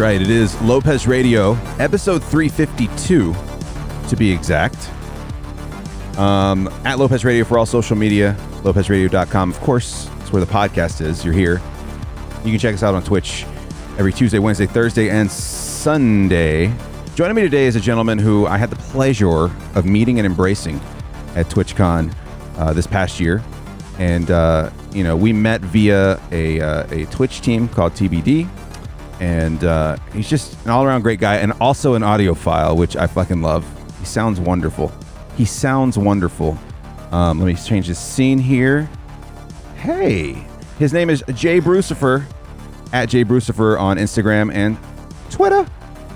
right. It is Lopez Radio, episode 352, to be exact. At Lopez Radio for all social media, lopezradio.com. Of course, that's where the podcast is. You're here. You can check us out on Twitch every Tuesday, Wednesday, Thursday, and Sunday. Joining me today is a gentleman who I had the pleasure of meeting and embracing at TwitchCon this past year. And, we met via a Twitch team called TBD. And he's just an all-around great guy and also an audiophile, which I fucking love. He sounds wonderful. Let me change the scene here. Hey, his name is Jbrucifer, at Jbrucifer on Instagram and Twitter.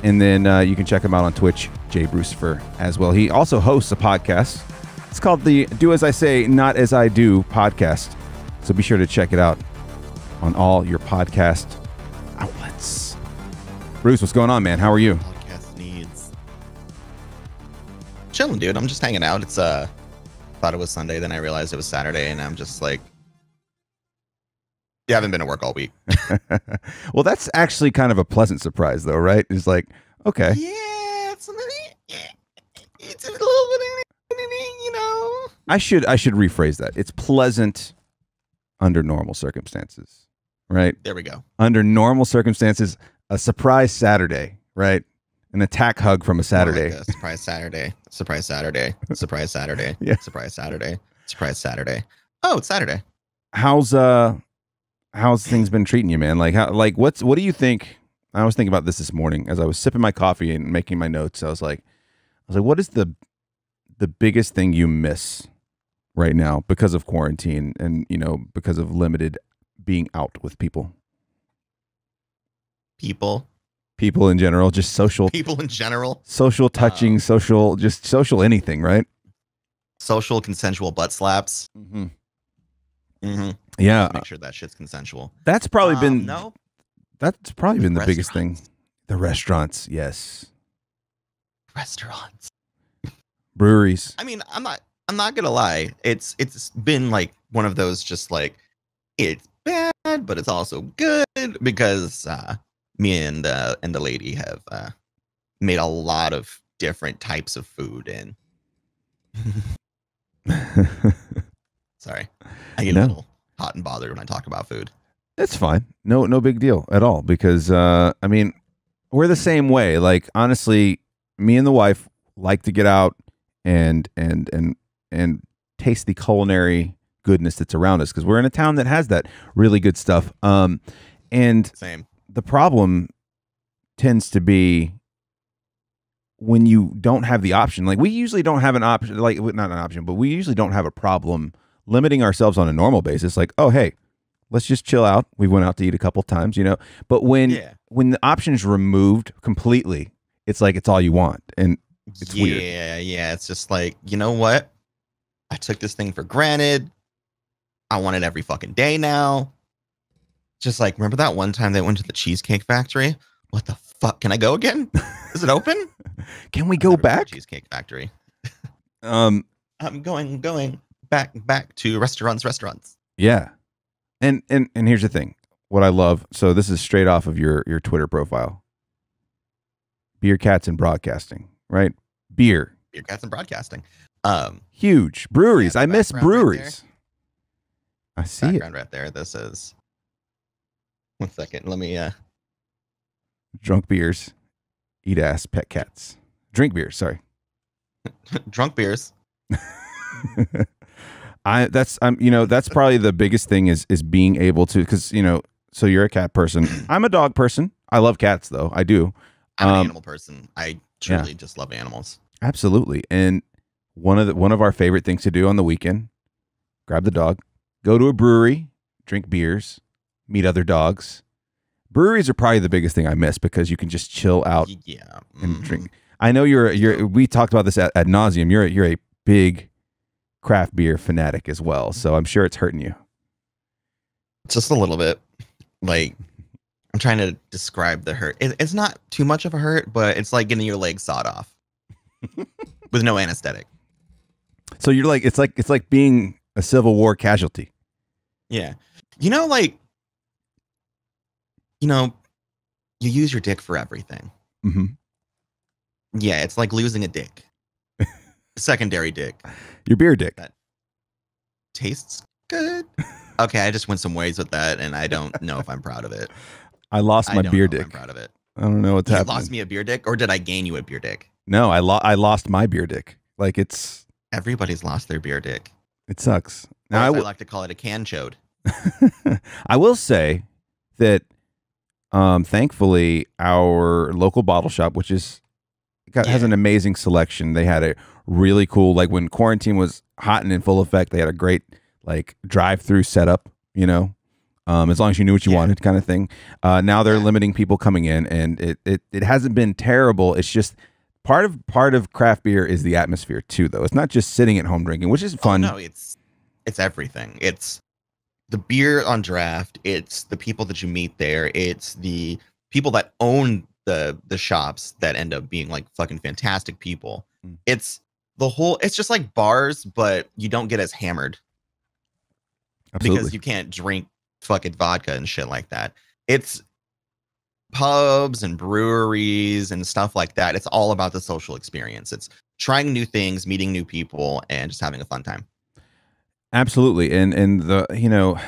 And then you can check him out on Twitch, Jbrucifer, as well. He also hosts a podcast. It's called the Do As I Say, Not As I Do podcast. So be sure to check it out on all your podcast outlets. Bruce, what's going on, man? How are you? Podcast needs. Chilling, dude. I'm just hanging out. It's thought it was Sunday, then I realized it was Saturday, and I'm just like, yeah, I haven't been to work all week. Well, that's actually kind of a pleasant surprise, though, right? It's like, okay. Yeah, it's a little bit, you know. I should rephrase that. It's pleasant under normal circumstances, right? There we go. Under normal circumstances, a surprise Saturday, right? An attack hug from a Saturday. Like a surprise Saturday. Surprise Saturday. Surprise Saturday. Yeah. Surprise Saturday. Surprise Saturday. Oh, it's Saturday. How's things been treating you, man? What do you think? I was thinking about this morning as I was sipping my coffee and making my notes. I was like, what is the biggest thing you miss right now because of quarantine and, because of limited being out with people? People in general, just social. People in general. Social touching, social anything, right? Social consensual butt slaps. Mm-hmm. Mm-hmm. Yeah. Make sure that shit's consensual. That's probably been the the biggest thing. The restaurants, yes. Restaurants. Breweries. I mean, I'm not gonna lie. It's been like one of those just like it's bad, but it's also good because me and the lady have made a lot of different types of food and sorry, I get a little hot and bothered when I talk about food. It's fine. No big deal at all because I mean, we're the same way. Like honestly, me and the wife like to get out and taste the culinary goodness that's around us because we're in a town that has that really good stuff. And Same. The problem tends to be when you don't have the option. Like we usually don't have an option, like not an option, but we usually don't have a problem limiting ourselves on a normal basis. Like, oh, hey, let's just chill out. We went out to eat a couple times, But when the option is removed completely, it's like it's all you want, and it's weird. Yeah. It's just like, you know what? I took this thing for granted. I want it every fucking day now. Just like, remember that one time they went to the Cheesecake Factory? What the fuck? Can I go again? Is it open? Can we go back? Cheesecake Factory. I'm going back to restaurants. Yeah. And here's the thing. What I love. So this is straight off of your Twitter profile. Beer, cats, and broadcasting, right? Beer, cats, and broadcasting. Huge breweries. I miss breweries. I see background right there. This is 1 second. Let me drunk beers, eat ass, pet cats. Drink beers, sorry. Drunk beers. That's probably the biggest thing is being able to, because so you're a cat person. I'm a dog person. I love cats though. I do. I'm an animal person. I truly just love animals. Absolutely. And one of our favorite things to do on the weekend, grab the dog, go to a brewery, drink beers, meet other dogs. Breweries are probably the biggest thing I miss because you can just chill out and drink. I know we talked about this ad nauseum. You're a big craft beer fanatic as well, so I'm sure it's hurting you. Just a little bit. Like, I'm trying to describe the hurt. It's not too much of a hurt, but it's like getting your legs sawed off with no anesthetic. So you're like, it's like being a Civil War casualty. Yeah. You you use your dick for everything. Mm-hmm. Yeah, it's like losing a dick. Secondary dick. Your beer dick. That tastes good. Okay, I just went some ways with that, and I don't know if I'm proud of it. I lost my beer dick. I'm proud of it. I don't know what's happening. You lost me a beer dick, or did I gain you a beer dick? No, I lost my beer dick. Like it's everybody's lost their beer dick. It sucks. Now I like to call it a can chode. I will say that thankfully our local bottle shop, which has an amazing selection. They had a really cool, like when quarantine was hot and in full effect, they had a great like drive-through setup, you know, as long as you knew what you wanted kind of thing. Now they're limiting people coming in, and it hasn't been terrible. It's just part of craft beer is the atmosphere too, though. It's not just sitting at home drinking, which is fun. Oh, no, it's everything. It's the beer on draft. It's the people that you meet there. It's the people that own the shops that end up being like fucking fantastic people. It's the whole. It's just like bars, but you don't get as hammered. Absolutely. Because you can't drink fucking vodka and shit like that. It's pubs and breweries and stuff like that. It's all about the social experience. It's trying new things, meeting new people, and just having a fun time. Absolutely. And the, you know,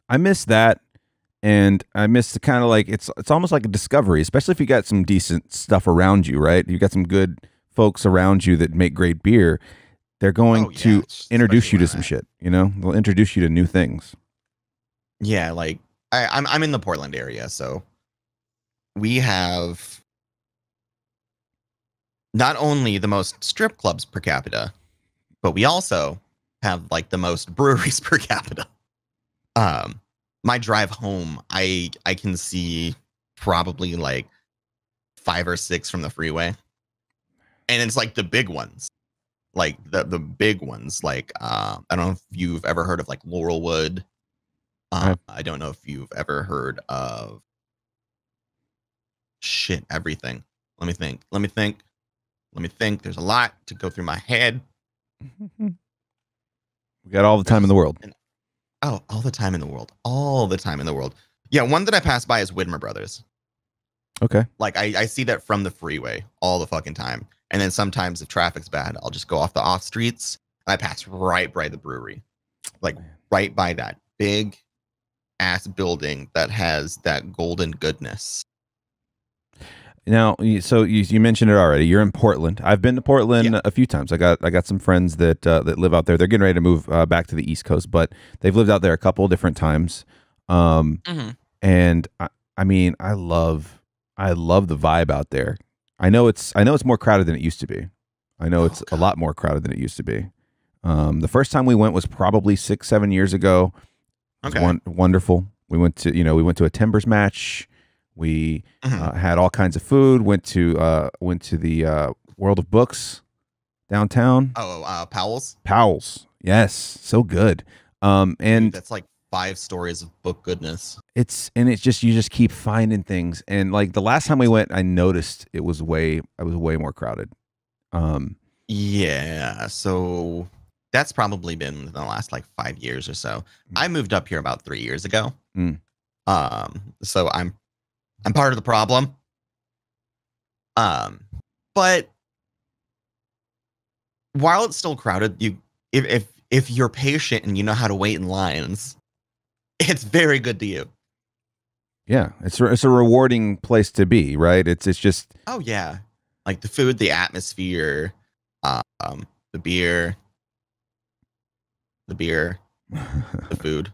I miss that, and I miss the kind of like it's almost like a discovery, especially if you got some decent stuff around you, right? You got some good folks around you that make great beer. They're going to introduce you to some shit, you know? They'll introduce you to new things. Yeah, like I'm in the Portland area, so we have not only the most strip clubs per capita, but we also have like the most breweries per capita. My drive home, I can see probably like 5 or 6 from the freeway, and it's like the big ones. Like the big ones, like I don't know if you've ever heard of like Laurelwood. I don't know if you've ever heard of everything. Let me think. There's a lot to go through my head. We got all the time in the world. All the time in the world. All the time in the world. Yeah, one that I pass by is Widmer Brothers. Okay. Like I see that from the freeway all the fucking time. And then sometimes if traffic's bad, I'll just go off the off streets and I pass right by the brewery. Like right by that big ass building that has that golden goodness. Now, so you mentioned it already. You're in Portland. I've been to Portland a few times. I got some friends that live out there. They're getting ready to move back to the East Coast, but they've lived out there a couple of different times. And I mean, I love the vibe out there. I know it's more crowded than it used to be. I know it's a lot more crowded than it used to be. The first time we went was probably 6-7 years ago. It was wonderful. We went to a Timbers match. We had all kinds of food. Went to the World of Books downtown. Powell's. Powell's, yes, so good. And dude, that's like 5 stories of book goodness. It's just you just keep finding things. And like the last time we went, I noticed I was way more crowded. Yeah, so that's probably been in the last like 5 years or so. I moved up here about 3 years ago. So I'm part of the problem. But while it's still crowded, if you're patient and you know how to wait in lines, it's very good to you. Yeah, it's a rewarding place to be, right? It's just like the food, the atmosphere, the beer, the food.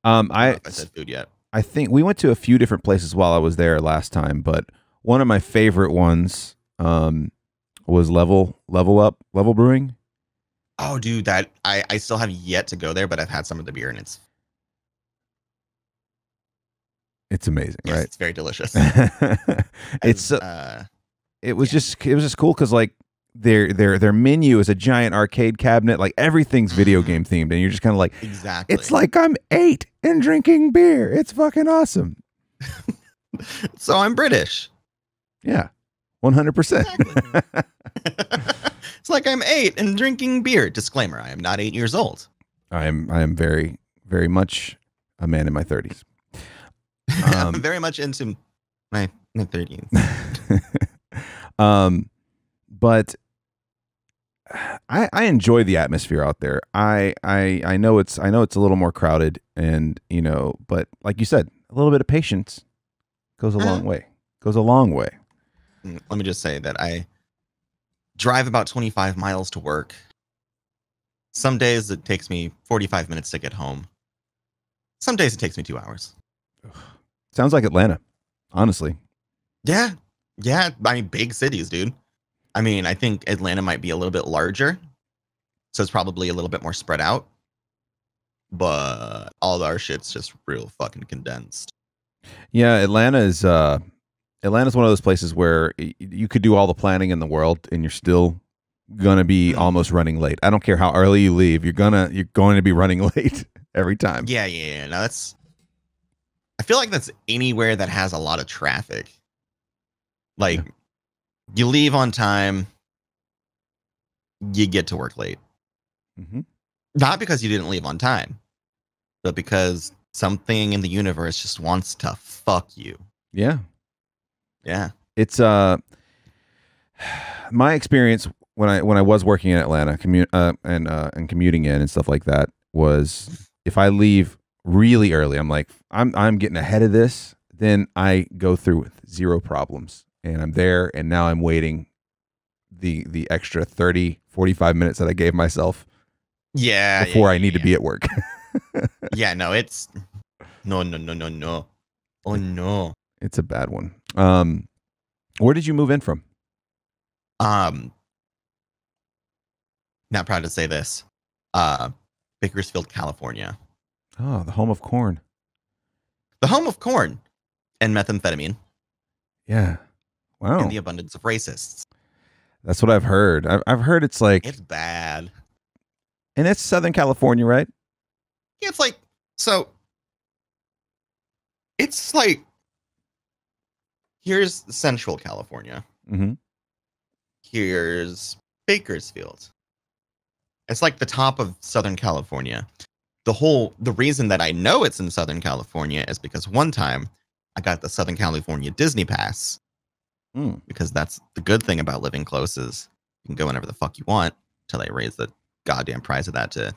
I said food yet. I think we went to a few different places while I was there last time, but one of my favorite ones was Level Brewing. Oh, dude, that I still have yet to go there, but I've had some of the beer and it's amazing, right? It's very delicious. It was just cool because like their menu is a giant arcade cabinet, like everything's video game themed, and you're just kind of like, exactly. It's like I'm 8 and drinking beer. It's fucking awesome. So I'm British. Yeah, 100%. Exactly. It's like I'm 8 and drinking beer. Disclaimer: I am not 8 years old. I am very, very much a man in my 30s. I'm very much into my 30s. But I enjoy the atmosphere out there. I know it's a little more crowded, and but like you said, a little bit of patience goes a long way. Goes a long way. Let me just say that I drive about 25 miles to work. Some days it takes me 45 minutes to get home. Some days it takes me 2 hours. Sounds like Atlanta, honestly. Yeah. Yeah. I mean, big cities, dude. I mean, I think Atlanta might be a little bit larger. So it's probably a little bit more spread out. But all our shit's just real fucking condensed. Yeah, Atlanta's one of those places where you could do all the planning in the world and you're still gonna be almost running late. I don't care how early you leave, you're going to be running late every time. Yeah. No, I feel like that's anywhere that has a lot of traffic. Like, you leave on time, you get to work late. Mm-hmm. Not because you didn't leave on time, but because something in the universe just wants to fuck you. Yeah. Yeah. It's my experience when I was working in Atlanta, and commuting in and stuff like that, was if I leave really early, I'm like, I'm getting ahead of this, then I go through with zero problems, and I'm there, and now I'm waiting the extra 30-45 minutes that I gave myself before I need to be at work. Yeah, no, it's no. Oh no. It's a bad one. Where did you move in from? Not proud to say this. Bakersfield, California. Oh, the home of corn. The home of corn and methamphetamine. Yeah. Wow. And the abundance of racists. That's what I've heard. I've heard it's like, it's bad. And it's Southern California, right? Yeah, it's like, so it's like, here's Central California. Mm-hmm. Here's Bakersfield. It's like the top of Southern California. The reason that I know it's in Southern California is because one time I got the Southern California Disney Pass. Because that's the good thing about living close is you can go whenever the fuck you want till they raise the goddamn price of that to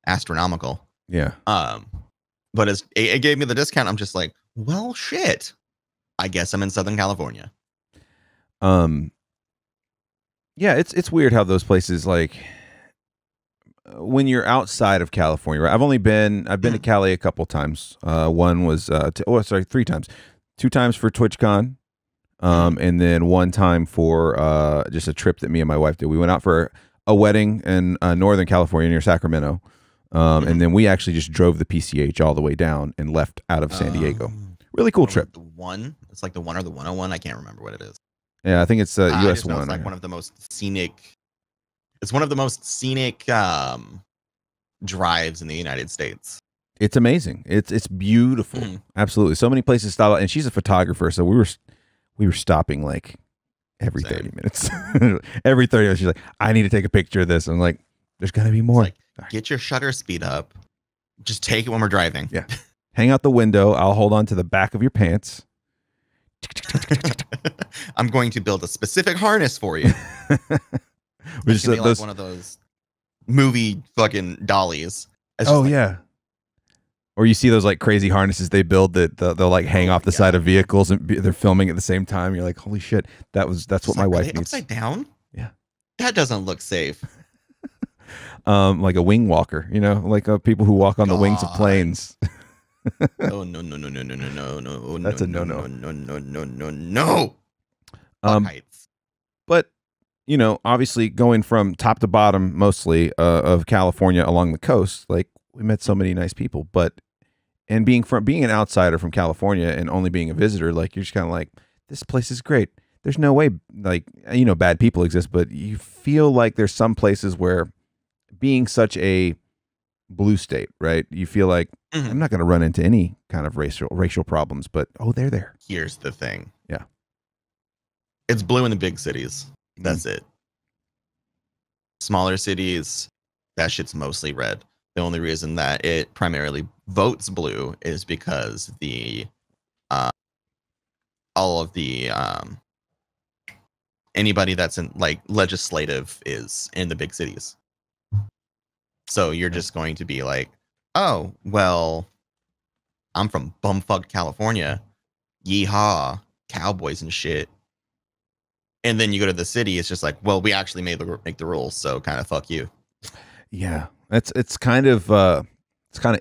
astronomical. Yeah. But it gave me the discount. I'm just like, well, shit. I guess I'm in Southern California. Yeah, it's weird how those places, like, when you're outside of California, right? I've been to Cali a couple times. One was 3 times. 2 times for TwitchCon. And then 1 time for just a trip that me and my wife did. We went out for a wedding in Northern California near Sacramento. And then we actually just drove the PCH all the way down and left out of San Diego. Really cool trip. It's like the 1 or the 101. I can't remember what it is. Yeah, I think it's US 1. It's like one of the most scenic. It's one of the most scenic drives in the United States. It's amazing. It's beautiful. Absolutely. So many places to stop out. And she's a photographer, so we were stopping like every 30 minutes. Every 30 minutes, she's like, I need to take a picture of this. I'm like, there's got to be more. Like, get your shutter speed up. Just take it when we're driving. Yeah. Hang out the window. I'll hold on to the back of your pants. I'm going to build a specific harness for you. Which is like one of those movie fucking dollies. Yeah. Or you see those like crazy harnesses they build that they'll like hang off the side of vehicles and they're filming at the same time. You're like, holy shit, that's what my wife needs. Upside down? Yeah. That doesn't look safe. Like a wing walker, like people who walk on the wings of planes. Oh no. That's a no. No. But obviously going from top to bottom mostly of California along the coast, like we met so many nice people, and being an outsider from California and only being a visitor, like you're just kind of like, this place is great. There's no way, like, bad people exist, but you feel like there's some places where being such a blue state, right? You feel like I'm not going to run into any kind of racial problems, but they're there. Here's the thing. Yeah. It's blue in the big cities. That's it. Smaller cities, that shit's mostly red. The only reason that it primarily votes blue is because the all of the anybody that's in like legislative is in the big cities. So you're just going to be like, oh, well, I'm from bumfuck California. Yeehaw, cowboys and shit. And then you go to the city, it's just like, well, we actually make the rules, so kind of fuck you. Yeah. It's kind of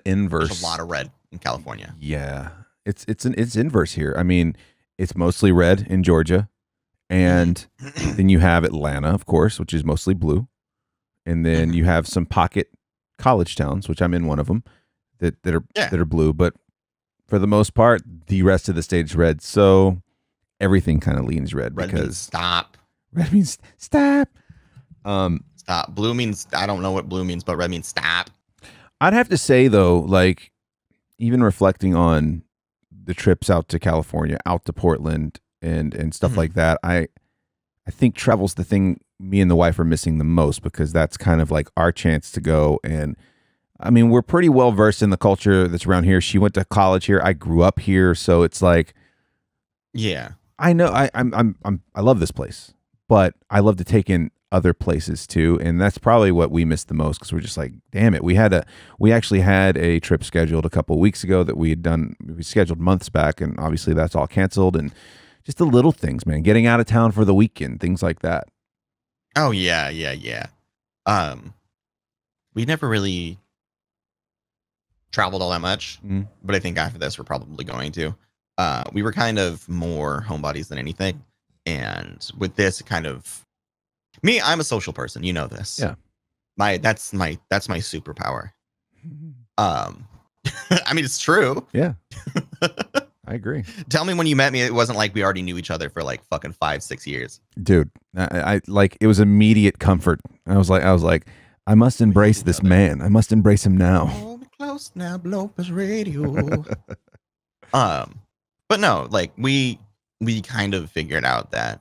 inverse. There's a lot of red in California. Yeah. It's inverse here. I mean, it's mostly red in Georgia. And then you have Atlanta, of course, which is mostly blue. And then you have some pocket college towns, which I'm in one of them, that are blue. But for the most part, the rest of the state is red. So everything kind of leans red. Red because means stop. Red means stop. Stop. Blue means, I don't know what blue means, but red means stop. I'd have to say, though, like, even reflecting on the trips out to California, out to Portland, and stuff like that, I think travel's the thing me and the wife are missing the most, because that's kind of like our chance to go. And I mean, we're pretty well versed in the culture that's around here. She went to college here. I grew up here, so it's like, yeah, I know I love this place, but I love to take in other places too, and that's probably what we missed the most, because we're just like, damn it, we actually had a trip scheduled a couple of weeks ago that we scheduled months back, and obviously that's all canceled. And just the little things, man, getting out of town for the weekend, things like that. Oh yeah. We never really traveled all that much, but I think after this we're probably going to. We were kind of more homebodies than anything, and with this, kind of me, I'm a social person. You know this. Yeah. That's my superpower. I mean, it's true. Yeah. I agree. Tell me when you met me, it wasn't like we already knew each other for like fucking 5-6 years. Dude, I like, it was immediate comfort. I was like, I must embrace this man. I must embrace him now. Hold me close now, Lopez Radio. But no, like we kind of figured out that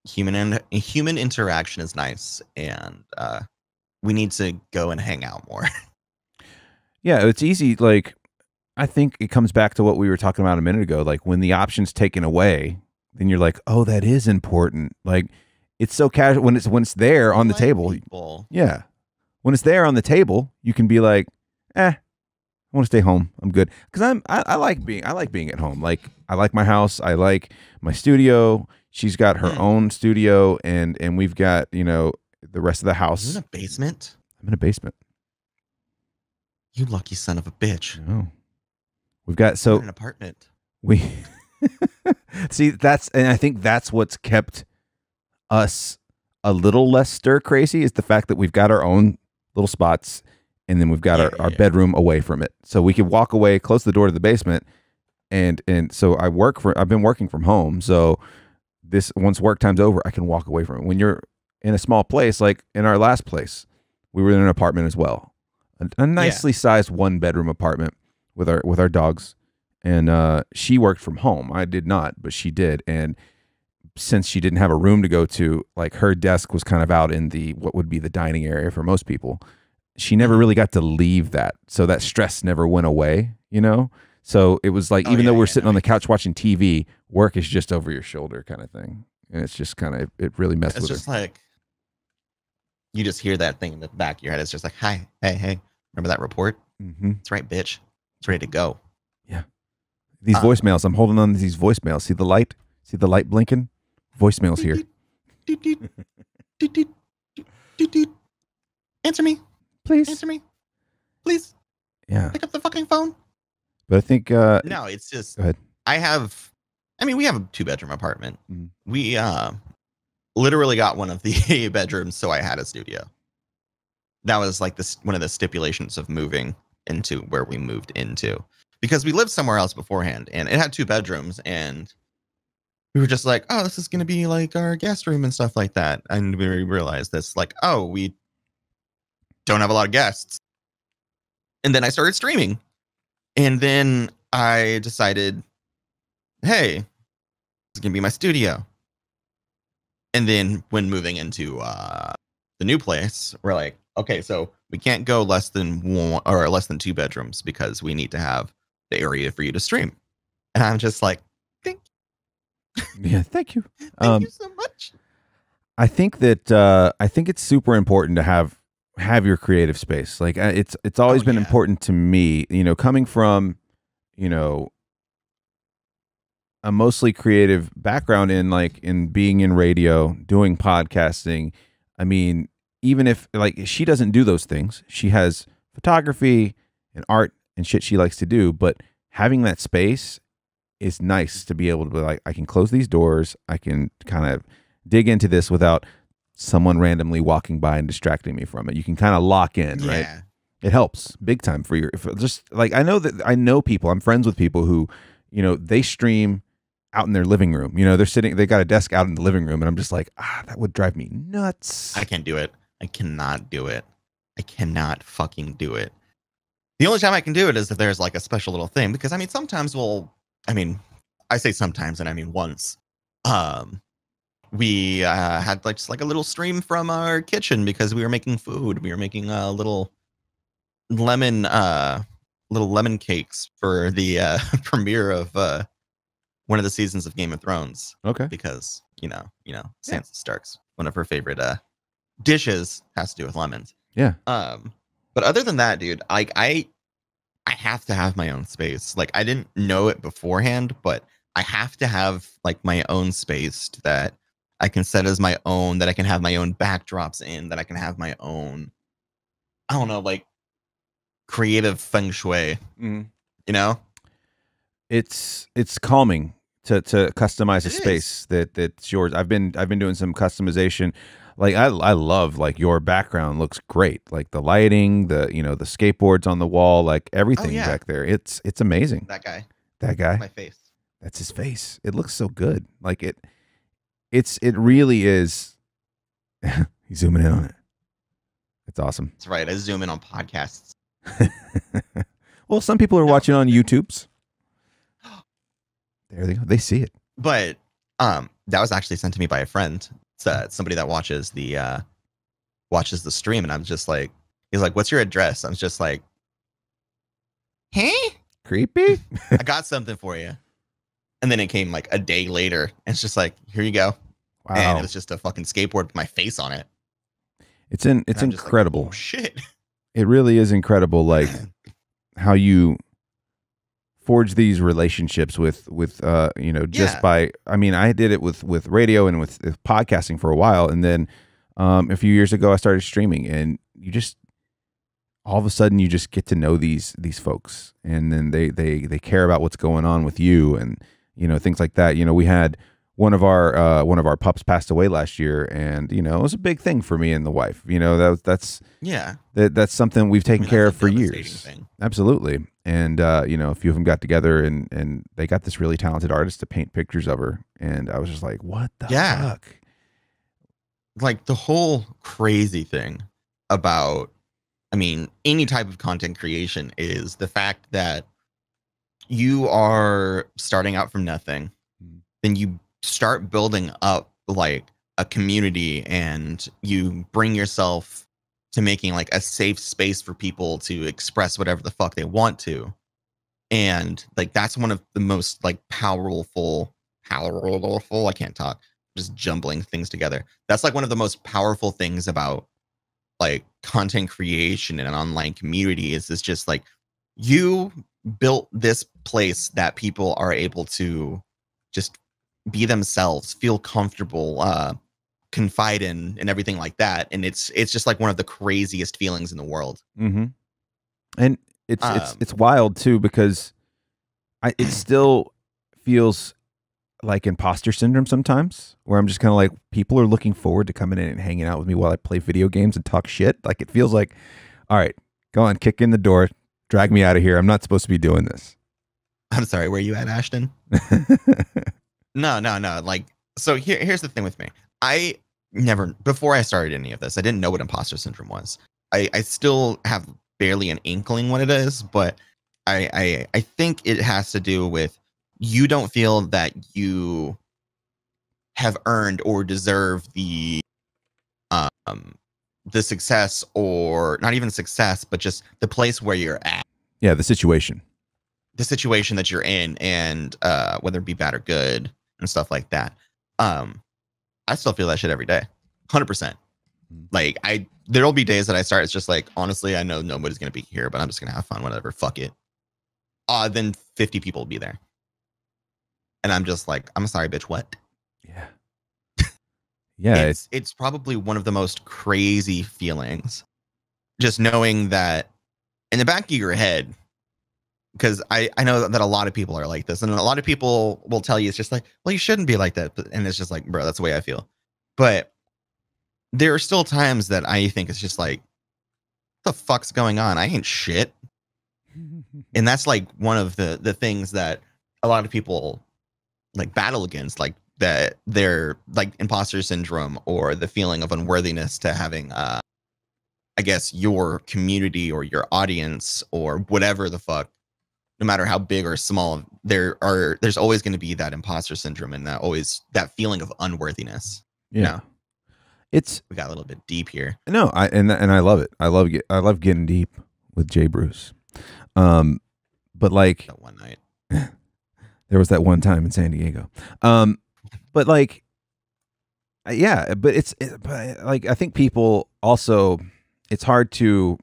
human interaction is nice, and we need to go and hang out more. Yeah, it's easy. Like, I think it comes back to what we were talking about a minute ago. Like, when the option's taken away, then you're like, oh, that is important. Like, it's so casual when it's there on the table. People. Yeah. When it's there on the table, you can be like, I want to stay home. I'm good. Because I like being at home. Like, I like my house. I like my studio. She's got her own studio, and we've got, the rest of the house. Are you in a basement? I'm in a basement. You lucky son of a bitch. No. We've got an apartment. We see, and I think that's what's kept us a little less stir crazy, is the fact that we've got our own little spots, and then we've got our bedroom away from it, so we could walk away, close the door to the basement, and so I've been working from home, so this, once work time's over, I can walk away from it. When you're in a small place, like in our last place, we were in an apartment as well, a nicely sized 1-bedroom apartment with our dogs, and she worked from home. I did not, but she did. And since she didn't have a room to go to, like, her desk was kind of out in what would be the dining area for most people. She never really got to leave that, so that stress never went away, So it was like, even though we're sitting on the couch watching TV, work is just over your shoulder kind of thing, and it's just kind of, it really messed with her. It's just like, you just hear that thing in the back of your head. It's just like, hi, hey, remember that report? That's right, bitch. It's ready to go. Yeah. These voicemails. I'm holding on to these voicemails. See the light? See the light blinking? Voicemails here. Answer me. Please. Answer me. Please. Yeah. Pick up the fucking phone. But I think... no, it's just... Go ahead. We have a 2-bedroom apartment. We literally got one of the bedrooms, so I had a studio. That was like one of the stipulations of moving into where we moved into, because we lived somewhere else beforehand, and it had 2 bedrooms, and we were just like, oh, this is going to be like our guest room and stuff like that. And we realized this, like, oh, we don't have a lot of guests. And then I started streaming, and then I decided, hey, this is going to be my studio. And then when moving into the new place, we're like, okay, so we can't go less than 1 or less than 2 bedrooms because we need to have the area for you to stream. And I'm just like, thank, Yeah, thank you. thank you so much. I think that I think it's super important to have your creative space. Like it's always been important to me. You know, coming from a mostly creative background in being in radio, doing podcasting. I mean, even if like she doesn't do those things, she has photography and art and shit she likes to do, but having that space is nice to be able to be like, I can close these doors, I can kind of dig into this without someone randomly walking by and distracting me from it. You can kind of lock in, right? It helps big time for your, if just like, I know people, I'm friends with people who, they stream out in their living room. They got a desk out in the living room, and I'm just like, that would drive me nuts. I can't do it. I cannot do it. I cannot fucking do it. The only time I can do it is if there's like a special little thing, because I mean, sometimes I say sometimes, and I mean once. We had like just like a little stream from our kitchen because we were making food. We were making little lemon cakes for the premiere of one of the seasons of Game of Thrones. Okay. Because Sansa Stark's one of her favorite dishes has to do with lemons. Yeah. But other than that, dude, like I have to have my own space. Like I didn't know it beforehand, but I have to have like my own space that I can set as my own, that I can have my own backdrops in, that I can have my own, I don't know, like creative feng shui. It's calming to customize a space that's yours. I've been doing some customization. Like I love, like, your background looks great. Like the lighting, the skateboards on the wall, like everything back there. It's amazing. That guy. My face. That's his face. It looks so good. Like it really is. He's zooming in on it. It's awesome. That's right. I zoom in on podcasts. Well, some people are watching on YouTube's. There they go. They see it. But that was actually sent to me by a friend. It's somebody that watches the stream, and I'm just like, he's like, "What's your address?" I'm just like, "Hey, creepy." I got something for you. And then it came like a day later, and it's just like, "Here you go." Wow. And it was just a fucking skateboard with my face on it. It's incredible. Like, oh, shit. It really is incredible, like how you forge these relationships with just by, I mean, I did it with radio and with podcasting for a while, and then a few years ago I started streaming, and you just all of a sudden you just get to know these folks, and then they care about what's going on with you, and things like that. We had one of our pups passed away last year, and it was a big thing for me and the wife. That's something we've taken care of for years. Thing. Absolutely. And a few of them got together, and they got this really talented artist to paint pictures of her, and I was just like, what the fuck? Like the whole crazy thing about, I mean, any type of content creation is the fact that you are starting out from nothing, then you start building up like a community, and you bring yourself to making like a safe space for people to express whatever the fuck they want to. And like, that's one of the most like powerful, I can't talk, just jumbling things together. That's like one of the most powerful things about like content creation in an online community is just like, you built this place that people are able to just be themselves, feel comfortable, confide in, and everything like that. And it's just like one of the craziest feelings in the world. Mm-hmm. And it's wild too, because it still feels like imposter syndrome sometimes, where I'm just kind of like, people are looking forward to coming in and hanging out with me while I play video games and talk shit. Like, it feels like, all right, go on, kick in the door, drag me out of here. I'm not supposed to be doing this. I'm sorry, where you at, Ashton? No. Like, so here's the thing with me. I never, before I started any of this, I didn't know what imposter syndrome was. I still have barely an inkling what it is, but I think it has to do with, you don't feel that you have earned or deserve the the success, or not even success, but just the place where you're at. Yeah, the situation that you're in, and whether it be bad or good and stuff like that. I still feel that shit every day, 100%. Like there'll be days that I start. It's just like, honestly, I know nobody's gonna be here, but I'm just gonna have fun, whatever. Fuck it. Then 50 people will be there, and I'm just like, I'm sorry, bitch. What? Yeah. Yeah. It's probably one of the most crazy feelings, just knowing that in the back of your head, because I know that a lot of people are like this, and a lot of people will tell you it's just like, well, you shouldn't be like that, and it's just like, bro, that's the way I feel. But there are still times that I think it's just like, what the fuck's going on? I ain't shit. And that's like one of the things that a lot of people like battle against, like that they're like imposter syndrome, or the feeling of unworthiness to having I guess your community or your audience or whatever the fuck, no matter how big or small, there's always going to be that imposter syndrome, and that feeling of unworthiness. Yeah. You know? We got a little bit deep here. No, and I love it. I love getting deep with Jay Bruce. But like that one night, there was that one time in San Diego. But like, yeah, but but like, I think people also, it's hard to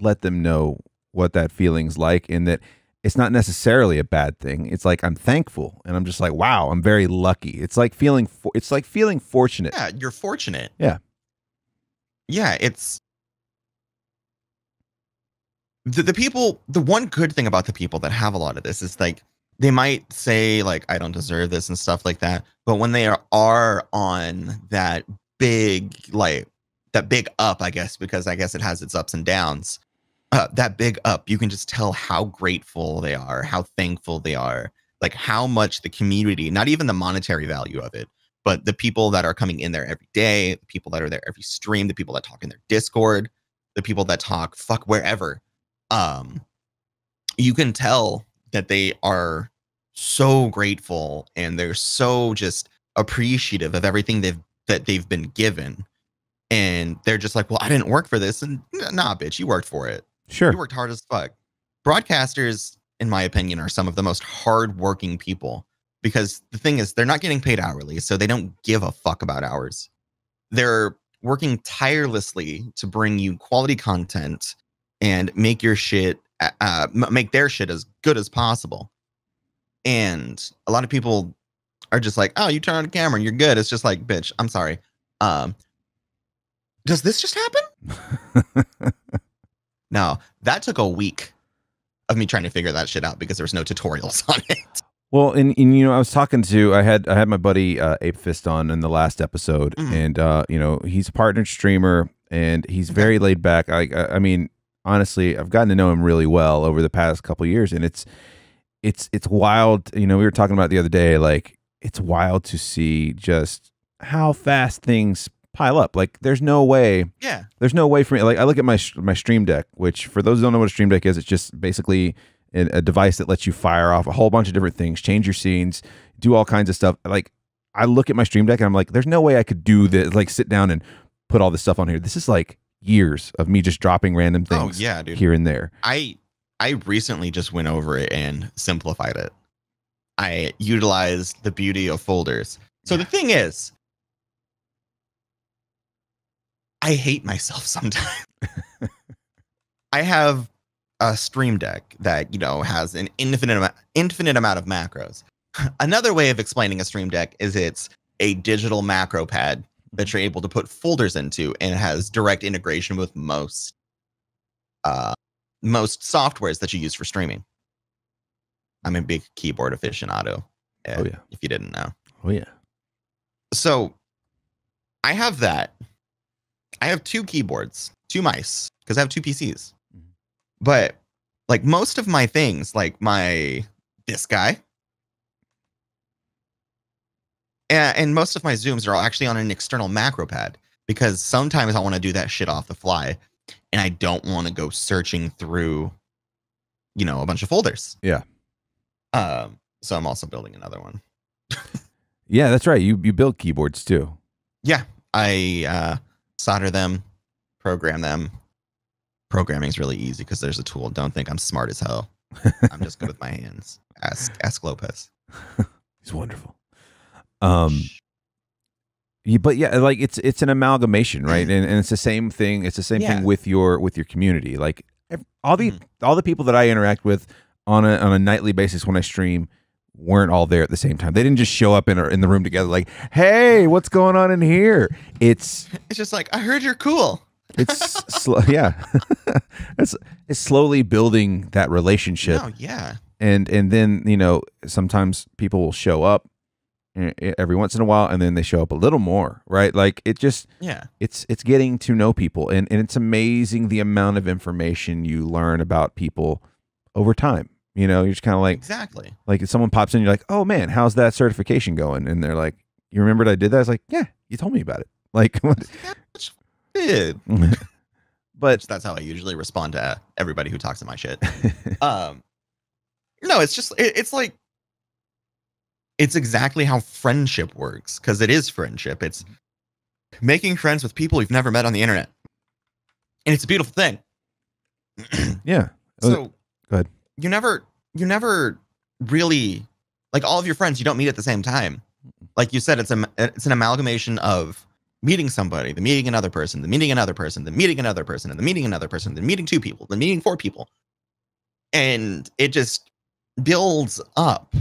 let them know what that feeling's like, and that it's not necessarily a bad thing. It's like, I'm thankful, and I'm just like, wow, I'm very lucky. It's like feeling fortunate. Yeah, you're fortunate. Yeah. Yeah, it's the people. The one good thing about the people that have a lot of this is like, they might say like, I don't deserve this and stuff like that. But when they are on that big up, I guess, because I guess it has its ups and downs. That big up, you can just tell how grateful they are, how thankful they are, like how much the community, not even the monetary value of it, but the people that are coming in there every day, the people that are there every stream, the people that talk in their Discord, the people that talk fuck wherever. You can tell that they are so grateful, and they're so just appreciative of everything that they've been given. And they're just like, well, I didn't work for this. And nah, bitch, you worked for it. Sure. You worked hard as fuck. Broadcasters, in my opinion, are some of the most hardworking people, because the thing is, they're not getting paid hourly, so they don't give a fuck about hours. They're working tirelessly to bring you quality content and make their shit as good as possible. And a lot of people are just like, oh, you turn on the camera and you're good. It's just like, bitch, I'm sorry. Does this just happen? No, that took a week of me trying to figure that shit out, because there was no tutorials on it. Well, and you know, I was talking to, I had my buddy Ape Fist on in the last episode, and you know, he's a partnered streamer, and he's very laid back. I mean, honestly, I've gotten to know him really well over the past couple of years, and it's wild. You know, we were talking about it the other day, like, it's wild to see just how fast things pile up. Like, there's no way for me. Like, I look at my Stream Deck, which, for those who don't know what a Stream Deck is, it's just basically a device that lets you fire off a whole bunch of different things, change your scenes, do all kinds of stuff. Like, I look at my Stream Deck and I'm like, there's no way I could do this, like sit down and put all this stuff on here. This is like years of me just dropping random things dude. Here and there. I recently just went over it and simplified it. I utilized the beauty of folders. So the thing is, I hate myself sometimes. I have a Stream Deck that, you know, has an infinite amount of macros. Another way of explaining a Stream Deck is it's a digital macro pad that you're able to put folders into, and it has direct integration with most softwares that you use for streaming. I'm a big keyboard aficionado. Oh yeah. If you didn't know. Oh yeah. So I have that. I have 2 keyboards, 2 mice, because I have 2 PCs. But like most of my things, like this guy, and most of my zooms are actually on an external macro pad, because sometimes I want to do that shit off the fly, and I don't want to go searching through, you know, a bunch of folders. Yeah. So I'm also building another one. Yeah, that's right. You build keyboards too. Yeah, I solder them, program them. Programming is really easy because there's a tool. Don't think I'm smart as hell. I'm just good with my hands. Ask Lopez. He's wonderful. But yeah, like it's an amalgamation, right? And it's the same thing. It's the same thing with your community. Like all the people that I interact with on a nightly basis when I stream weren't all there at the same time. They didn't just show up in the room together like, "Hey, what's going on in here?" It's just like, "I heard you're cool." It's yeah. it's slowly building that relationship. Oh yeah. And then, you know, sometimes people will show up every once in a while, and then they show up a little more, right? Like it just it's getting to know people, and it's amazing the amount of information you learn about people over time. You know, you're just kind of like, exactly, like if someone pops in, you're like, "Oh man, how's that certification going?" And they're like, "You remembered I did that?" I was like, "Yeah, you told me about it." Like did. But that's how I usually respond to everybody who talks to my shit. No, it's just it's like it's exactly how friendship works, because it is friendship. It's making friends with people you've never met on the internet, and it's a beautiful thing. Yeah. So go ahead. You never really, like, all of your friends you don't meet at the same time. Like you said, it's an amalgamation of meeting somebody, then meeting another person, then meeting another person, then meeting another person, and then meeting another person, then meeting 2 people, then meeting 4 people. And it just builds up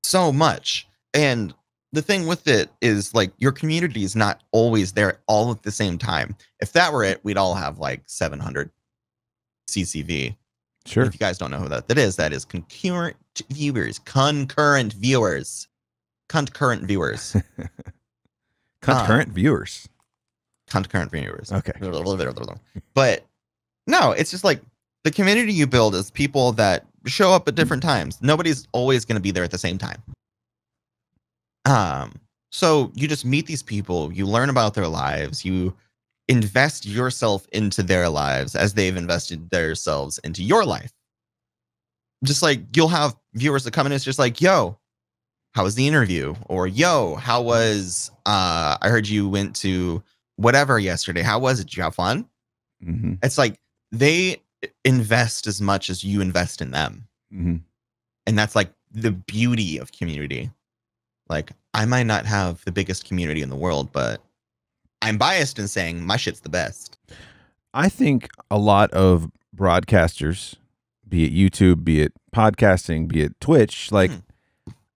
so much. And the thing with it is, like, your community is not always there all at the same time. If that were it, we'd all have like 700 CCV. Sure. If you guys don't know who that is concurrent viewers. Concurrent viewers. Concurrent viewers. Concurrent viewers. Concurrent viewers. Okay. But no, it's just like the community you build is people that show up at different times. Nobody's always going to be there at the same time. So you just meet these people, you learn about their lives, you invest yourself into their lives as they've invested themselves into your life. Just like you'll have viewers that come in, it's just like, "Yo, how was the interview?" Or, "Yo, how was, I heard you went to whatever yesterday. How was it? Did you have fun?" Mm-hmm. It's like they invest as much as you invest in them. Mm-hmm. And that's like the beauty of community. Like, I might not have the biggest community in the world, but I'm biased in saying my shit's the best. I think a lot of broadcasters, be it YouTube, be it podcasting, be it Twitch, like,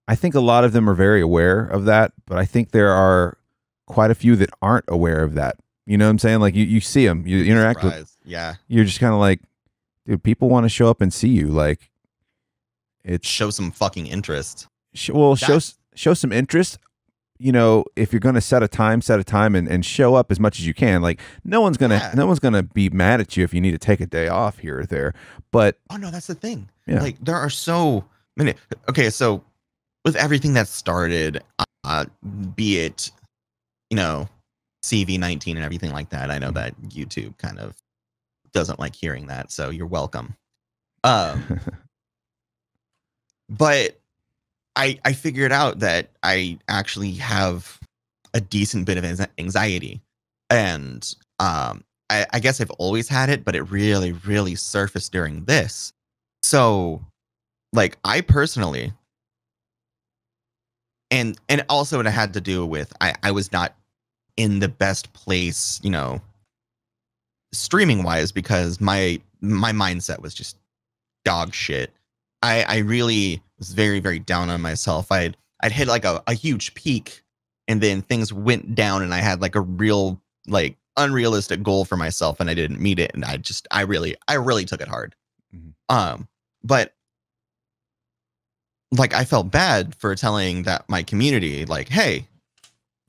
I think a lot of them are very aware of that, but I think there are quite a few that aren't aware of that. You know what I'm saying? Like, you see them, you interact with, you're just kind of like, dude, people want to show up and see you. Like, it's show some fucking interest. Show some interest. You know, if you're going to set a time and show up as much as you can. Like, no one's gonna be mad at you if you need to take a day off here or there. But oh no, that's the thing. Yeah. Like, there are so many. Okay, so with everything that started, be it, you know, CV19 and everything like that. I know that YouTube kind of doesn't like hearing that, so you're welcome. But I figured out that I actually have a decent bit of anxiety, and I guess I've always had it, but it really, really surfaced during this. So, like, I personally, and also it had to do with I was not in the best place, you know, streaming wise, because my mindset was just dog shit. I really was very, very down on myself. I'd hit like a huge peak, and then things went down, and I had like a real, like, unrealistic goal for myself, and I didn't meet it, and I really took it hard. Mm-hmm. But like, I felt bad for telling that my community, like, "Hey,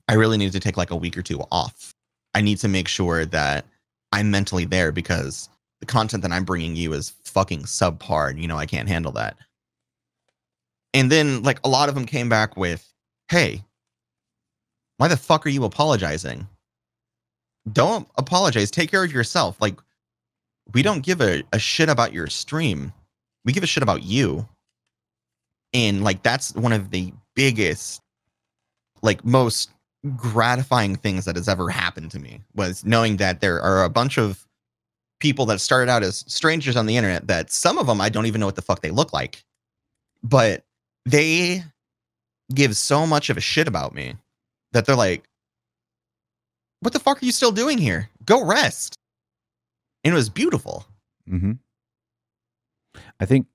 I really need to take like a week or 2 off. I need to make sure that I'm mentally there, because the content that I'm bringing you is fucking subpar, and, you know, I can't handle that." And then, like, a lot of them came back with, "Hey, why the fuck are you apologizing? Don't apologize. Take care of yourself. Like, we don't give a shit about your stream. We give a shit about you." And, like, that's one of the biggest, like, most gratifying things that has ever happened to me was knowing that there are a bunch of people that started out as strangers on the internet that some of them I don't even know what the fuck they look like, but they give so much of a shit about me that they're like, what the fuck are you still doing here? Go rest. And it was beautiful. Mm-hmm. I think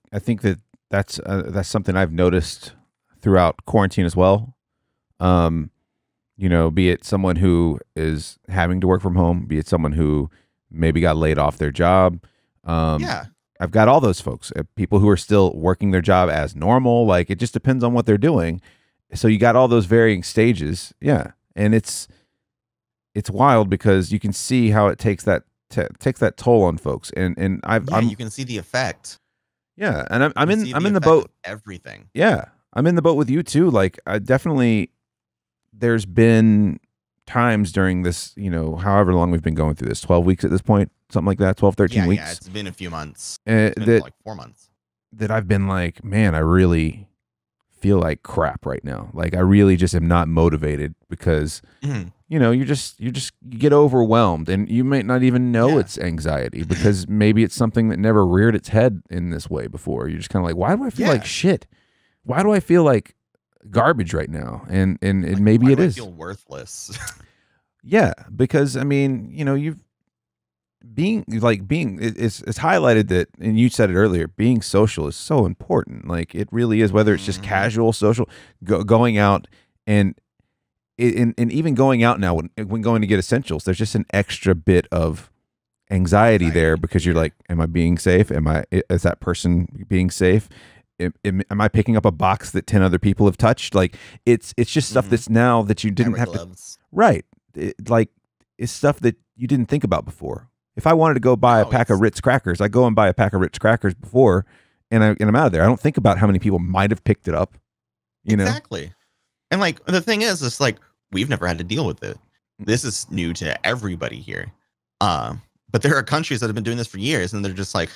that's something I've noticed throughout quarantine as well. You know, be it someone who is having to work from home, be it someone who maybe got laid off their job. Yeah. I've got all those folks, people who are still working their job as normal. Like, it just depends on what they're doing. So you got all those varying stages. Yeah. And it's wild because you can see how it takes that toll on folks. And you can see the effect. Yeah. And I'm in the boat. Everything. Yeah. I'm in the boat with you too. Like, I definitely, there's been times during this, you know, however long we've been going through this, 12 weeks at this point, something like that, 12, 13 weeks. Yeah, it's been a few months. It's been like 4 months. That I've been like, man, I really feel like crap right now. Like, I really just am not motivated because, you know, you get overwhelmed and you might not even know it's anxiety because maybe it's something that never reared its head in this way before. You're just kind of like, why do I feel like shit? Why do I feel like garbage right now? And like, maybe it is. I feel worthless. Yeah, because I mean, you know, it's highlighted that, and you said it earlier, being social is so important. Like, it really is, whether it's just casual social, going out and even going out now when going to get essentials, there's just an extra bit of anxiety there because you're like, am I being safe? Is that person being safe? Am I picking up a box that 10 other people have touched? Like, it's just stuff that's now that you didn't have to. Right. It's stuff that you didn't think about before. If I wanted to go buy a pack of Ritz crackers, I go and buy a pack of Ritz crackers before, and I'm out of there. I don't think about how many people might have picked it up. You know? Exactly. And like, the thing is, it's like, we've never had to deal with it. This is new to everybody here. But there are countries that have been doing this for years, and they're just like,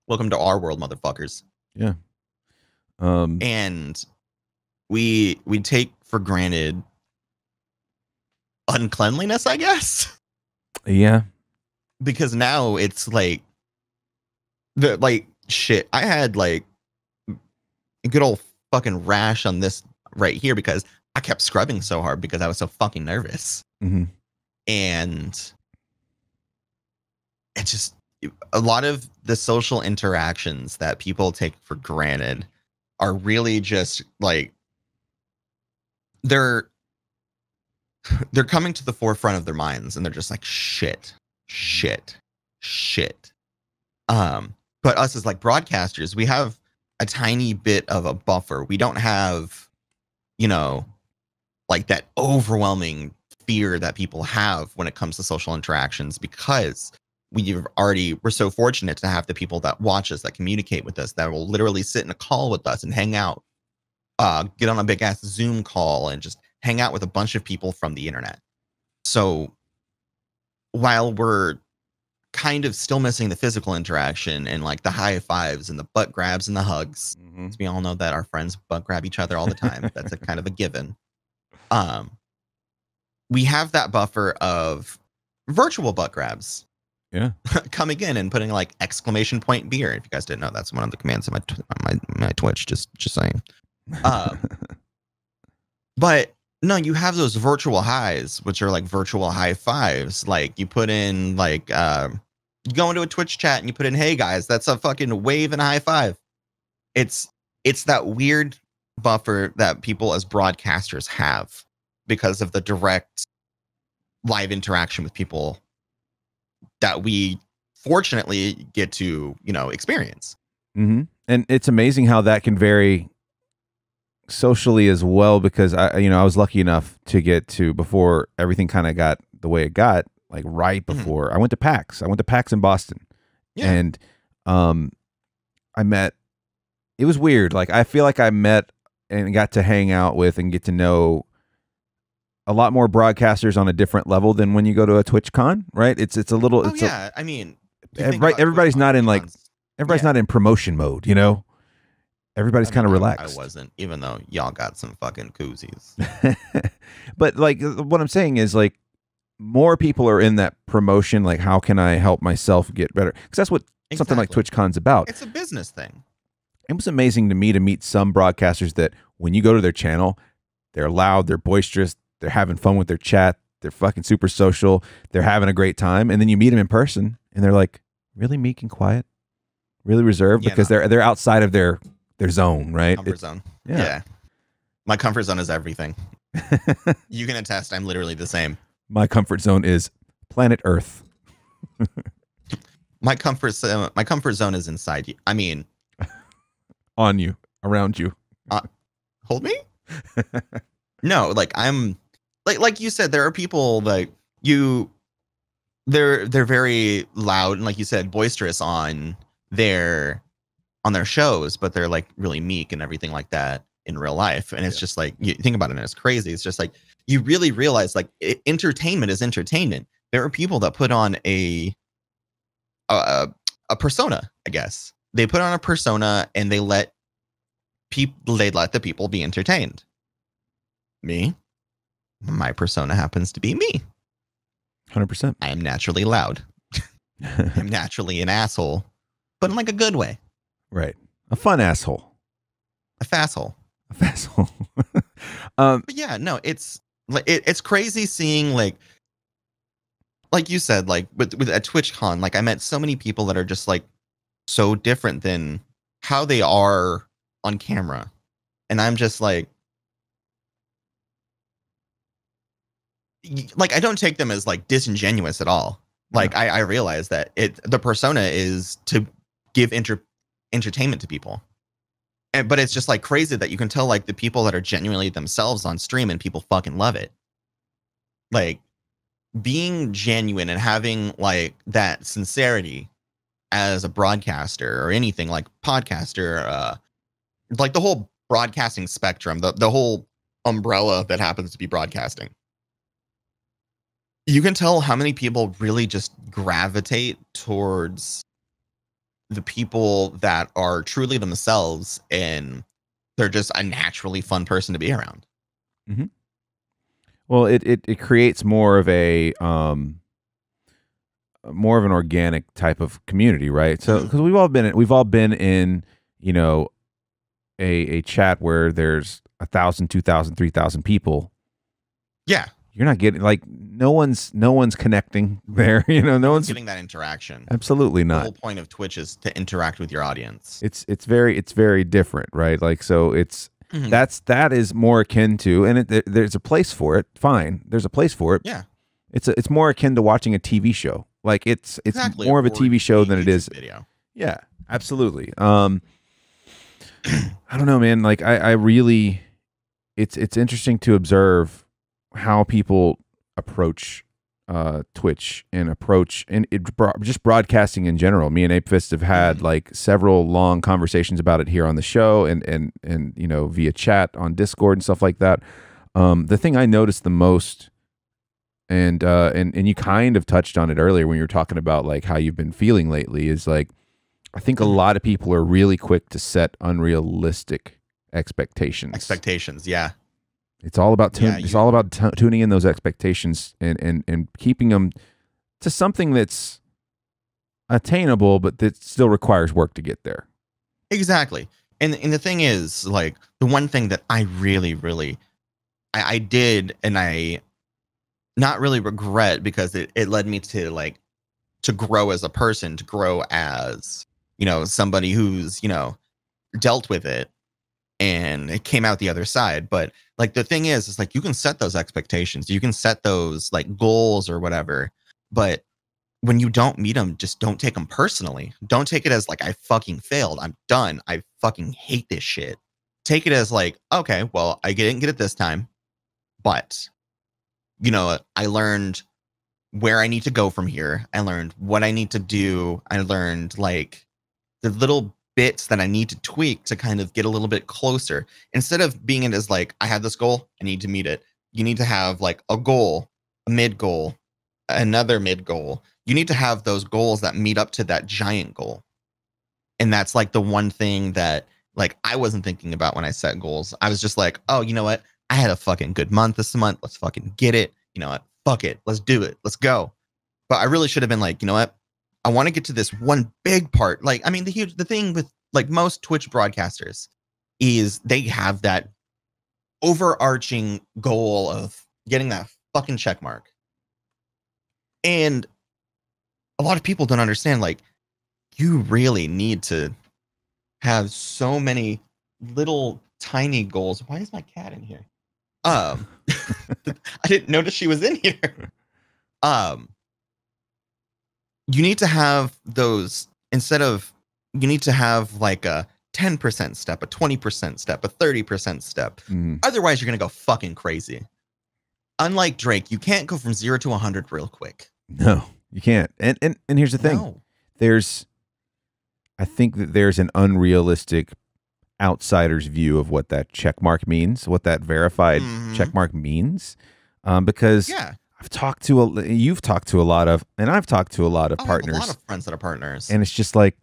welcome to our world, motherfuckers. Yeah. And we take for granted uncleanliness, I guess. Yeah. Because now it's like shit. I had like a good old fucking rash on this right here because I kept scrubbing so hard because I was so fucking nervous. Mm-hmm. And it's just a lot of the social interactions that people take for granted are really just like they're coming to the forefront of their minds, and they're just like shit. But us as like broadcasters, we have a tiny bit of a buffer. We don't have, you know, like that overwhelming fear that people have when it comes to social interactions, because we're so fortunate to have the people that watch us, that communicate with us, that will literally sit in a call with us and hang out, get on a big ass Zoom call and just hang out with a bunch of people from the internet. So while we're kind of still missing the physical interaction and like the high fives and the butt grabs and the hugs, because we all know that our friends butt grab each other all the time. That's a kind of a given. We have that buffer of virtual butt grabs. Yeah. Coming in and putting like exclamation point beer. If you guys didn't know, that's one of the commands on my Twitch. Just saying. But no, you have those virtual highs, which are like virtual high fives. Like you put in like you go into a Twitch chat and you put in, "Hey guys," that's a fucking wave and a high five. It's that weird buffer that people as broadcasters have because of the direct live interaction with people that we fortunately get to, you know, experience. Mm-hmm. And it's amazing how that can vary socially as well, because I was lucky enough to get to, before everything kind of got the way it got, like right before I went to PAX. I went to PAX in Boston. Yeah. And I met, it was weird. Like, I feel like I met and got to hang out with and get to know a lot more broadcasters on a different level than when you go to a TwitchCon, right? It's a little. I mean, everybody's not in like everybody's not in promotion mode, you know. everybody's kind of I relaxed. wasn't, even though y'all got some fucking koozies. But like what I'm saying is like more people are in that promotion. Like, how can I help myself get better? Because that's what something like TwitchCon's about. It's a business thing. It was amazing to me to meet some broadcasters that when you go to their channel, they're loud, they're boisterous, they're having fun with their chat, they're fucking super social, they're having a great time, and then you meet them in person, and they're like really meek and quiet, really reserved, because they're outside of their zone, right? Comfort zone. Yeah. Yeah. My comfort zone is everything. You can attest I'm literally the same. My comfort zone is planet Earth. My comfort zone is inside you. I mean, on you, around you. Hold me? No, like I'm like you said, there are people like they're very loud and, like you said, boisterous on their shows, but they're like really meek and everything like that in real life. And it's just like, you think about it and it's crazy. It's just like you really realize like entertainment is entertainment. There are people that put on a persona, I guess. They put on a persona and they let the people be entertained. Me, my persona happens to be me. 100%. I am naturally loud. I'm naturally an asshole, but in like a good way. Right. A fun asshole. A fasshole. A fasshole. But yeah, no, it's crazy seeing like you said, like with a TwitchCon, like I met so many people that are just like so different than how they are on camera. And I'm just like I don't take them as like disingenuous at all. Like I realize that the persona is to give entertainment to people. But it's just like crazy that you can tell like the people that are genuinely themselves on stream and people fucking love it. Like being genuine and having like that sincerity as a broadcaster or anything like podcaster, like the whole broadcasting spectrum, the whole umbrella that happens to be broadcasting. You can tell how many people really just gravitate towards the people that are truly themselves and they're just a naturally fun person to be around. Mm-hmm. Well, it creates more of an organic type of community, right? So because we've all been in, you know, a chat where there's 1,000, 2,000, 3,000 people. Yeah. You're not getting like no one's connecting there. You know, no one's getting that interaction. Absolutely not. The whole point of Twitch is to interact with your audience. It's very different, right? Like so, it's that is more akin to, and there's a place for it. Fine, there's a place for it. Yeah, it's more akin to watching a TV show. Like it's exactly more of a TV show than it is video. Yeah, absolutely. I don't know, man. Like I really, it's interesting to observe how people approach Twitch and just broadcasting in general. Me and Apefist have had like several long conversations about it here on the show and you know, via chat on Discord and stuff like that. The thing I noticed the most, and you kind of touched on it earlier when you were talking about like how you've been feeling lately, is like I think a lot of people are really quick to set unrealistic expectations. Yeah. It's all about tuning in those expectations and keeping them to something that's attainable, but that still requires work to get there. Exactly. And the thing is, like, the one thing that I really, really, I did, and I not really regret, because it led me to like to grow as a person, to grow as, you know, somebody who's, you know, dealt with it and it came out the other side. But like the thing is like you can set those expectations, you can set those like goals or whatever, but when you don't meet them, just don't take them personally. Don't take it as like I fucking failed, I'm done, I fucking hate this shit. Take it as like, okay, well, I didn't get it this time, but you know, I learned where I need to go from here. I learned what I need to do. I learned like the little bits that I need to tweak to kind of get a little bit closer. Instead of being it as like, I have this goal, I need to meet it. You need to have like a goal, a mid goal, another mid goal. You need to have those goals that meet up to that giant goal. And that's like the one thing that Like, I wasn't thinking about when I set goals. I was just like, oh, you know what? I had a fucking good month this month. Let's fucking get it. You know what? Fuck it. Let's do it. Let's go. But I really should have been like, you know what? I want to get to this one big part. Like, I mean, the thing with like most Twitch broadcasters is they have that overarching goal of getting that fucking check mark. And a lot of people don't understand, like, you really need to have so many little tiny goals. Why is my cat in here? I didn't notice she was in here. You need to have those instead of, you need to have like a 10% step, a 20% step, a 30% step. Otherwise, you're going to go fucking crazy. Unlike Drake, you can't go from 0 to 100 real quick. No, you can't. And here's the thing. No. I think that there's an unrealistic outsider's view of what that check mark means, what that verified check mark means. Because you've talked to a lot of, and I've talked to a lot of partners. I have a lot of friends that are partners. And it's just like,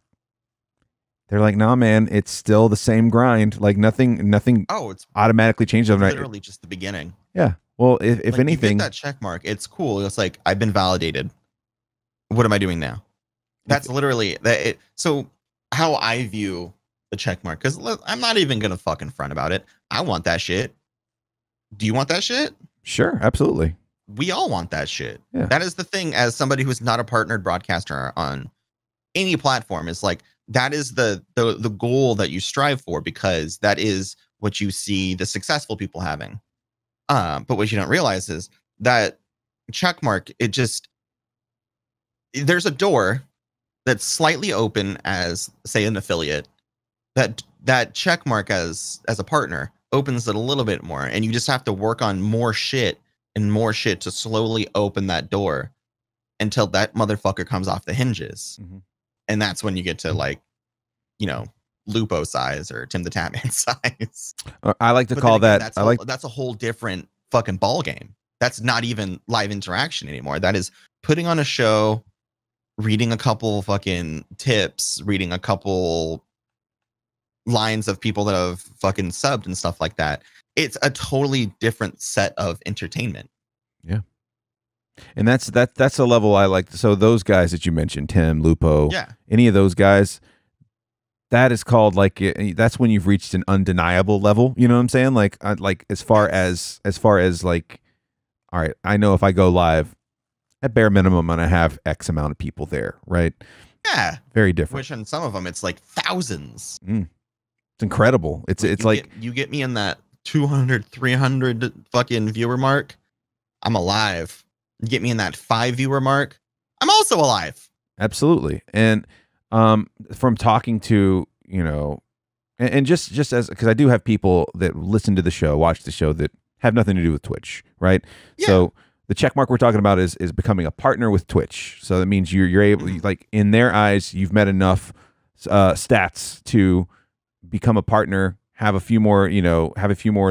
they're like, nah, man, it's still the same grind. Like nothing it's automatically changes overnight. Literally just the beginning. Yeah. Well, if like, anything, you get that check mark, it's cool. It's like, I've been validated. What am I doing now? That's literally that. So how I view the check mark, because I'm not even gonna fucking front about it. I want that shit. Do you want that shit? Sure, absolutely. We all want that shit. Yeah. That is the thing. As somebody who's not a partnered broadcaster on any platform, is like, that is the goal that you strive for, because that is what you see the successful people having. But what you don't realize is that check mark, there's a door that's slightly open as, say, an affiliate. That check mark as a partner opens it a little bit more, and you just have to work on more shit and more shit to slowly open that door until that motherfucker comes off the hinges. And that's when you get to, like, you know, Lupo size or Tim the Tatman size. I like to call that. That's a whole different fucking ball game. That's not even live interaction anymore. That is putting on a show, reading a couple fucking tips, reading a couple lines of people that have fucking subbed and stuff like that. It's a totally different set of entertainment. Yeah. And that's a level I like. So those guys that you mentioned, Tim, Lupo, any of those guys, that is called, like, that's when you've reached an undeniable level. You know what I'm saying? Like as far as like, all right, I know if I go live, at bare minimum, I'm gonna have X amount of people there, right? Yeah, very different. Which on some of them, it's like thousands. It's incredible. It's like you get me in that 200, 300 fucking viewer mark, I'm alive. You get me in that 5 viewer mark, I'm also alive. Absolutely. And from talking to, you know, and just as, because I do have people that listen to the show, watch the show, that have nothing to do with Twitch, right? Yeah. So the check mark we're talking about is becoming a partner with Twitch. So that means you're able, like, in their eyes, you've met enough stats to become a partner, have a few more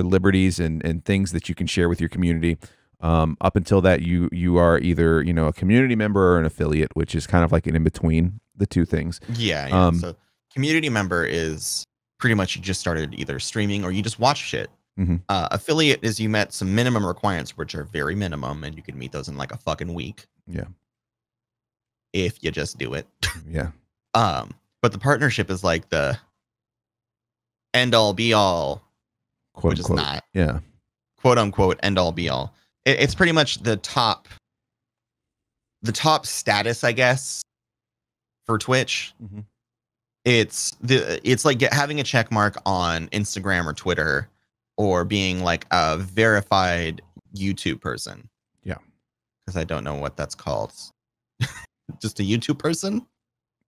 liberties and things that you can share with your community. Up until that, you are either, you know, a community member or an affiliate, which is kind of like an in between the two things. Yeah. So community member is pretty much you just started either streaming or you just watch shit. Affiliate is you met some minimum requirements, which are very minimum, and you can meet those in like a fucking week. Yeah. If you just do it. Yeah. But the partnership is like the end all be all, quote which unquote. Is not. Yeah. Quote unquote end all be all. It's pretty much the top status, I guess, for Twitch. It's like having a check mark on Instagram or Twitter, or being like a verified YouTube person. Yeah. Because I don't know what that's called. Just a YouTube person?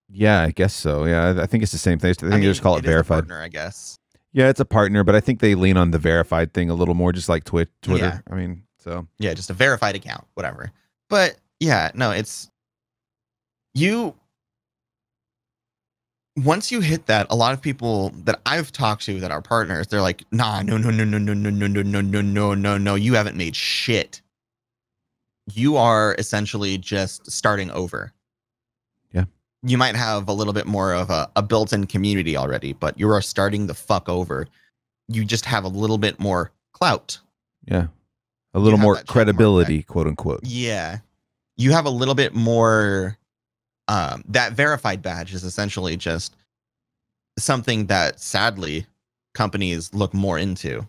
Yeah, I guess so. Yeah, I think it's the same thing. I think they just call it verified. Partner, I guess. Yeah, it's a partner, but I think they lean on the verified thing a little more, just like Twitter. Yeah. I mean, so. Yeah, just a verified account, whatever. But yeah, no, it's once you hit that, a lot of people that I've talked to that are partners, they're like, nah, no, you haven't made shit. You are essentially just starting over. Yeah. you might have a little bit more of a built-in community already, but you are starting the fuck over. You just have a little bit more clout. Yeah. A little more credibility, quote unquote. Yeah. You have a little bit more, that verified badge is essentially just something that sadly companies look more into.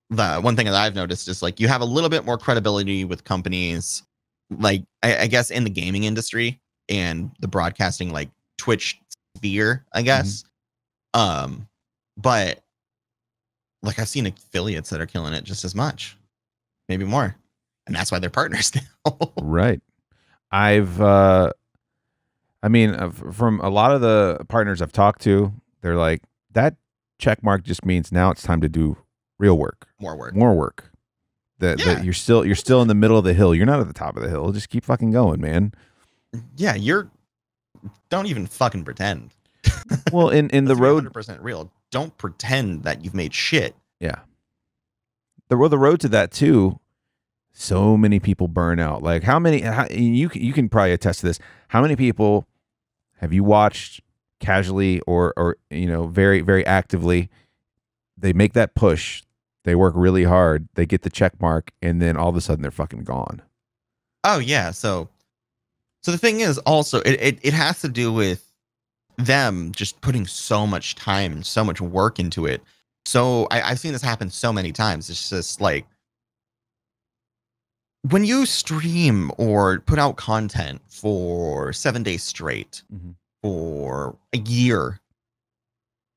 The one thing that I've noticed is like you have a little bit more credibility with companies, like I guess in the gaming industry and the broadcasting, like Twitch sphere, I guess. But like I've seen affiliates that are killing it just as much, maybe more, and that's why they're partners now. Right. From a lot of the partners I've talked to, they're like, that check mark just means now it's time to do real work, more work. That you're still in the middle of the hill. You're not at the top of the hill. Just keep fucking going, man. Yeah, don't even fucking pretend. Well, in the road, 100% real. Don't pretend that you've made shit. Yeah. The road to that too. So many people burn out. Like you can probably attest to this. How many people have you watched casually or very, very actively? They make that push. They work really hard. They get the check mark, and then all of a sudden they're fucking gone. Oh yeah. So the thing is also it has to do with them just putting so much time and so much work into it. So I've seen this happen so many times. It's just like when you stream or put out content for 7 days straight for a year,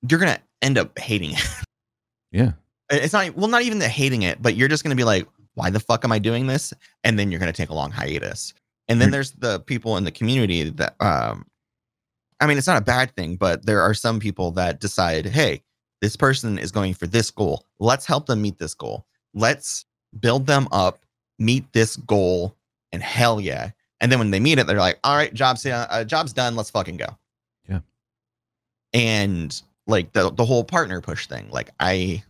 you're going to end up hating it. Yeah. It's not even hating it, but you're just going to be like, why the fuck am I doing this? And then you're going to take a long hiatus. And then there's the people in the community that, it's not a bad thing, but there are some people that decide, hey, this person is going for this goal. Let's help them meet this goal. Let's build them up, meet this goal, and hell yeah. And then when they meet it, they're like, all right, job's done. Let's fucking go. Yeah. And like the whole partner push thing, I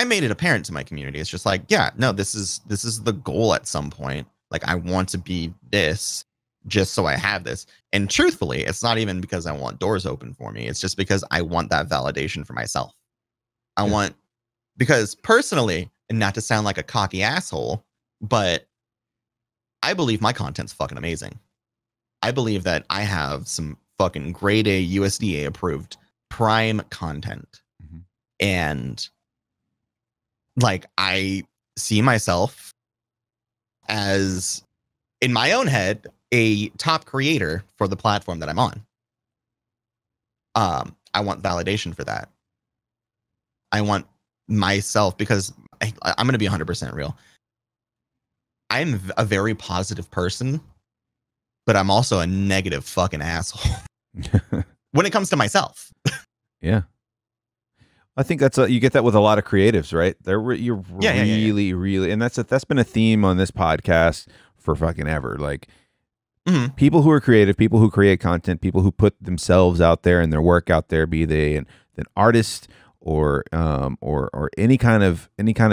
made it apparent to my community. It's just like, yeah, no, this is the goal at some point. Like, I want to be this just so I have this. And truthfully, it's not even because I want doors open for me. It's just because I want that validation for myself. Because personally, and not to sound like a cocky asshole, but I believe my content's fucking amazing. I believe that I have some fucking grade A USDA approved prime content. And like, I see myself as, in my own head, a top creator for the platform that I'm on. I want validation for that. I want myself, because I'm going to be 100% real. I'm a very positive person, but I'm also a negative fucking asshole when it comes to myself. Yeah. I think you get that with a lot of creatives, right? Really, and that's been a theme on this podcast for fucking ever. Like, people who are creative, people who create content, people who put themselves out there and their work out there, be they an artist or any kind of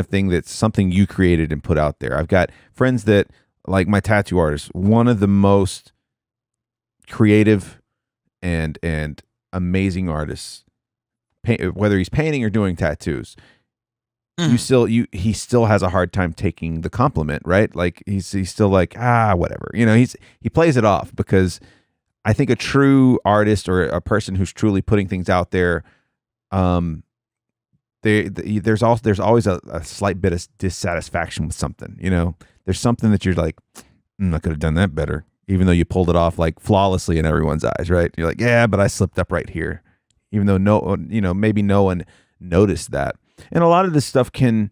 thing that's something you created and put out there. I've got friends that, like my tattoo artist, one of the most creative and amazing artists. Whether he's painting or doing tattoos, he still has a hard time taking the compliment, right? Like he's still like, whatever, he plays it off, because I think a true artist or a person who's truly putting things out there, there's always a slight bit of dissatisfaction with something. There's something that you're like, I could have done that better, even though you pulled it off like flawlessly in everyone's eyes, right? You're like, yeah, but I slipped up right here. Even though maybe no one noticed that. And a lot of this stuff can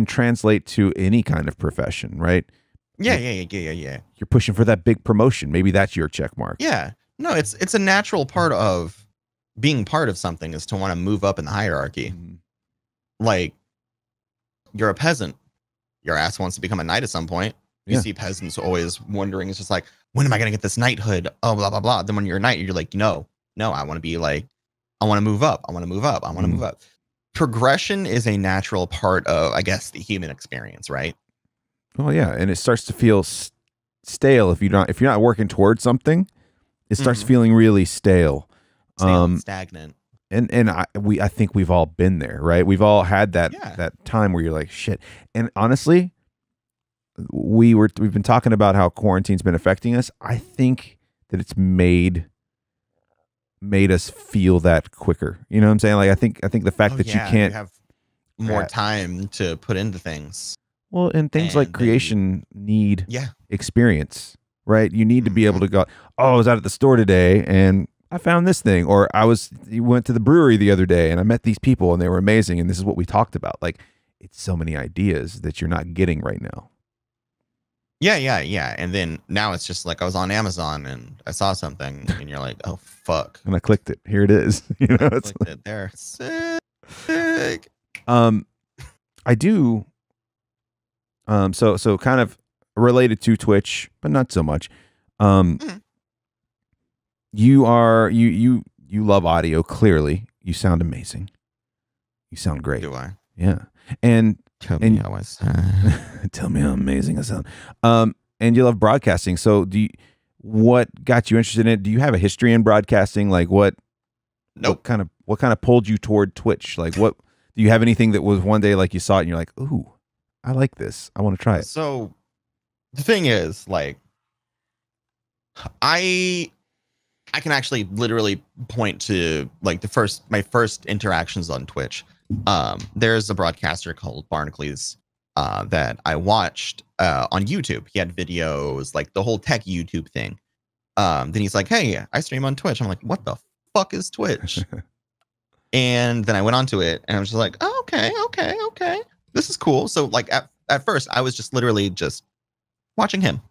translate to any kind of profession, right? Yeah. You're pushing for that big promotion. Maybe that's your check mark. Yeah. No, it's a natural part of being part of something, is to want to move up in the hierarchy. Like, you're a peasant. Your ass wants to become a knight at some point. You see peasants always wondering, it's just like, when am I going to get this knighthood? Oh, blah, blah, blah. Then when you're a knight, you're like, no, I want to be like, I want to move up. I want to move up. I want to move up. Progression is a natural part of, I guess, the human experience, right? Well, yeah. And it starts to feel stale if you're not working towards something. It starts feeling really stale. Stagnant. And I think we've all been there, right? We've all had that time where you're like, shit. And honestly, we've been talking about how quarantine's been affecting us. I think that it's made us feel that quicker. You know what I'm saying? Like I think the fact that you can't have more time to put into things. Well, and things like creation need experience, right? You need to be able to go, oh, I was out at the store today and I found this thing, or you went to the brewery the other day and I met these people and they were amazing and this is what we talked about. Like it's so many ideas that you're not getting right now. Yeah. And then now it's just like I was on Amazon and I saw something and you're like, oh fuck. And I clicked it. Here it is. You know, it's clicked it there. Sick. I do. So kind of related to Twitch, but not so much. You love audio. Clearly, you sound amazing. You sound great. Do I? Yeah. And tell me how I sound. Tell me how amazing I sound. And you love broadcasting. So what got you interested in it? Do you have a history in broadcasting? Like what? Nope. What kind of pulled you toward Twitch? Like what? Do you have anything that was one day like you saw it and you're like, ooh, I like this. I want to try it. So the thing is, like, I can actually literally point to like my first interactions on Twitch. There's a broadcaster called Barnacules that I watched on YouTube. He had videos, like the whole tech YouTube thing. Then he's like, hey, I stream on Twitch. I'm like, what the fuck is Twitch? And then I went onto it and I was just like, oh, okay. This is cool. So like at first I was just literally just watching him.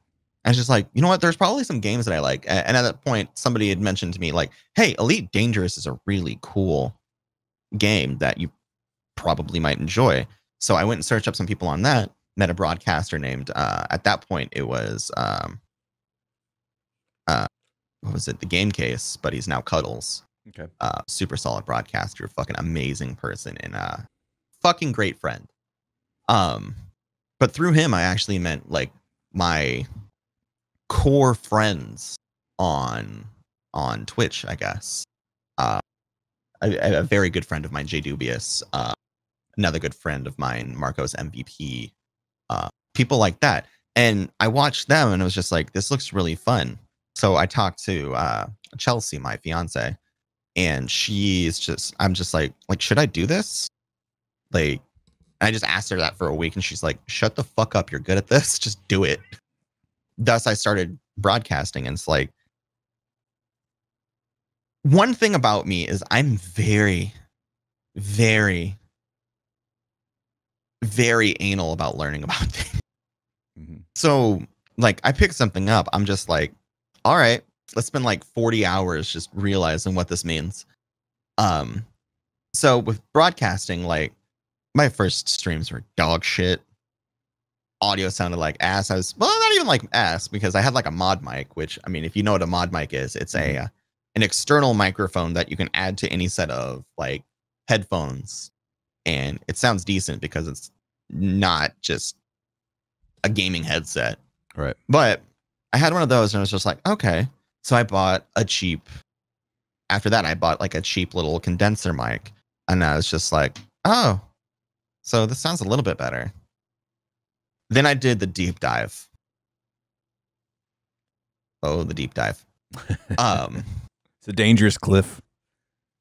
I was just like, you know what? There's probably some games that I like. And at that point, somebody had mentioned to me like, hey, Elite Dangerous is a really cool game that you probably might enjoy. So I went and searched up some people on that, met a broadcaster named, at that point it was, what was it? The Game Case, but he's now Cuddles. Okay. Super solid broadcaster, fucking amazing person, and fucking great friend. But through him, I actually met like my core friends on Twitch, I guess. A very good friend of mine, Jdubious. Another good friend of mine, Marcos MVP. People like that. And I watched them and it was just like, this looks really fun. So I talked to Chelsea, my fiance, and I'm just like, should I do this? Like, I just asked her that for a week and she's like, shut the fuck up. You're good at this. Just do it. Thus, I started broadcasting. And it's like, one thing about me is I'm very, very, very anal about learning about things. Mm-hmm. So, like, I pick something up. I'm just like, all right, let's spend like 40 hours just realizing what this means. So with broadcasting, like, my first streams were dog shit. Audio sounded like ass. Not even like ass, because I had like a mod mic, which, I mean, if you know what a mod mic is, it's an external microphone that you can add to any set of like headphones. And it sounds decent because it's not just a gaming headset. Right. But I had one of those and I was just like, okay. So I bought after that, I bought like a cheap little condenser mic. And I was just like, oh, so this sounds a little bit better. Then I did the deep dive. Oh, the deep dive. It's a dangerous cliff.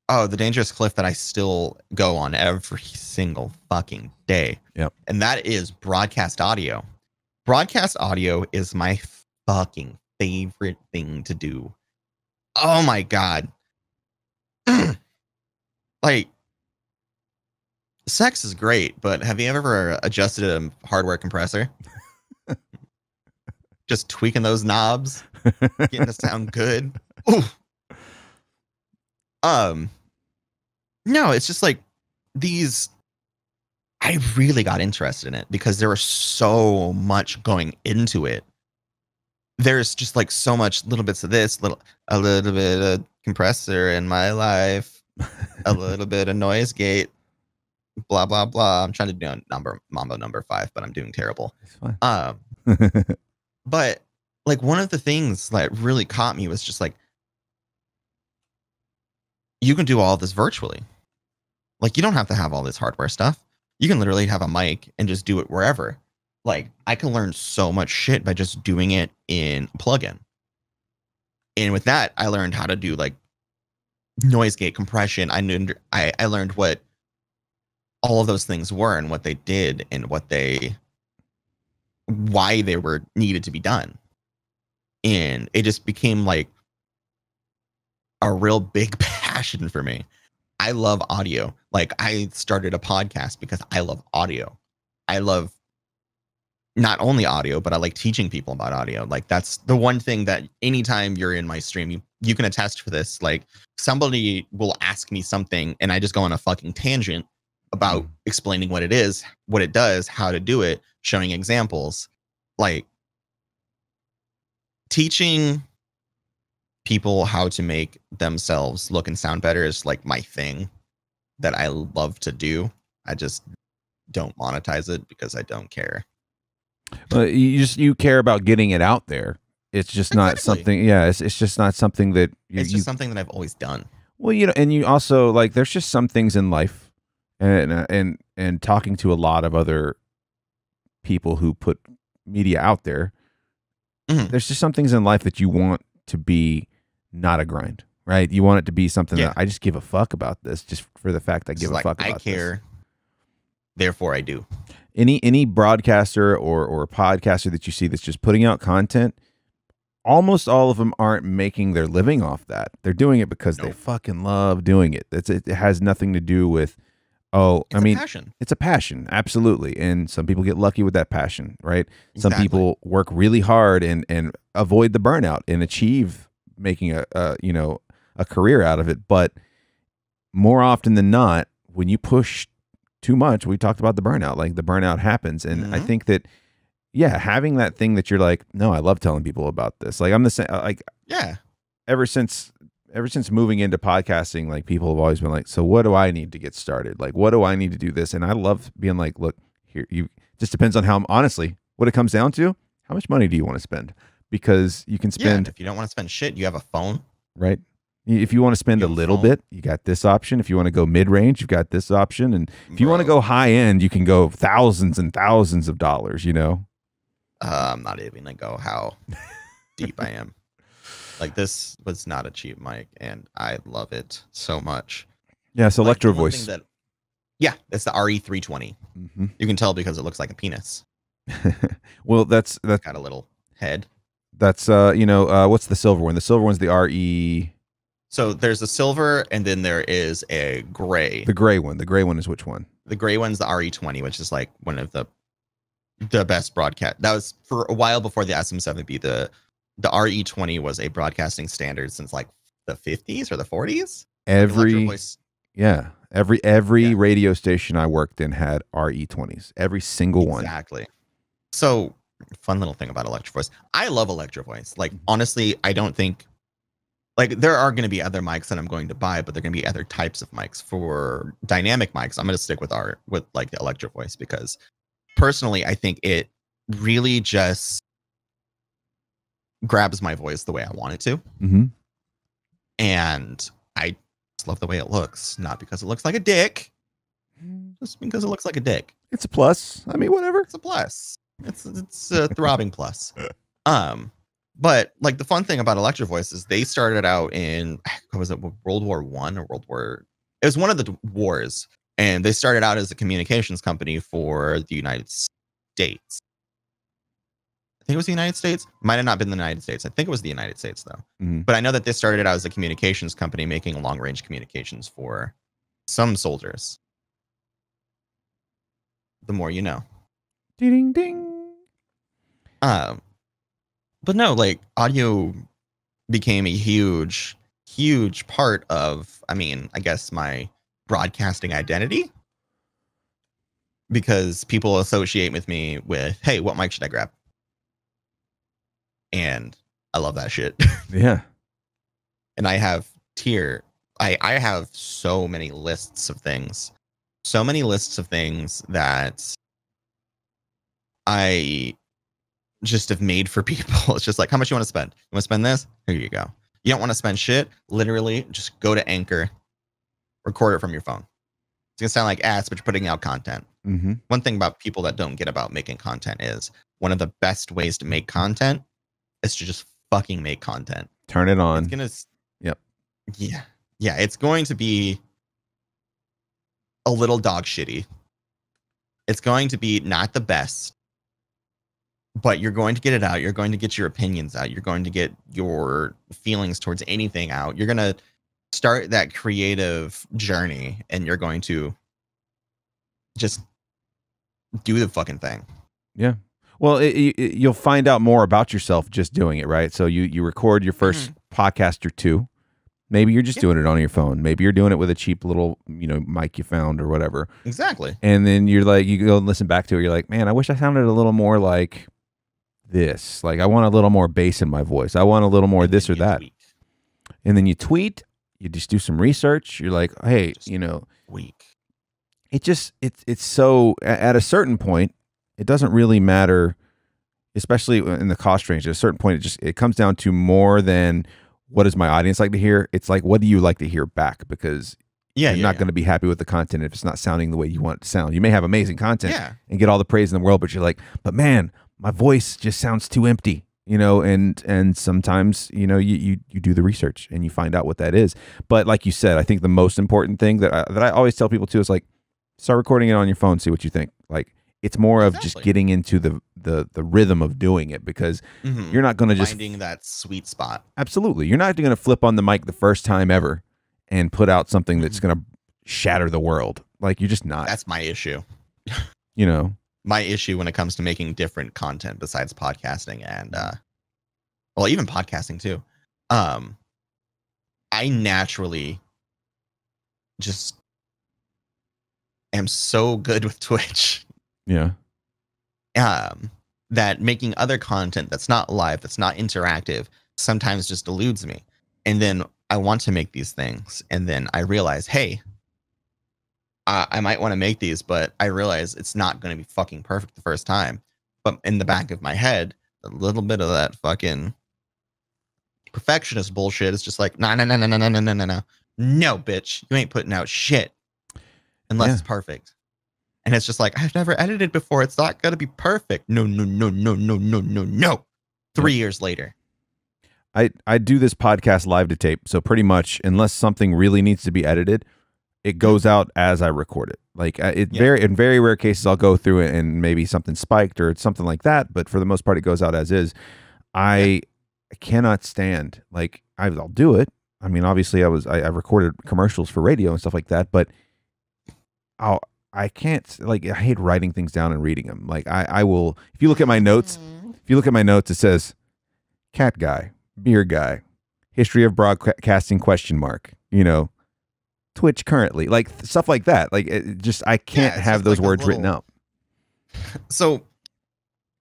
Oh, the dangerous cliff that I still go on every single fucking day. Yep. And that is broadcast audio. Broadcast audio is my fucking favorite thing to do. Oh my God. Like, sex is great, but have you ever adjusted a hardware compressor? Just tweaking those knobs, getting to sound good. Ooh. No, it's just like I really got interested in it because there was so much going into it. There's just like so much little bits of this, a little bit of compressor in my life, a little bit of noise gate, blah, blah, blah. I'm trying to do Mambo number 5, but I'm doing terrible. It's fine. But like one of the things that really caught me was just like, you can do all this virtually. Like, you don't have to have all this hardware stuff. You can literally have a mic and just do it wherever. Like, I can learn so much shit by just doing it in a plugin. And with that, I learned how to do like noise gate compression. I learned what all of those things were and what they did and why they were needed to be done. And it just became like a real big passion for me. I love audio. Like, I started a podcast because I love audio. I love not only audio, but I like teaching people about audio. Like, that's the one thing that anytime you're in my stream, you can attest for this. Like, somebody will ask me something and I just go on a fucking tangent about explaining what it is, what it does, how to do it, showing examples. Like, teaching people how to make themselves look and sound better is like my thing that I love to do. I just don't monetize it because I don't care. You care about getting it out there. It's just not something. Yeah, it's just not something that it's just something that I've always done. Well, you know, and you also like. There's just some things in life, and talking to a lot of other people who put media out there. Mm-hmm. There's just some things in life that you want to be not a grind, right? You want it to be something that I just give a fuck about this, just for the fact I give a fuck about I care. This. Therefore, I do. Any broadcaster or podcaster that you see that's just putting out content, almost all of them aren't making their living off that. They're doing it because they fucking love doing it. It has nothing to do with, it's a passion. It's a passion, absolutely. And some people get lucky with that passion, right? Exactly. Some people work really hard and avoid the burnout and achieve making a career out of it. But more often than not, when you push too much, we talked about the burnout. Like, the burnout happens, and I think that having that thing that you're like, no, I love telling people about this. Like, I'm the same. Like, ever since moving into podcasting, like, people have always been like, so what do I need to get started? Like, what do I need to do this? And I love being like, look, here, you just depends on how, honestly, what it comes down to, how much money do you want to spend? Because you can spend. If you don't want to spend shit, you have a phone, right? If you want to spend a little bit, you got this option. If you want to go mid-range, you've got this option. And if you want to go high-end, you can go thousands and thousands of dollars, you know? I'm not even going to go how deep I am. Like, this was not a cheap mic, and I love it so much. Yeah, it's Electro Voice. It's the RE320. Mm-hmm. You can tell because it looks like a penis. Well, that's got a little head. That's, what's the silver one? The silver one's the RE... So there's a silver, and then there is a gray. The gray one. The gray one is which one? The gray one's the RE20, which is like one of the best broadcast. That was for a while before the SM7B. The RE20 was a broadcasting standard since like the 50s or the 40s. Every radio station I worked in had RE20s. Every single one. Exactly. So, fun little thing about Electro Voice. I love Electro Voice. Like, honestly, I don't think. Like, there are going to be other mics that I'm going to buy, but there are going to be other types of mics. For dynamic mics, I'm going to stick with like the Electro Voice, because personally, I think it really just grabs my voice the way I want it to. Mm-hmm. And I just love the way it looks, not because it looks like a dick, just because it looks like a dick. It's a plus. I mean, whatever. It's a plus. It's a throbbing plus. But like, the fun thing about Electro Voice is they started out in, what was it, World War I or it was one of the wars, and they started out as a communications company for the United States. I think it was the United States. Might have not been the United States. I think it was the United States though. Mm-hmm. But I know that they started out as a communications company making long range communications for some soldiers. The more you know. Ding ding. But no, like, audio became a huge part of, I guess, my broadcasting identity, because people associate with me with, hey, what mic should I grab? And I love that shit. Yeah. And I have I have so many lists of things that I just have made for people. It's just like, how much you want to spend? You want to spend this? Here you go. You don't want to spend shit? Literally, just go to Anchor, record it from your phone. It's going to sound like ass, but you're putting out content. Mm-hmm. One thing about people that don't get about making content is one of the best ways to make content is to just fucking make content. Turn it on. It's gonna, yep. Yeah. Yeah. It's going to be a little dog shitty. It's going to be not the best, but you're going to get it out. You're going to get your opinions out. You're going to get your feelings towards anything out. You're going to start that creative journey, and you're going to just do the fucking thing. Yeah. Well, you'll find out more about yourself just doing it, right? So you record your first podcast or two. Maybe you're just doing it on your phone. Maybe you're doing it with a cheap little, mic you found or whatever. Exactly. And then you're like, you go and listen back to it. You're like, man, I wish I sounded a little more like this. Like, I want a little more bass in my voice. I want a little more this or that. And then you tweet. You just do some research. You're like, hey, weak. It's so, at a certain point, it doesn't really matter, especially in the cost range. At a certain point, it comes down to more than what does my audience like to hear. It's like, what do you like to hear back? Because you're not going to be happy with the content if it's not sounding the way you want it to sound. You may have amazing content and get all the praise in the world, but you're like, but man, my voice just sounds too empty. And sometimes, you do the research and you find out what that is. But like you said, I think the most important thing that I always tell people too is like, start recording it on your phone, see what you think. Like, it's more of just getting into the rhythm of doing it, because you're not going to just finding that sweet spot. Absolutely. You're not going to flip on the mic the first time ever and put out something that's going to shatter the world. Like, you're just not. That's my issue. My issue when it comes to making different content besides podcasting and even podcasting too. I naturally just am so good with Twitch. Yeah. That making other content that's not live, that's not interactive, sometimes just eludes me. And then I want to make these things, and then I realize, hey, I might want to make these, but I realize it's not going to be fucking perfect the first time. But in the back of my head, a little bit of that fucking perfectionist bullshit is just like, no, bitch, you ain't putting out shit unless it's perfect. And it's just like, I've never edited before. It's not going to be perfect. No. 3 years later. I do this podcast live to tape. So pretty much, unless something really needs to be edited, it goes out as I record it. Like, in very rare cases, I'll go through it and maybe something spiked or something like that. But for the most part, it goes out as is. I cannot stand, like, I'll do it. I mean, obviously I recorded commercials for radio and stuff like that, but I can't, like, I hate writing things down and reading them. Like, I will, if you look at my notes, it says cat guy, beer guy, history of broadcasting ? Twitch currently, like stuff like that. Like, I can't have those words written out. So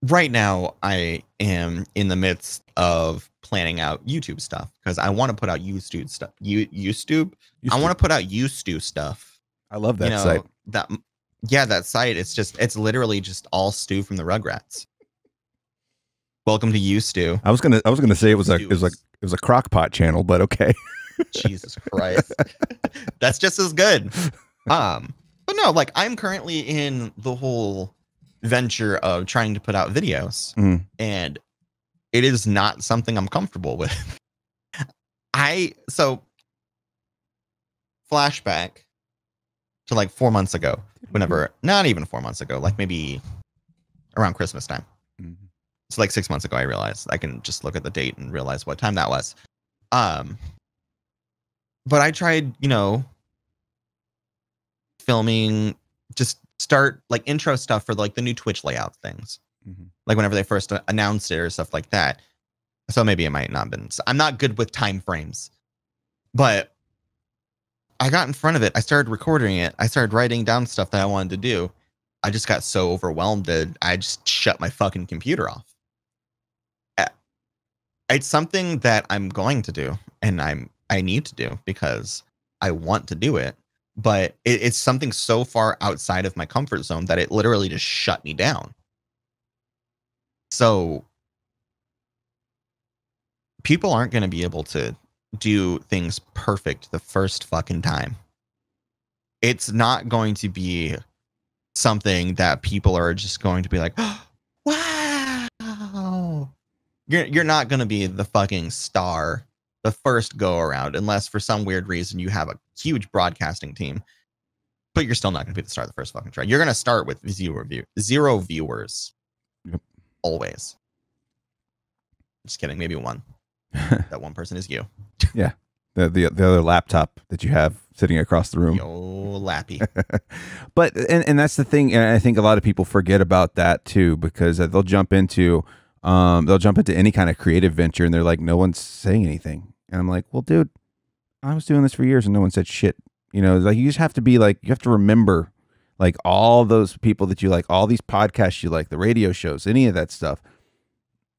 right now I am in the midst of planning out YouTube stuff because I want to put out YouTube stuff. I want to put out YouTube stuff. I love that site. That site. It's literally just all Stu from the Rugrats. Welcome to You, Stu. I was gonna say it was a crock pot channel, but okay. Jesus Christ. That's just as good. But no, like, I'm currently in the whole venture of trying to put out videos, and it is not something I'm comfortable with. Flashback to like 4 months ago, not even 4 months ago, like maybe around Christmas time. So like 6 months ago, I realized I can just look at the date and realize what time that was. But I tried, filming, just start like intro stuff for like the new Twitch layout things. Like whenever they first announced it or stuff like that. So maybe it might not have been. I'm not good with time frames, but I got in front of it. I started recording it. I started writing down stuff that I wanted to do. I just got so overwhelmed that I just shut my fucking computer off. It's something that I'm going to do, and I need to do because I want to do it, but it's something so far outside of my comfort zone that it literally just shut me down. So people aren't going to be able to do things perfect the first fucking time. It's not going to be something that people are just going to be like, oh, wow. You're not going to be the fucking star the first go around, unless for some weird reason you have a huge broadcasting team. But you're still not going to be the star the first fucking try. You're going to start with zero viewers. Yep. Always. Just kidding. Maybe one. That one person is you. Yeah. The other laptop that you have sitting across the room. Yo, lappy. But and that's the thing, and I think a lot of people forget about that too, because they'll jump into any kind of creative venture and they're like, no one's saying anything. And I'm like, well, dude, I was doing this for years and no one said shit. You know, like you just have to be like, you have to remember like all those people that you like, all these podcasts you like, the radio shows, any of that stuff,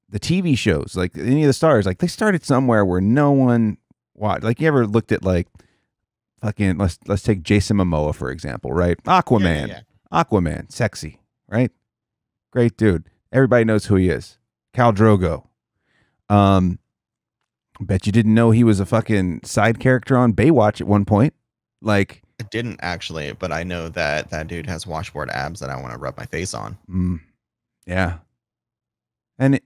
the TV shows, like any of the stars, like they started somewhere where no one watched. Like you ever looked at like fucking, let's take Jason Momoa, for example, right? Aquaman, Yeah. Aquaman, sexy, right? Great dude. Everybody knows who he is. Khal Drogo. Bet you didn't know he was a fucking side character on Baywatch at one point. Like, I didn't actually, but I know that that dude has washboard abs that I want to rub my face on. Yeah. And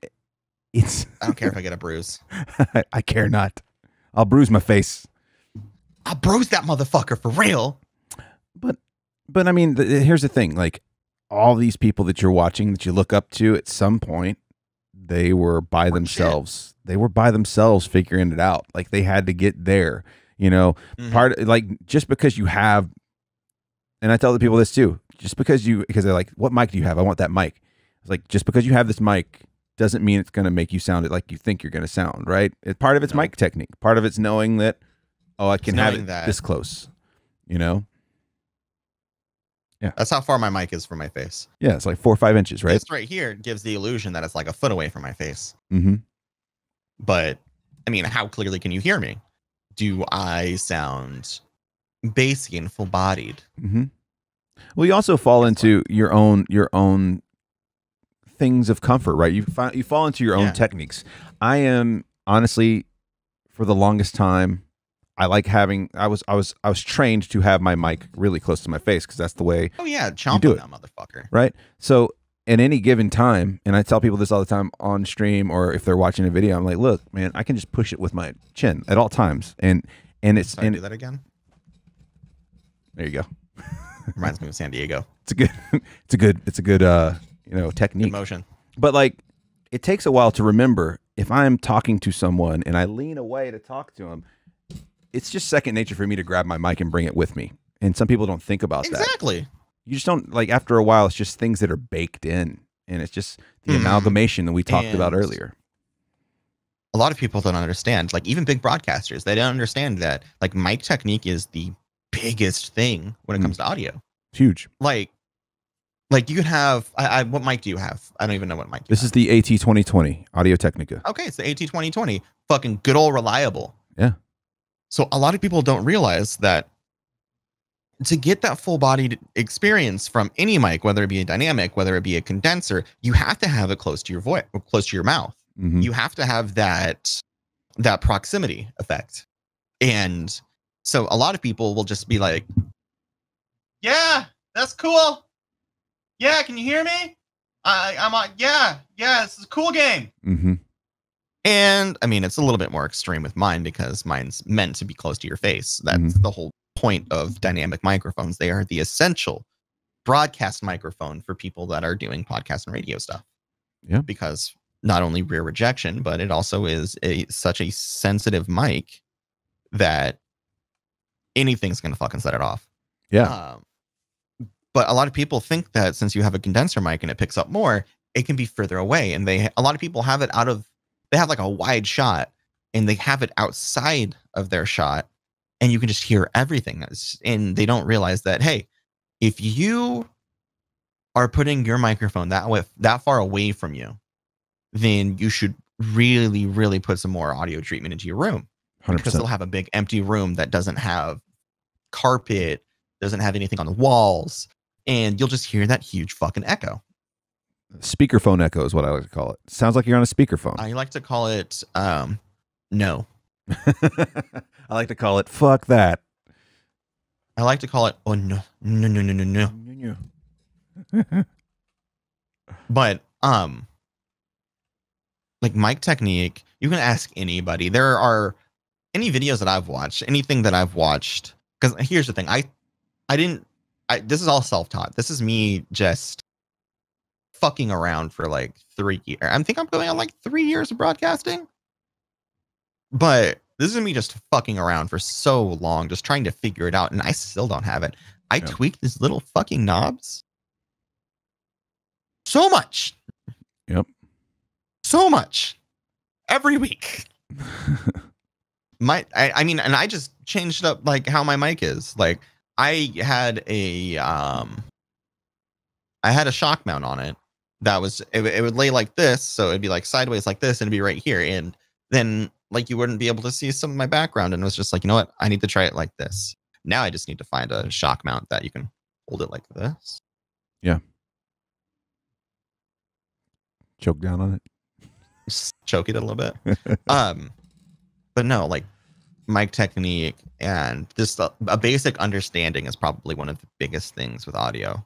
it's I don't care if I get a bruise. I care not. I'll bruise my face. I'll bruise that motherfucker for real. But I mean, here's the thing. Like, all these people that you're watching, that you look up to, at some point, they were by themselves. Shit. They were by themselves figuring it out. Like, they had to get there. You know, just because you have, and I tell the people this too, because they're like, what mic do you have? I want that mic. It's like, just because you have this mic doesn't mean it's going to make you sound like you think you're going to sound, right? Part of it's mic technique. Part of it's knowing that, I can have it this close, you know? Yeah. That's how far my mic is from my face. Yeah, it's like 4 or 5 inches, right? This right here gives the illusion that it's like a foot away from my face. Mm-hmm. But, I mean, how clearly can you hear me? Do I sound bassy and full-bodied? Mm-hmm. Well, you also fall into your own things of comfort, right? You fall into your own techniques. I am honestly, for the longest time, I like having. I was trained to have my mic really close to my face because that's the way. Oh yeah, chomping that motherfucker. Right. So at any given time, and I tell people this all the time on stream or if they're watching a video, I'm like, look, man, I can just push it with my chin at all times, and it's. Sorry, do that again. There you go. Reminds me of San Diego. It's a good technique. Good motion. But like, it takes a while to remember. If I'm talking to someone and I lean away to talk to them, it's just second nature for me to grab my mic and bring it with me. And some people don't think about that. Exactly. You just don't, like, after a while, it's just things that are baked in. And it's just the amalgamation that we talked about earlier. A lot of people don't understand, like even big broadcasters, they don't understand that like mic technique is the biggest thing when it comes to audio. It's huge. Like you could have, what mic do you have? I don't even know what mic you This have. is the AT2020 Audio Technica. Okay, it's the AT2020. Fucking good old reliable. Yeah. So a lot of people don't realize that to get that full-bodied experience from any mic, whether it be a dynamic, whether it be a condenser, you have to have it close to your voice, close to your mouth. Mm-hmm. You have to have that proximity effect. And so a lot of people will just be like, yeah, that's cool. Yeah, can you hear me? I'm on. Yeah, this is a cool game. Mm-hmm. And I mean, it's a little bit more extreme with mine because mine's meant to be close to your face. That's the whole point of dynamic microphones. They are the essential broadcast microphone for people that are doing podcast and radio stuff. Yeah. Because not only rear rejection, but it also is such a sensitive mic that anything's going to fucking set it off. Yeah. But a lot of people think that since you have a condenser mic and it picks up more, it can be further away. And a lot of people have it they have like a wide shot and they have it outside of their shot and you can just hear everything. And they don't realize that, hey, if you are putting your microphone that far away from you, then you should really, really put some more audio treatment into your room. 100%. Because they'll have a big empty room that doesn't have carpet, doesn't have anything on the walls, and you'll just hear that huge fucking echo. Speakerphone echo is what I like to call it. Sounds like you're on a speakerphone. I like to call it No. I like to call it fuck that. I like to call it oh no. No no no no no. But like mic technique, you can ask anybody. There are any videos that I've watched, anything that I've watched. Because here's the thing, this is all self-taught. This is me just fucking around for like 3 years. I think I'm going on like 3 years of broadcasting. But this is me just fucking around for so long, just trying to figure it out, and I still don't have it. I tweak these little fucking knobs so much. Yep. So much. Every week. I mean, and I just changed up like how my mic is. Like I had a shock mount on it that was it would lay like this, so it'd be like sideways like this, and it'd be right here, and then like you wouldn't be able to see some of my background, and it was just like, you know what, I need to try it like this. Now I just need to find a shock mount that you can hold it like this. Yeah. Choke down on it. Just choke it a little bit. But no, like mic technique and just a basic understanding is probably one of the biggest things with audio.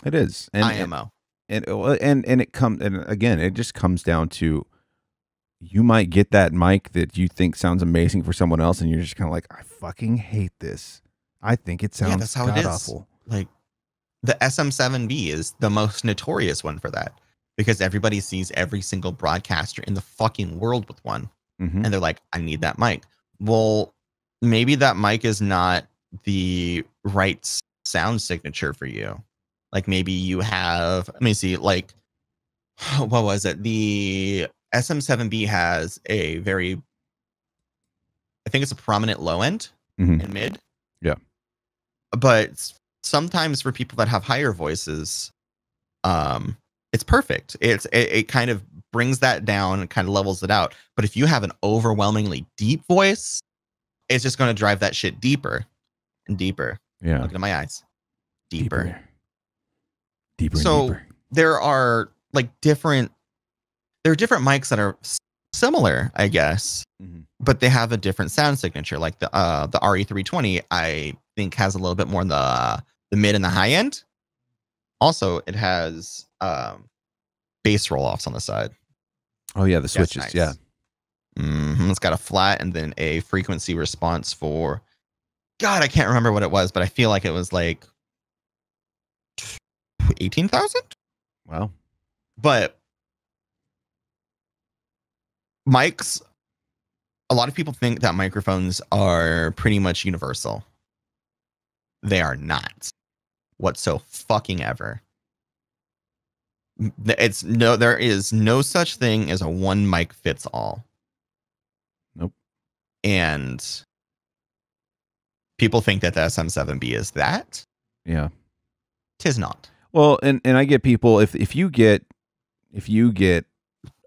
It is. And IMO. And it comes, and again, it just comes down to, you might get that mic that you think sounds amazing for someone else, and you're just kind of like, I fucking hate this. I think it sounds that's how it is. awful. Like the SM7B is the most notorious one for that, because everybody sees every single broadcaster in the fucking world with one. Mm-hmm. And they're like, I need that mic. Well, maybe that mic is not the right sound signature for you. Like maybe you have, let me see, like, what was it? The SM7B has a very, I think it's a prominent low end and mid. Yeah. But sometimes for people that have higher voices, it's perfect. It kind of brings that down and kind of levels it out. But if you have an overwhelmingly deep voice, it's just going to drive that shit deeper and deeper. Yeah. Look at my eyes. Deeper. So deeper. There are like different mics that are similar, I guess, but they have a different sound signature. Like the RE320, I think has a little bit more in the mid and the high end. Also, it has bass roll-offs on the side. Oh yeah, the switches. Nice. Yeah. It's got a flat and then a frequency response for, God, I can't remember what it was, but I feel like it was like 18,000. Wow. But mics, a lot of people think that microphones are pretty much universal. They are not whatsoever. There is no such thing as a one mic fits all. Nope. And people think that the SM7B is that. Yeah. Tis not. Well, and I get people, if you get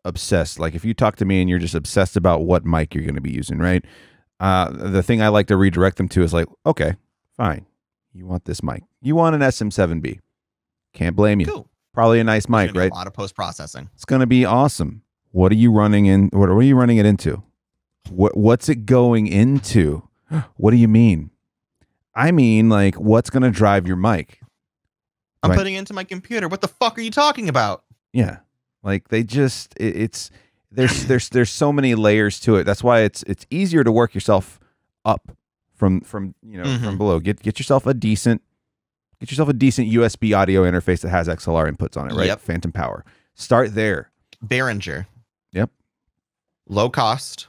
obsessed, like if you talk to me and you're just obsessed about what mic you're going to be using, right? The thing I like to redirect them to is like, okay, fine. You want this mic. You want an SM7B. Can't blame you. Cool. Probably a nice mic, right? A lot of post-processing. It's going to be awesome. What are you running in? What are you running it into? What's it going into? What do you mean? I mean, like, what's going to drive your mic? I'm putting it into my computer. What the fuck are you talking about? Yeah. Like they just, there's so many layers to it. That's why it's easier to work yourself up from from below. Get yourself a decent USB audio interface that has XLR inputs on it, right? Yep. Phantom power. Start there. Behringer. Yep. Low cost,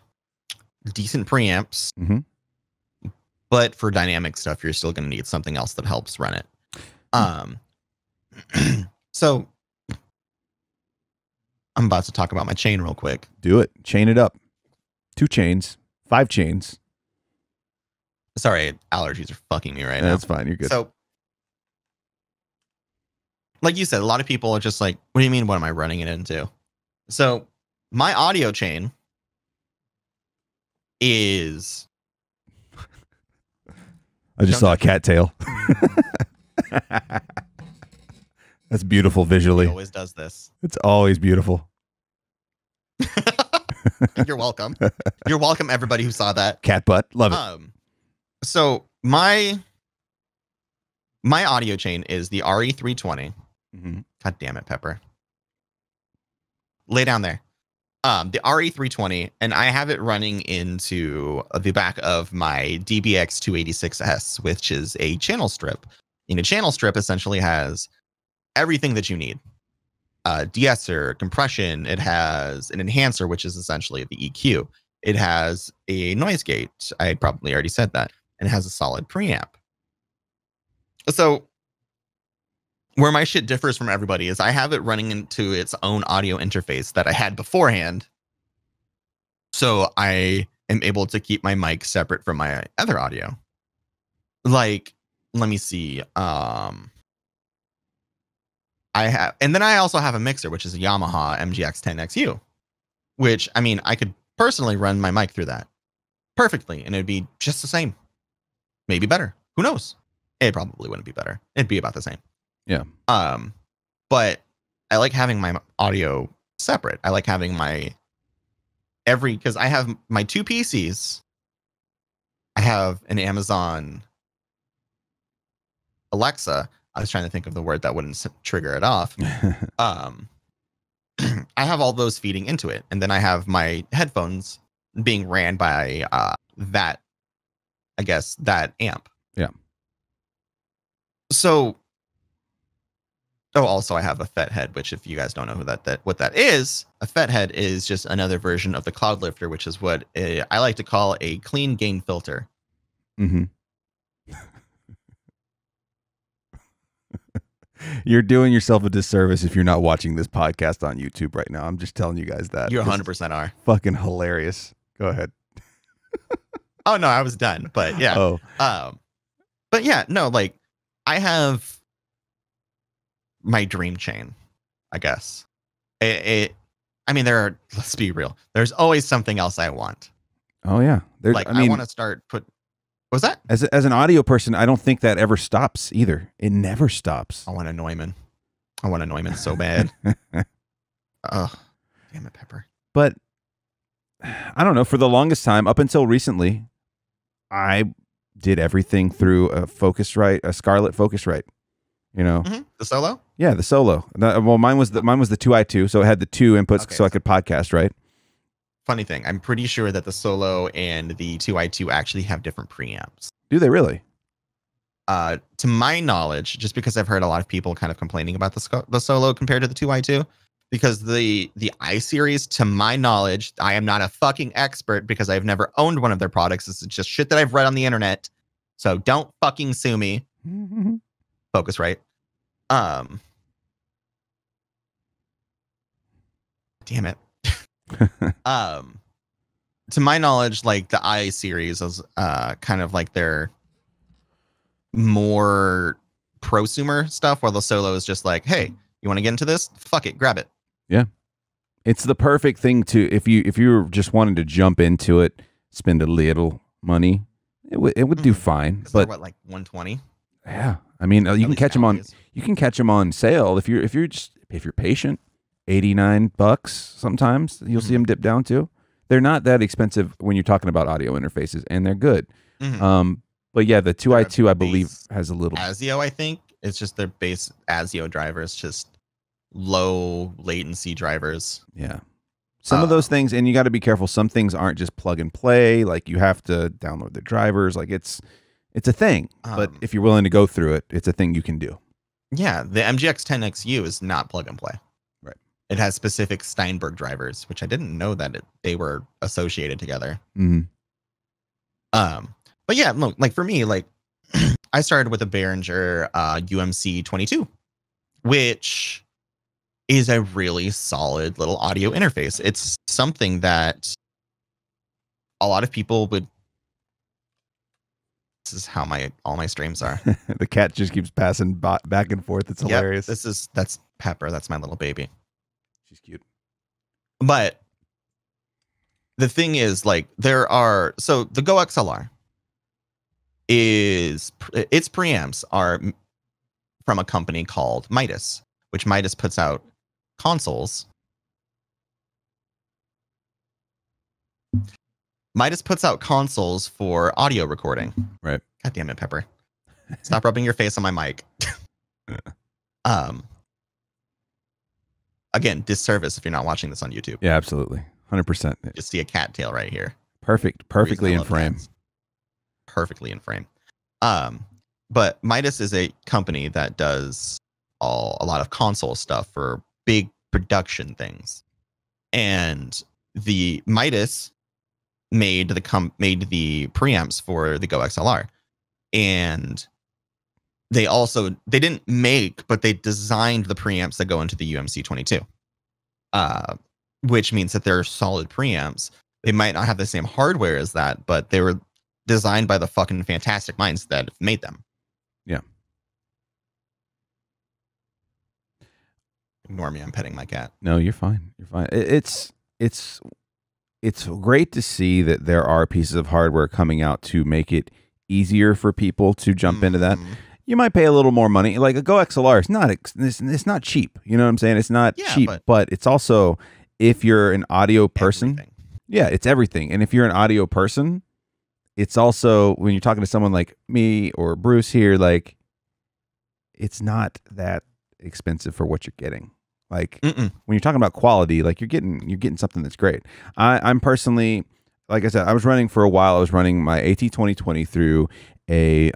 decent preamps. But for dynamic stuff, you're still going to need something else that helps run it. So I'm about to talk about my chain real quick. Do it. Chain it up. 2 chains, 5 chains. Sorry, allergies are fucking me right now. That's fine. You're good. So, like you said, a lot of people are just like, what do you mean? What am I running it into? So my audio chain is... I just saw a cattail. That's beautiful visually. He always does this. It's always beautiful. You're welcome. You're welcome, everybody who saw that. Cat butt. Love it. So my audio chain is the RE320. Mm-hmm. God damn it, Pepper. Lay down there. The RE320, and I have it running into the back of my DBX 286S, which is a channel strip. And a channel strip essentially has everything that you need. De-esser, compression. It has an enhancer, which is essentially the EQ. It has a noise gate. I probably already said that. And it has a solid preamp. So where my shit differs from everybody is I have it running into its own audio interface that I had beforehand. So I am able to keep my mic separate from my other audio. Like, let me see. And then I also have a mixer, which is a Yamaha MGX10XU, which, I mean, I could personally run my mic through that perfectly, and it'd be just the same. Maybe better. Who knows? It probably wouldn't be better. It'd be about the same. Yeah. But I like having my audio separate. I like having because I have my two PCs. I have an Amazon Alexa. I was trying to think of the word that wouldn't trigger it off. I have all those feeding into it. And then I have my headphones being ran by that amp. Yeah. So, also I have a FET head, which if you guys don't know what that is, a FET head is just another version of the Cloud Lifter, which is what I like to call a clean gain filter. Mm-hmm. You're doing yourself a disservice if you're not watching this podcast on YouTube right now. I'm just telling you guys that. You 100% are. Fucking hilarious. Go ahead. Oh, no, I was done. But yeah. Oh. But yeah, no, like I have my dream chain, I guess. I mean, let's be real. There's always something else I want. Oh, yeah. I want to start what was that? As an audio person, I don't think that ever stops either. It never stops. I want a Neumann. So bad. Oh, damn it, Pepper. But I don't know. For the longest time, up until recently, I did everything through a Scarlett Focusrite. You know, The Solo. Yeah, the Solo. Well, mine was the 2i2, so it had the two inputs, so I could podcast, right? Funny thing, I'm pretty sure that the Solo and the 2i2 actually have different preamps. Do they really? To my knowledge, just because I've heard a lot of people kind of complaining about the Solo compared to the 2i2, because the i-Series, to my knowledge, I am not a fucking expert because I've never owned one of their products. This is just shit that I've read on the internet. So don't fucking sue me. Mm-hmm. Focusrite. Damn it. To my knowledge, like the i-Series is kind of like their more prosumer stuff, while the Solo is just like, hey, you want to get into this? Fuck it, grab it. Yeah. It's the perfect thing to, if you just wanted to jump into it, spend a little money, it would do fine. But what, like 120? Yeah. I mean, you can catch them on sale if you're patient. $89 sometimes you'll see them dip down to. They're not that expensive when you're talking about audio interfaces, and they're good. But yeah, the 2i2 I believe has a little ASIO. I think it's just their base ASIO drivers, just low latency a drivers. Yeah, some of those things, and you got to be careful. Some things aren't just plug and play. Like you have to download the drivers. Like it's a thing. But if you're willing to go through it, it's a thing you can do. Yeah, the MGX10XU is not plug and play. It has specific Steinberg drivers, which I didn't know that they were associated together. But yeah, look, like for me, like I started with a Behringer UMC 22, which is a really solid little audio interface. It's something that a lot of people would. This is how all my streams are. The cat just keeps passing back and forth. It's hilarious. That's Pepper. That's my little baby. She's cute. But the thing is, like, so the Go XLR its preamps are from a company called Midas, which Midas puts out consoles Midas puts out consoles for audio recording. Right. God damn it, Pepper. Stop rubbing your face on my mic. Again, disservice if you're not watching this on YouTube. Yeah, absolutely. 100%. Just see a cattail right here. Perfectly in frame. Cats. Perfectly in frame. But Midas is a company that does a lot of console stuff for big production things. And the Midas made the preamps for the Go XLR. And they didn't make, but they designed the preamps that go into the UMC 22. Which means that they're solid preamps. They might not have the same hardware as that, but they were designed by the fucking fantastic minds that made them. Yeah. Ignore me, I'm petting my cat. No, you're fine. You're fine. It's great to see that there are pieces of hardware coming out to make it easier for people to jump into that. You might pay a little more money. Like a Go XLR, it's not cheap. You know what I'm saying? It's not cheap, but it's also, if you're an audio person, everything. It's everything. And if you're an audio person, it's also, when you're talking to someone like me or Bruce here, like, it's not that expensive for what you're getting. Like when you're talking about quality, like you're getting something that's great. I'm personally, like I said, I was running for a while. I was running my AT2020 through a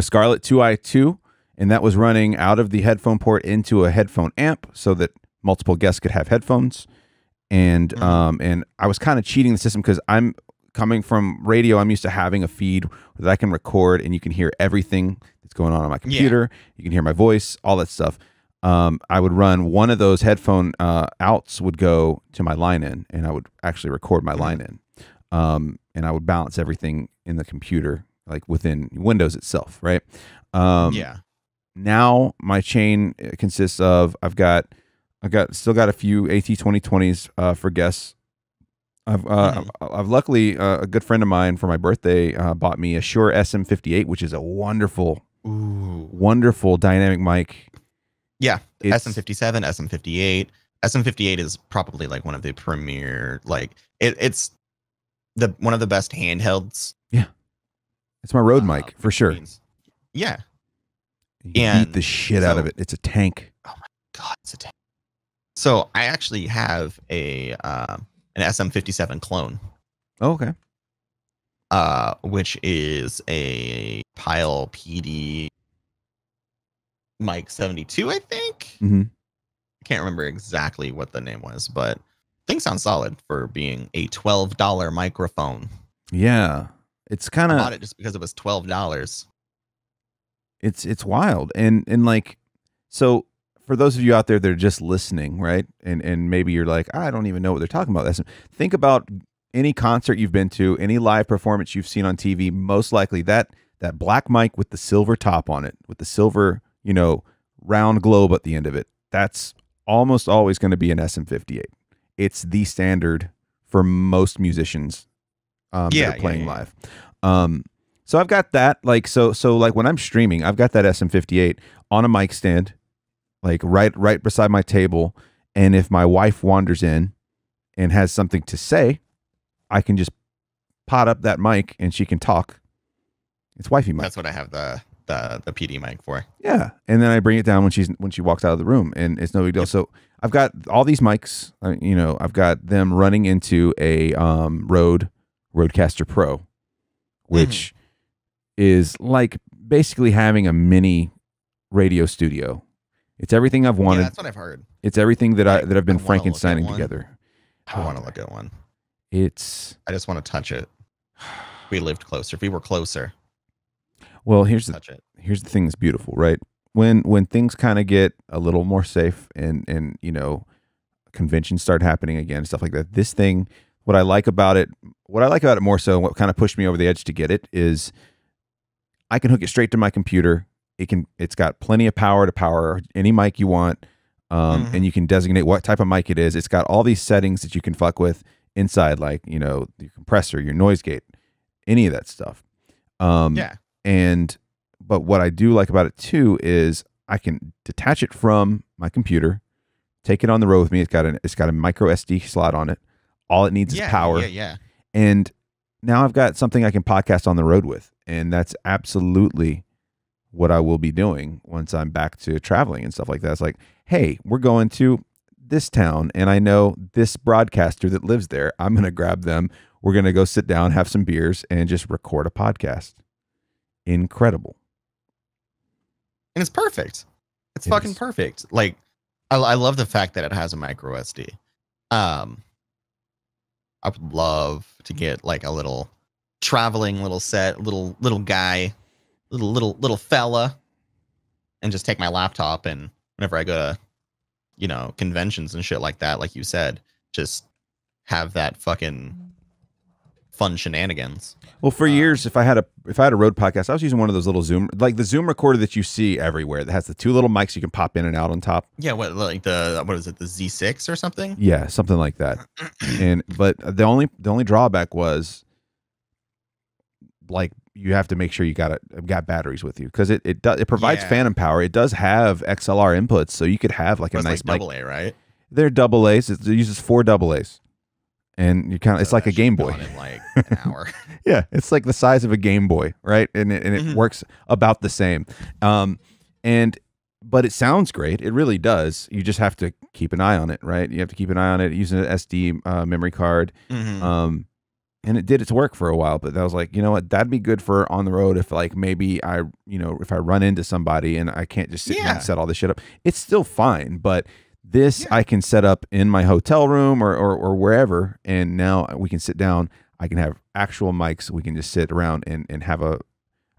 Scarlett 2i2, and that was running out of the headphone port into a headphone amp so that multiple guests could have headphones. And and I was kind of cheating the system because I'm coming from radio. I'm used to having a feed that I can record and you can hear everything that's going on my computer. You can hear my voice, all that stuff. I would run one of those headphone outs would go to my line in, and I would actually record my line in. And I would balance everything in the computer, like within Windows itself, right? Now my chain consists of, I've still got a few AT2020s for guests. I've luckily, a good friend of mine for my birthday bought me a Shure SM58, which is a wonderful dynamic mic. Yeah, SM57, SM58. SM58 is probably like one of the premier, like it's one of the best handhelds. Yeah, it's my road mic for sure. Yeah, you beat the shit out of it. It's a tank. Oh my god, it's a tank. So I actually have an SM57 clone. Oh, okay. Which is a Pile PD Mic 72, I think. I can't remember exactly what the name was, but things sound solid for being a $12 microphone. Yeah, it's kind of, I bought it just because it was $12. It's wild, and like, so for those of you out there that are just listening, right, and maybe you're like, I don't even know what they're talking about. Think about any concert you've been to, any live performance you've seen on TV. Most likely that black mic with the silver top on it, with the silver, round globe at the end of it, that's almost always going to be an SM58. It's the standard for most musicians that are playing live. So I've got that, like, so like when I'm streaming, I've got that SM58 on a mic stand, like right beside my table. And if my wife wanders in and has something to say, I can just pot up that mic and she can talk. It's wifey mic. That's what I have the PD mic for. Yeah, and then I bring it down when she walks out of the room, and it's no big deal. Yep. So I've got all these mics. I've got them running into a Rodecaster Pro, which is like basically having a mini radio studio. It's everything I've wanted. Yeah, that's what I've heard. It's everything that I've been Frankensteining together. I want to look at one. I just want to touch it. If we lived closer. If we were closer. Well, here's the thing that's beautiful, right? When things kind of get a little more safe and conventions start happening again, stuff like that. This thing, what I like about it more so, what kind of pushed me over the edge to get it is I can hook it straight to my computer. It's got plenty of power to power any mic you want. And you can designate what type of mic it is. It's got all these settings that you can fuck with inside, like, your compressor, your noise gate, any of that stuff. But what I do like about it too is I can detach it from my computer, take it on the road with me. It's got a micro SD slot on it. All it needs is power. Yeah. And now I've got something I can podcast on the road with. And that's absolutely what I will be doing once I'm back to traveling and stuff like that. It's like, hey, we're going to this town and I know this broadcaster that lives there. I'm going to grab them. We're going to go sit down, have some beers, and just record a podcast. Incredible. And it's perfect. It's fucking perfect. Like, I love the fact that it has a micro SD. I would love to get like a little traveling little set, little guy, little fella, and just take my laptop, and whenever I go to, you know, conventions and shit like that, like you said, just have that fucking fun shenanigans. Well, for years, if I had a road podcast, I was using one of those little Zoom, like the Zoom recorder that you see everywhere that has the two little mics you can pop in and out on top. Yeah, what is it, the Z6 or something? Yeah, something like that. But the only drawback was, like, you have to make sure you got batteries with you, because it provides phantom power. It does have XLR inputs, so you could have like a nice mic. AA, right? They're double A's. It uses 4 double A's, and you it's like a Game Boy. In like an hour. Yeah, it's like the size of a Game Boy, right? And it works about the same. But it sounds great. It really does. You just have to keep an eye on it, right? You have to keep an eye on it using an SD memory card. And it did its work for a while, but I was like, you know what, that'd be good for on the road if, like, maybe if I run into somebody and I can't just sit down and set all this shit up. It's still fine, but this I can set up in my hotel room or wherever, and now we can sit down. I can have actual mics. We can just sit around and have a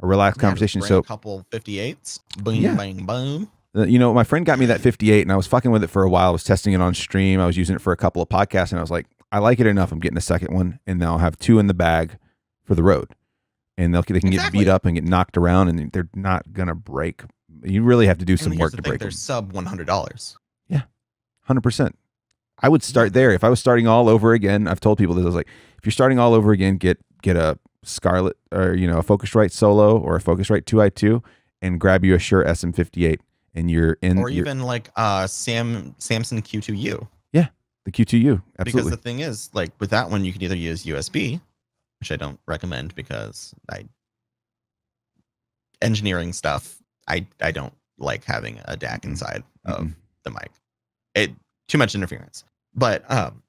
relaxed conversation. So a couple 58s, boom, bang, boom. You know, my friend got me that 58, and I was fucking with it for a while. I was testing it on stream. I was using it for a couple of podcasts, and I was like, I like it enough. I'm getting a second one, and now I'll have 2 in the bag for the road. And they can get beat up and get knocked around, and they're not going to break. You really have to do some work to break them. They're sub $100. Yeah, 100%. I would start there. If I was starting all over again, I've told people this. I was like, if you're starting all over again, get a Scarlett or, a Focusrite Solo or a Focusrite 2i2 and grab you a Shure SM58, and you're in. Or even like Samsung Q2U. The Q2U, absolutely. Because the thing is, like, with that one, you can either use USB, which I don't recommend because engineering stuff, I don't like having a DAC inside of the mic. Too much interference. But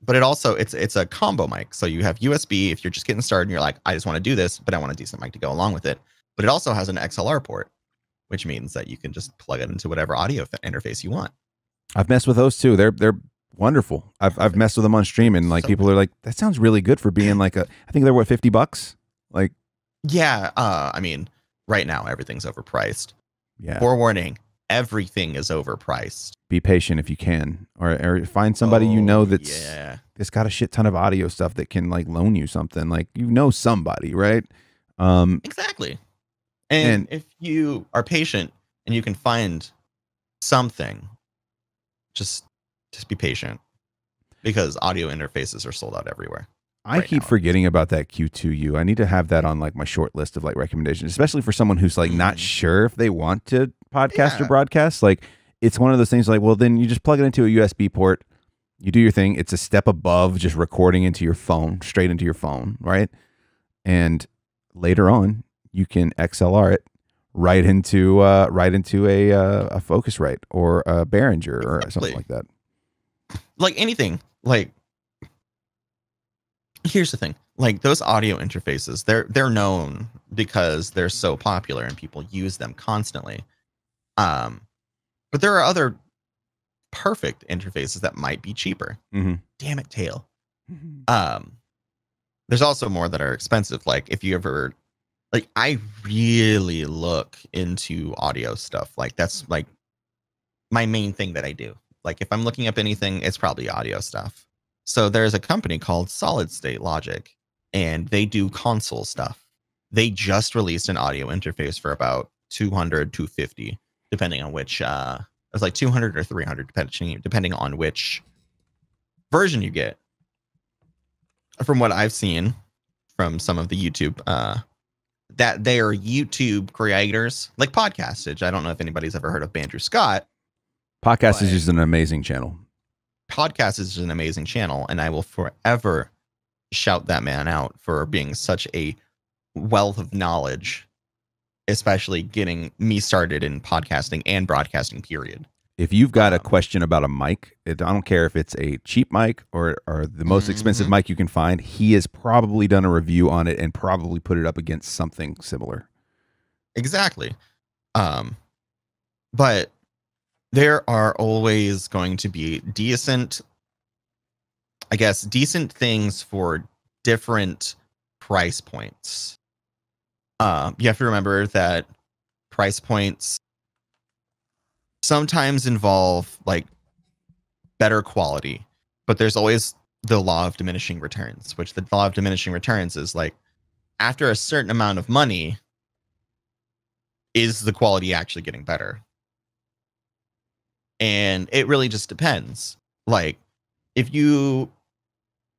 it also it's a combo mic. So you have USB if you're just getting started and you're like, I just want to do this, but I want a decent mic to go along with it. But it also has an XLR port, which means that you can just plug it into whatever audio interface you want. I've messed with those too. They're wonderful. I've messed with them on stream, and like people are like, that sounds really good for being like I think they're what, $50? Like, yeah. I mean, right now everything's overpriced. Yeah. Forewarning, everything is overpriced. Be patient if you can, or find somebody that's got a shit ton of audio stuff that can like loan you something. Like, somebody, right? Exactly. And if you are patient and you can find something, just be patient, because audio interfaces are sold out everywhere. I keep forgetting about that Q2U. I need to have that on like my short list of like recommendations, especially for someone who's like not sure if they want to podcast or broadcast. Like, it's one of those things like, well, then you just plug it into a USB port, you do your thing. It's a step above just recording into your phone, straight into your phone, right? And later on, you can XLR it right into a Focusrite or a Behringer or something like that. Like anything. Like, here's the thing. Like, those audio interfaces, they're known because they're so popular and people use them constantly. But there are other perfect interfaces that might be cheaper. Damn it, Tail. There's also more that are expensive. Like, if you ever, like, I really look into audio stuff. Like, that's like my main thing that I do. Like, if I'm looking up anything, it's probably audio stuff. So there's a company called Solid State Logic, and they do console stuff. They just released an audio interface for about $200, $250, depending on which, it's like $200 or $300, depending on which version you get. From what I've seen from some of the YouTube, that they are YouTube creators, like Podcastage. I don't know if anybody's ever heard of Bandrew Scott. Podcastage is an amazing channel. podcast is an amazing channel, and I will forever shout that man out for being such a wealth of knowledge, especially getting me started in podcasting and broadcasting, period. If you've got a question about a mic, I don't care if it's a cheap mic or the most expensive mic you can find, he has probably done a review on it and probably put it up against something similar. Exactly. But there are always going to be decent things for different price points. You have to remember that price points sometimes involve like better quality, but there's always the law of diminishing returns, which the law of diminishing returns is like after a certain amount of money, is the quality actually getting better? And it really just depends. Like if you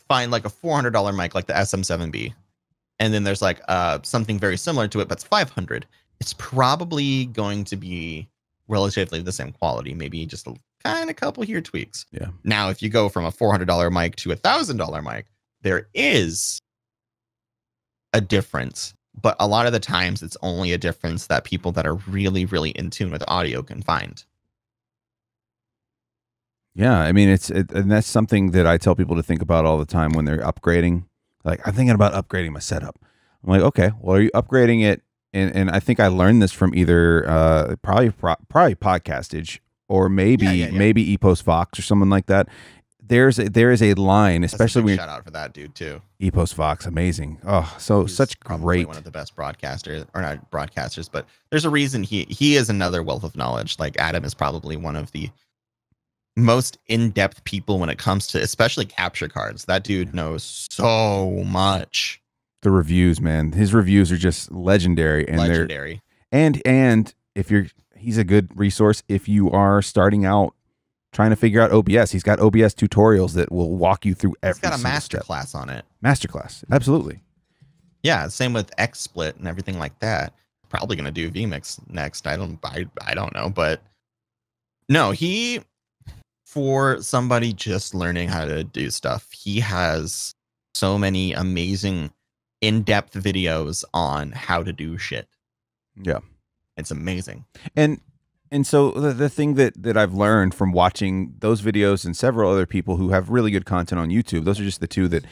find like a $400 mic like the SM7B, and then there's like something very similar to it, but it's $500, it's probably going to be relatively the same quality, maybe just a couple here tweaks. Yeah. Now, if you go from a $400 mic to a $1,000 mic, there is a difference, but a lot of the times it's only a difference that people that are really, really in tune with audio can find. Yeah, I mean, and that's something that I tell people to think about all the time when they're upgrading. Like, I'm thinking about upgrading my setup. I'm like, okay, well, are you upgrading it? And I think I learned this from either probably Podcastage or maybe Epos Vox or someone like that. There is a line, especially when shout out for that dude too. Epos Vox, amazing. Oh, he's such great. One of the best broadcasters, or not broadcasters, but there's a reason he is another wealth of knowledge. Like Adam is probably one of the most in-depth people when it comes to especially capture cards. That dude knows so much. The reviews, man, his reviews are just legendary, and legendary. And if he's a good resource if you are starting out trying to figure out OBS. He's got OBS tutorials that will walk you through every. He's got a masterclass on it. Masterclass, absolutely. Yeah, same with XSplit and everything like that. Probably gonna do vMix next. I don't know, but no, for somebody just learning how to do stuff, he has so many amazing in-depth videos on how to do shit. Yeah, it's amazing. And so the thing that I've learned from watching those videos and several other people who have really good content on YouTube, those are just the two that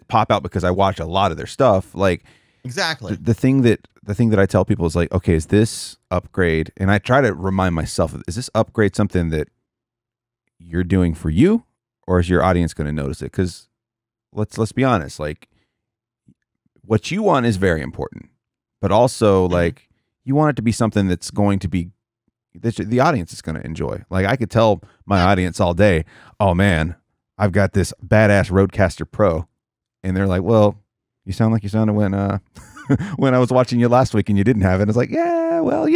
pop out because I watch a lot of their stuff. Like exactly the thing that I tell people is like, okay, is this upgrade? And I try to remind myself, is this upgrade something that you're doing for you, or is your audience going to notice it? Because let's be honest, like what you want is very important, but also like you want it to be something that's going to be that the audience is going to enjoy. Like I could tell my audience all day, oh man, I've got this badass Rodecaster Pro, and they're like, well, you sound like you sounded when when I was watching you last week and you didn't have it. It's like, yeah, well,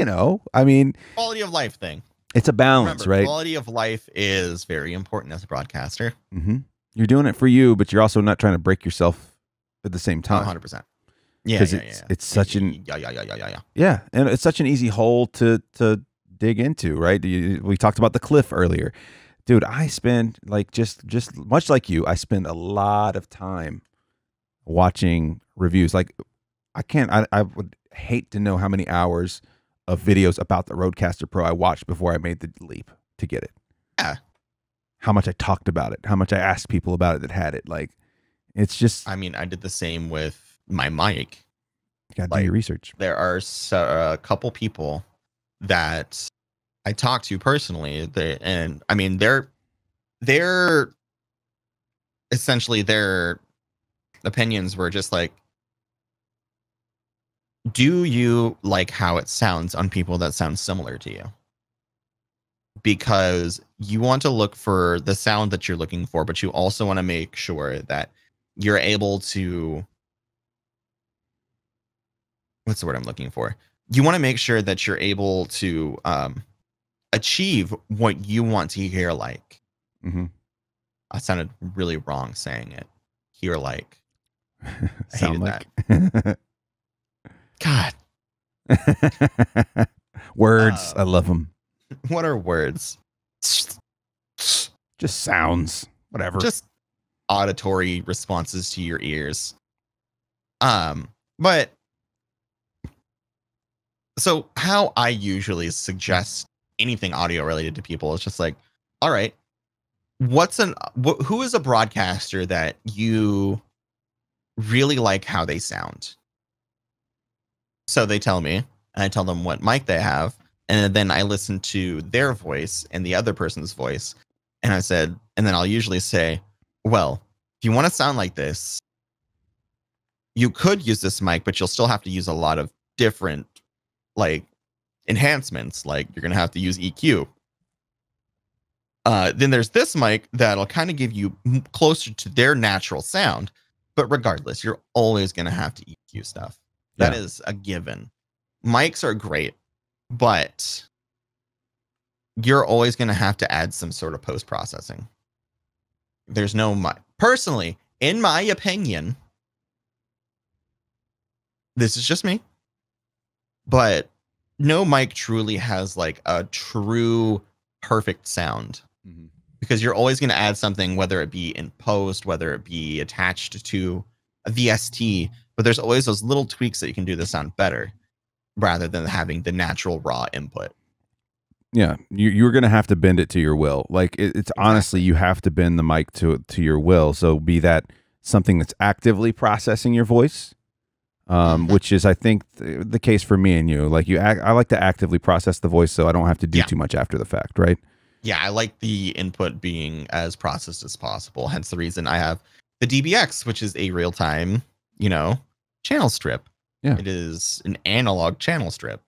I mean, quality of life thing. It's a balance. Remember, right? Quality of life is very important as a broadcaster. Mm-hmm. You're doing it for you, but you're also not trying to break yourself at the same time. 100%. Yeah, it's such an yeah, and it's such an easy hole to dig into, right? We talked about the cliff earlier, dude. I spend like just much like you. I spend a lot of time watching reviews. Like I would hate to know how many hours of videos about the Rodecaster Pro I watched before I made the leap to get it. Yeah. How much I talked about it, how much I asked people about it that had it. Like, it's just. I mean, I did the same with my mic. You gotta do your research. There are a couple people that I talked to personally, and I mean, they're essentially their opinions were just like, do you like how it sounds on people that sound similar to you? Because you want to look for the sound that you're looking for, but you also want to make sure that you're able to, what's the word I'm looking for? You want to make sure that you're able to achieve what you want to hear like. Mm-hmm. I sounded really wrong saying it. Hear like. I hated like. that. God. Words. I love them. What are words? Just sounds. whatever. Just auditory responses to your ears. But so how I usually suggest anything audio related to people is just like, all right, who is a broadcaster that you really like how they sound? So they tell me, and I tell them what mic they have, and then I listen to their voice and the other person's voice, and and then I'll usually say, well, if you want to sound like this, you could use this mic, but you'll still have to use a lot of different like enhancements. Like you're gonna have to use EQ. Then there's this mic that'll kind of give you closer to their natural sound, but regardless, you're always gonna have to EQ stuff. That is a given. Mics are great, but you're always gonna have to add some sort of post processing. There's no mic. Personally, in my opinion, this is just me, but no mic truly has like a true perfect sound, because you're always going to add something, whether it be in post, whether it be attached to a VST, but there's always those little tweaks that you can do to sound better rather than having the natural raw input. Yeah, you're going to have to bend it to your will. Like it's exactly. Honestly, you have to bend the mic to your will. So be that something that's actively processing your voice, which is, I think, the case for me and you. Like I like to actively process the voice, so I don't have to do too much after the fact, right? Yeah, I like the input being as processed as possible. Hence the reason I have the DBX, which is a real-time, channel strip. Yeah, it is an analog channel strip.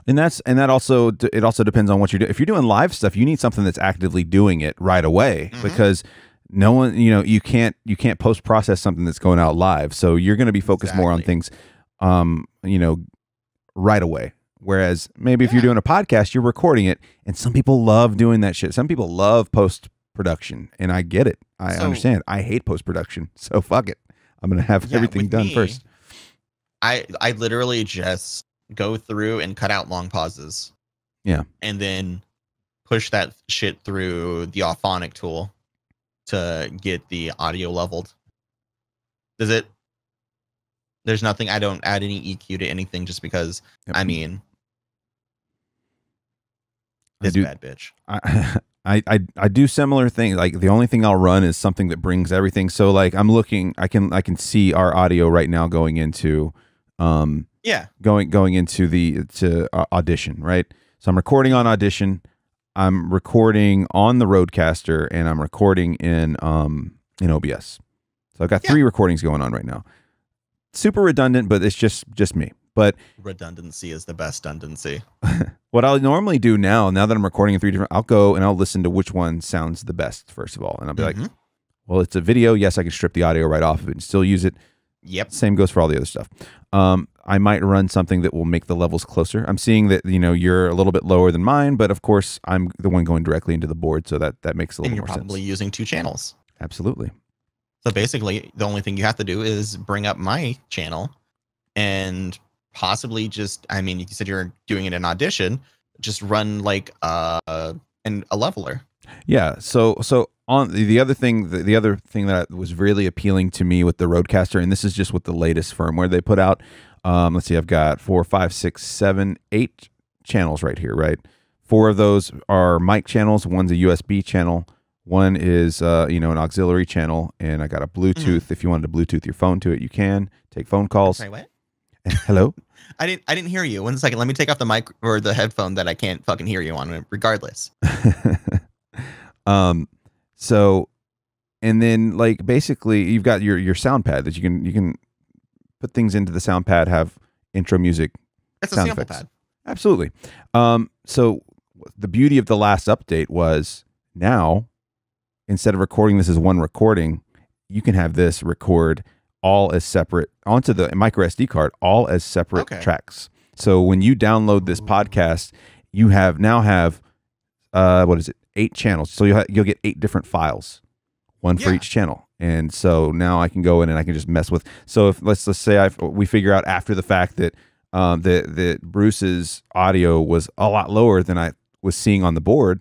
And that also depends on what you're doing. If you're doing live stuff, you need something that's actively doing it right away, because no one, you can't post process something that's going out live. So you're going to be focused more on things, right away. Whereas maybe if you're doing a podcast, you're recording it, and some people love doing that shit. Some people love post production, and I get it. I understand. I hate post production, so fuck it. I'm going to have everything done first. I literally just go through and cut out long pauses. Yeah. And then push that shit through the Auphonic tool to get the audio leveled. There's nothing, I don't add any EQ to anything just because, this bad bitch. I do similar things. Like the only thing I'll run is something that brings everything. So like I'm looking, I can see our audio right now going into, going into Audition, right? So I'm recording on Audition, I'm recording on the Rodecaster, and I'm recording in OBS. So I've got 3 recordings going on right now. Super redundant, but it's just me. But redundancy is the best redundancy. What I'll normally do now that I'm recording in 3 different, I'll go and I'll listen to which one sounds the best first of all, and I'll be like, well, it's a video. Yes, I can strip the audio right off of it and still use it. Yep. Same goes for all the other stuff. I might run something that will make the levels closer. I'm seeing that you're a little bit lower than mine, but of course I'm the one going directly into the board, so that makes a little more sense. And you're probably using 2 channels. Absolutely. So basically, the only thing you have to do is bring up my channel and possibly just, you said you're doing it in Audition, just run like a leveler. Yeah. So on the other thing that was really appealing to me with the Rodecaster, and this is just with the latest firmware they put out. Let's see, I've got 4, 5, 6, 7, 8 channels right here, right? 4 of those are mic channels. One's a USB channel. One is, an auxiliary channel, and I got a Bluetooth. If you wanted to Bluetooth your phone to it, you can take phone calls. Sorry, what? Hello? I didn't hear you. 1 second. Let me take off the mic or the headphone that I can't fucking hear you on, regardless. So, and then like basically you've got your sound pad that you can put things into the sound pad, have intro music. It's a sample pad. Absolutely. So the beauty of the last update was now, instead of recording this as one recording, you can have this record all as separate onto the micro SD card, all as separate tracks. So when you download this podcast, you now have 8 channels. So you'll get 8 different files, one for each channel. And so now I can go in and I can just mess with. So if let's say we figure out after the fact that that Bruce's audio was a lot lower than I was seeing on the board,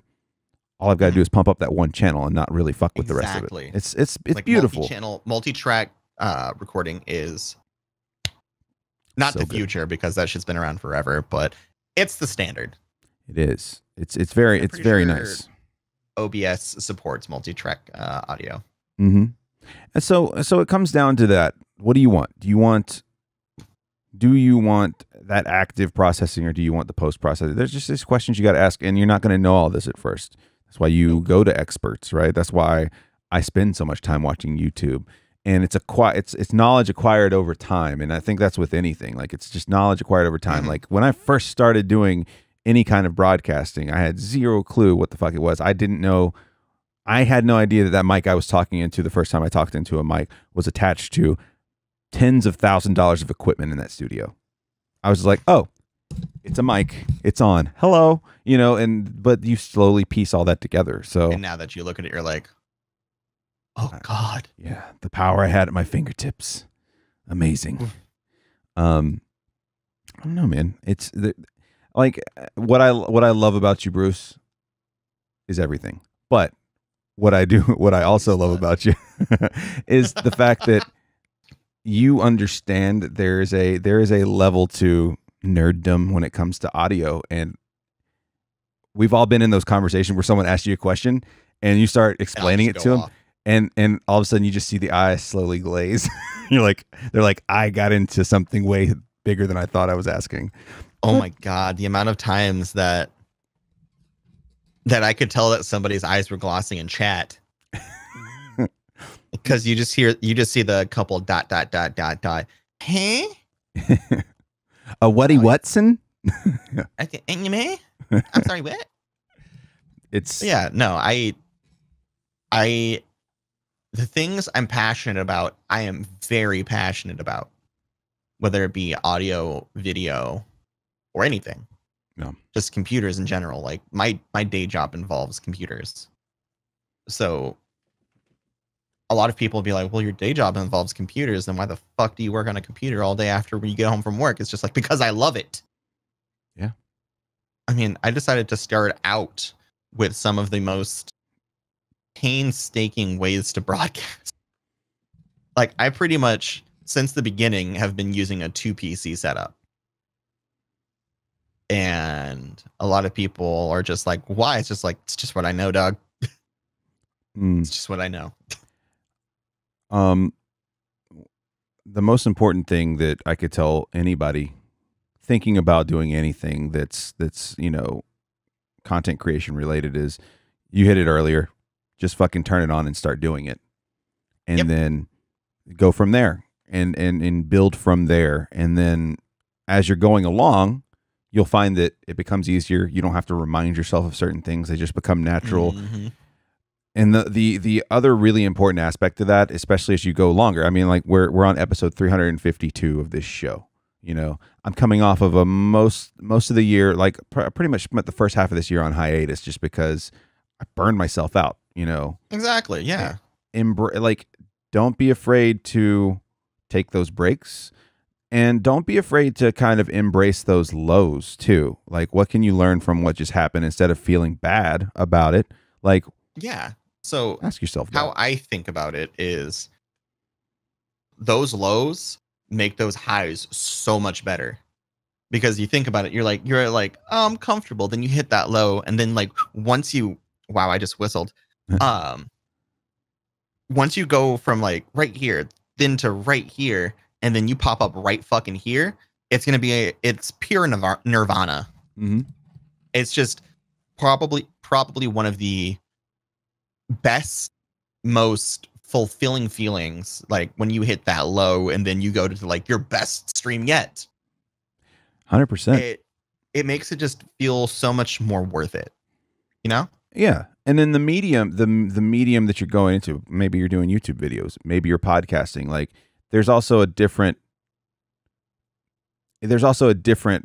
all I've got to do is pump up that one channel and not really fuck with the rest of it. It's like beautiful. Multi-track recording is not the future because that shit's been around forever, but it's the standard. It is. It's very nice. OBS supports multi-track audio. Mm-hmm. And so it comes down to that. What do you want? Do you want that active processing, or do you want the post processing? There's just these questions you got to ask, and you're not going to know all this at first. That's why you go to experts, right? That's why I spend so much time watching YouTube, and it's knowledge acquired over time. And I think that's with anything. Like, it's just knowledge acquired over time. Like, when I first started doing any kind of broadcasting, I had zero clue what the fuck it was. I didn't know. I had no idea that mic I was talking into the first time I talked into a mic was attached to tens of $1,000s of equipment in that studio. I was like, oh, it's a mic, it's on, hello, but you slowly piece all that together. So, and now that you look at it, you're like, oh God. Yeah. The power I had at my fingertips. Amazing. I don't know, man. It's like what I love about you, Bruce, is everything. But what I also love about you is the fact that you understand there is a level to nerddom when it comes to audio. And we've all been in those conversations where someone asks you a question and you start explaining it to them, and all of a sudden you just see the eyes slowly glaze. They're like, I got into something way bigger than I thought I was asking. Oh my God, the amount of times that I could tell that somebody's eyes were glossing in chat. Because you just see the couple ... Hey? A Whatty Watson? I'm sorry, what? The things I'm passionate about, I am very passionate about. Whether it be audio, video, or anything. No. Just computers in general. Like my day job involves computers. So a lot of people will be like, well, your day job involves computers, then why the fuck do you work on a computer all day after you get home from work? It's just like, because I love it. Yeah. I mean, I decided to start out with some of the most painstaking ways to broadcast. Like, I pretty much, since the beginning, have been using a 2 PC setup. And a lot of people are just like, why? It's just like, it's just what I know, dog. It's just what I know. The most important thing that I could tell anybody thinking about doing anything that's content creation related is, you hit it earlier, just fucking turn it on and start doing it. And then go from there and build from there. And then as you're going along, you'll find that it becomes easier. You don't have to remind yourself of certain things. They just become natural. Mm-hmm. And the other really important aspect of that, especially as you go longer, I mean, like we're on episode 352 of this show. I'm coming off of a most of the year, like pretty much spent the first half of this year on hiatus just because I burned myself out, Exactly. Yeah. Don't be afraid to take those breaks, and don't be afraid to kind of embrace those lows too. Like, what can you learn from what just happened instead of feeling bad about it? Like, yeah. So ask yourself that. How I think about it is those lows make those highs so much better, because you think about it, you're like, oh, I'm comfortable. Then you hit that low. And then wow, I just whistled. Once you go from like right here, then to right here, and then you pop up right fucking here, it's going to be it's pure nirvana. Mm-hmm. It's just probably one of the best, most fulfilling feelings, like when you hit that low and then you go to like your best stream yet. 100%. It makes it just feel so much more worth it, Yeah. And then the medium that you're going into, maybe you're doing YouTube videos, maybe you're podcasting, like there's also a different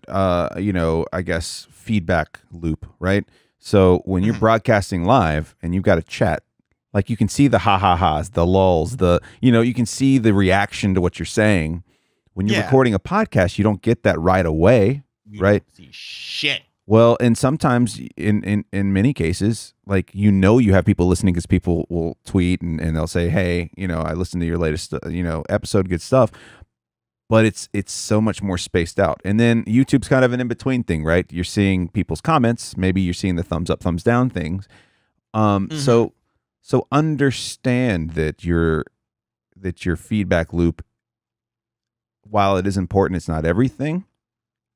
I guess feedback loop, right? So when you're broadcasting live and you've got a chat, like you can see the ha-ha-has, the lulls, you can see the reaction to what you're saying. When you're recording a podcast, you don't get that right away, right? See shit. Well, and sometimes in many cases, like, you have people listening because people will tweet and they'll say, hey, I listened to your latest, episode, good stuff. But it's so much more spaced out. And then YouTube's kind of an in-between thing, right? You're seeing people's comments. Maybe you're seeing the thumbs up, thumbs down things. So understand that your feedback loop, while it is important, it's not everything.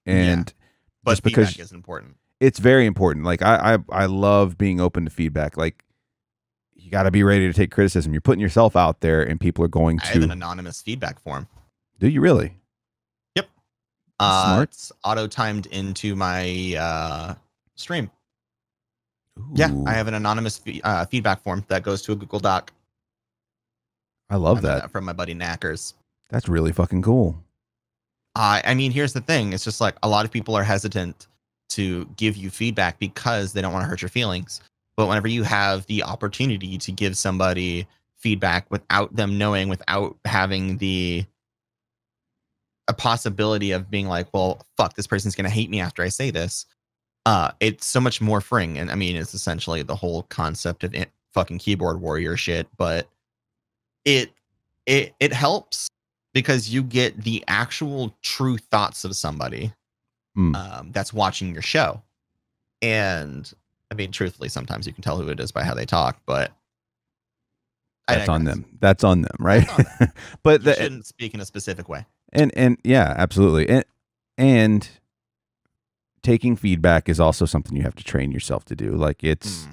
And but just because feedback is important. It's very important. Like I love being open to feedback. Like, you got to be ready to take criticism. You're putting yourself out there, and people are going to. I have an anonymous feedback form. Do you really? Yep. Smart. It's auto-timed into my stream. Ooh. Yeah, I have an anonymous feedback form that goes to a Google Doc. I love that. From my buddy Knackers. That's really fucking cool. I mean, here's the thing. It's just like a lot of people are hesitant to give you feedback because they don't want to hurt your feelings. But whenever you have the opportunity to give somebody feedback without them knowing, without having a possibility of being like, well, fuck, this person's going to hate me after I say this. It's so much more freeing. And I mean, it's essentially the whole concept of fucking keyboard warrior shit, but it helps because you get the actual true thoughts of somebody that's watching your show. And I mean, truthfully, sometimes you can tell who it is by how they talk, but that's on them. That's on them, right? On them. But you shouldn't speak in a specific way. And yeah, absolutely. And taking feedback is also something you have to train yourself to do. Like, it's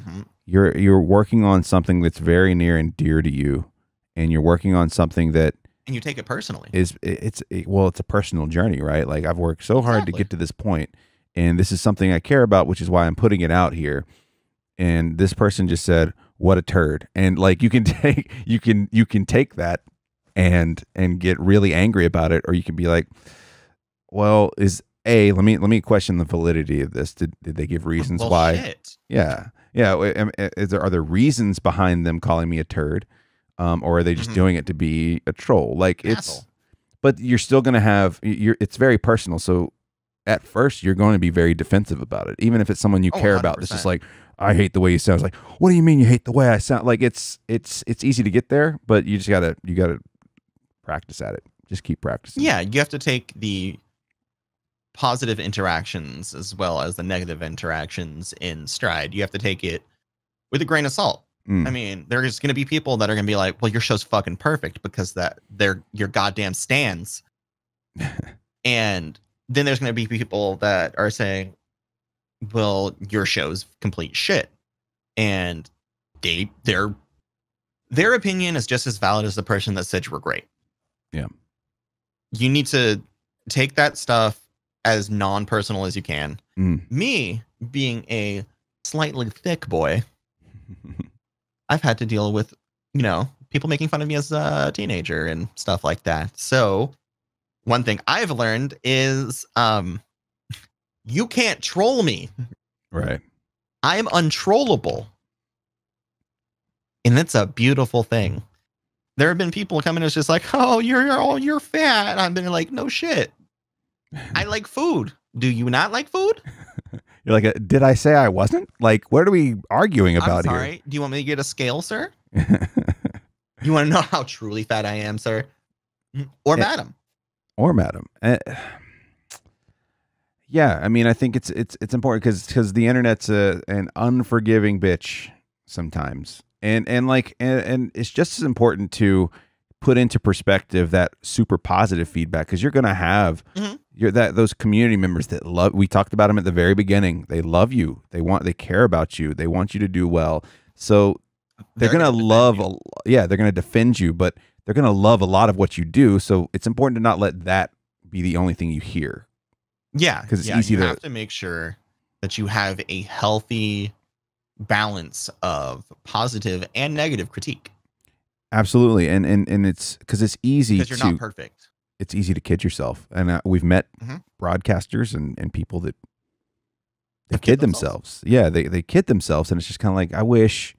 you're working on something that's very near and dear to you, and you're working on something that, and you take it personally. It's a personal journey, right? Like, I've worked so hard to get to this point, and this is something I care about, which is why I'm putting it out here. And this person just said, "What a turd!" And like, you can take that and get really angry about it, or you can be like, "Well, let me question the validity of this. Did they give reasons why?" Shit. Yeah. Are there reasons behind them calling me a turd? Or are they just doing it to be a troll? Like, but you're still going to have, it's very personal. So at first you're going to be very defensive about it. Even if it's someone you care 100%. about. It's just like, I hate the way you sound. It's like, what do you mean you hate the way I sound? Like, it's easy to get there, but you just gotta practice at it. Just keep practicing. Yeah. You have to take the positive interactions as well as the negative interactions in stride. You have to take it with a grain of salt. I mean, there's going to be people that are going to be like, well, your show's fucking perfect because they're your goddamn stans. And then there's going to be people that are saying, well, your show's complete shit. And their opinion is just as valid as the person that said you were great. Yeah. You need to take that stuff as non-personal as you can. Me being a slightly thick boy, I've had to deal with, people making fun of me as a teenager and stuff like that. So one thing I've learned is you can't troll me. Right. I'm untrollable. And that's a beautiful thing. There have been people coming and it's just like, oh, you're fat. I've been like, no shit. I like food. Do you not like food? You're like, did I say I wasn't? Like, what are we arguing about I'm sorry. here? Do you want me to get a scale, sir? You want to know how truly fat I am, sir? Or madam? Or madam. Yeah, I mean, I think it's important because the internet's an unforgiving bitch sometimes, and it's just as important to put into perspective that super positive feedback, because you're gonna have those community members that love. We talked about them at the very beginning. They love you. They care about you. They want you to do well. So they're gonna love. They're gonna defend you, but they're gonna love a lot of what you do. So it's important to not let that be the only thing you hear. Yeah, because it's easy you have to make sure that you have a healthy balance of positive and negative critique. Absolutely, and it's because it's easy because you're not perfect. It's easy to kid yourself, and we've met broadcasters and people that they kid themselves. Yeah, they kid themselves, and it's just kind of like, I wish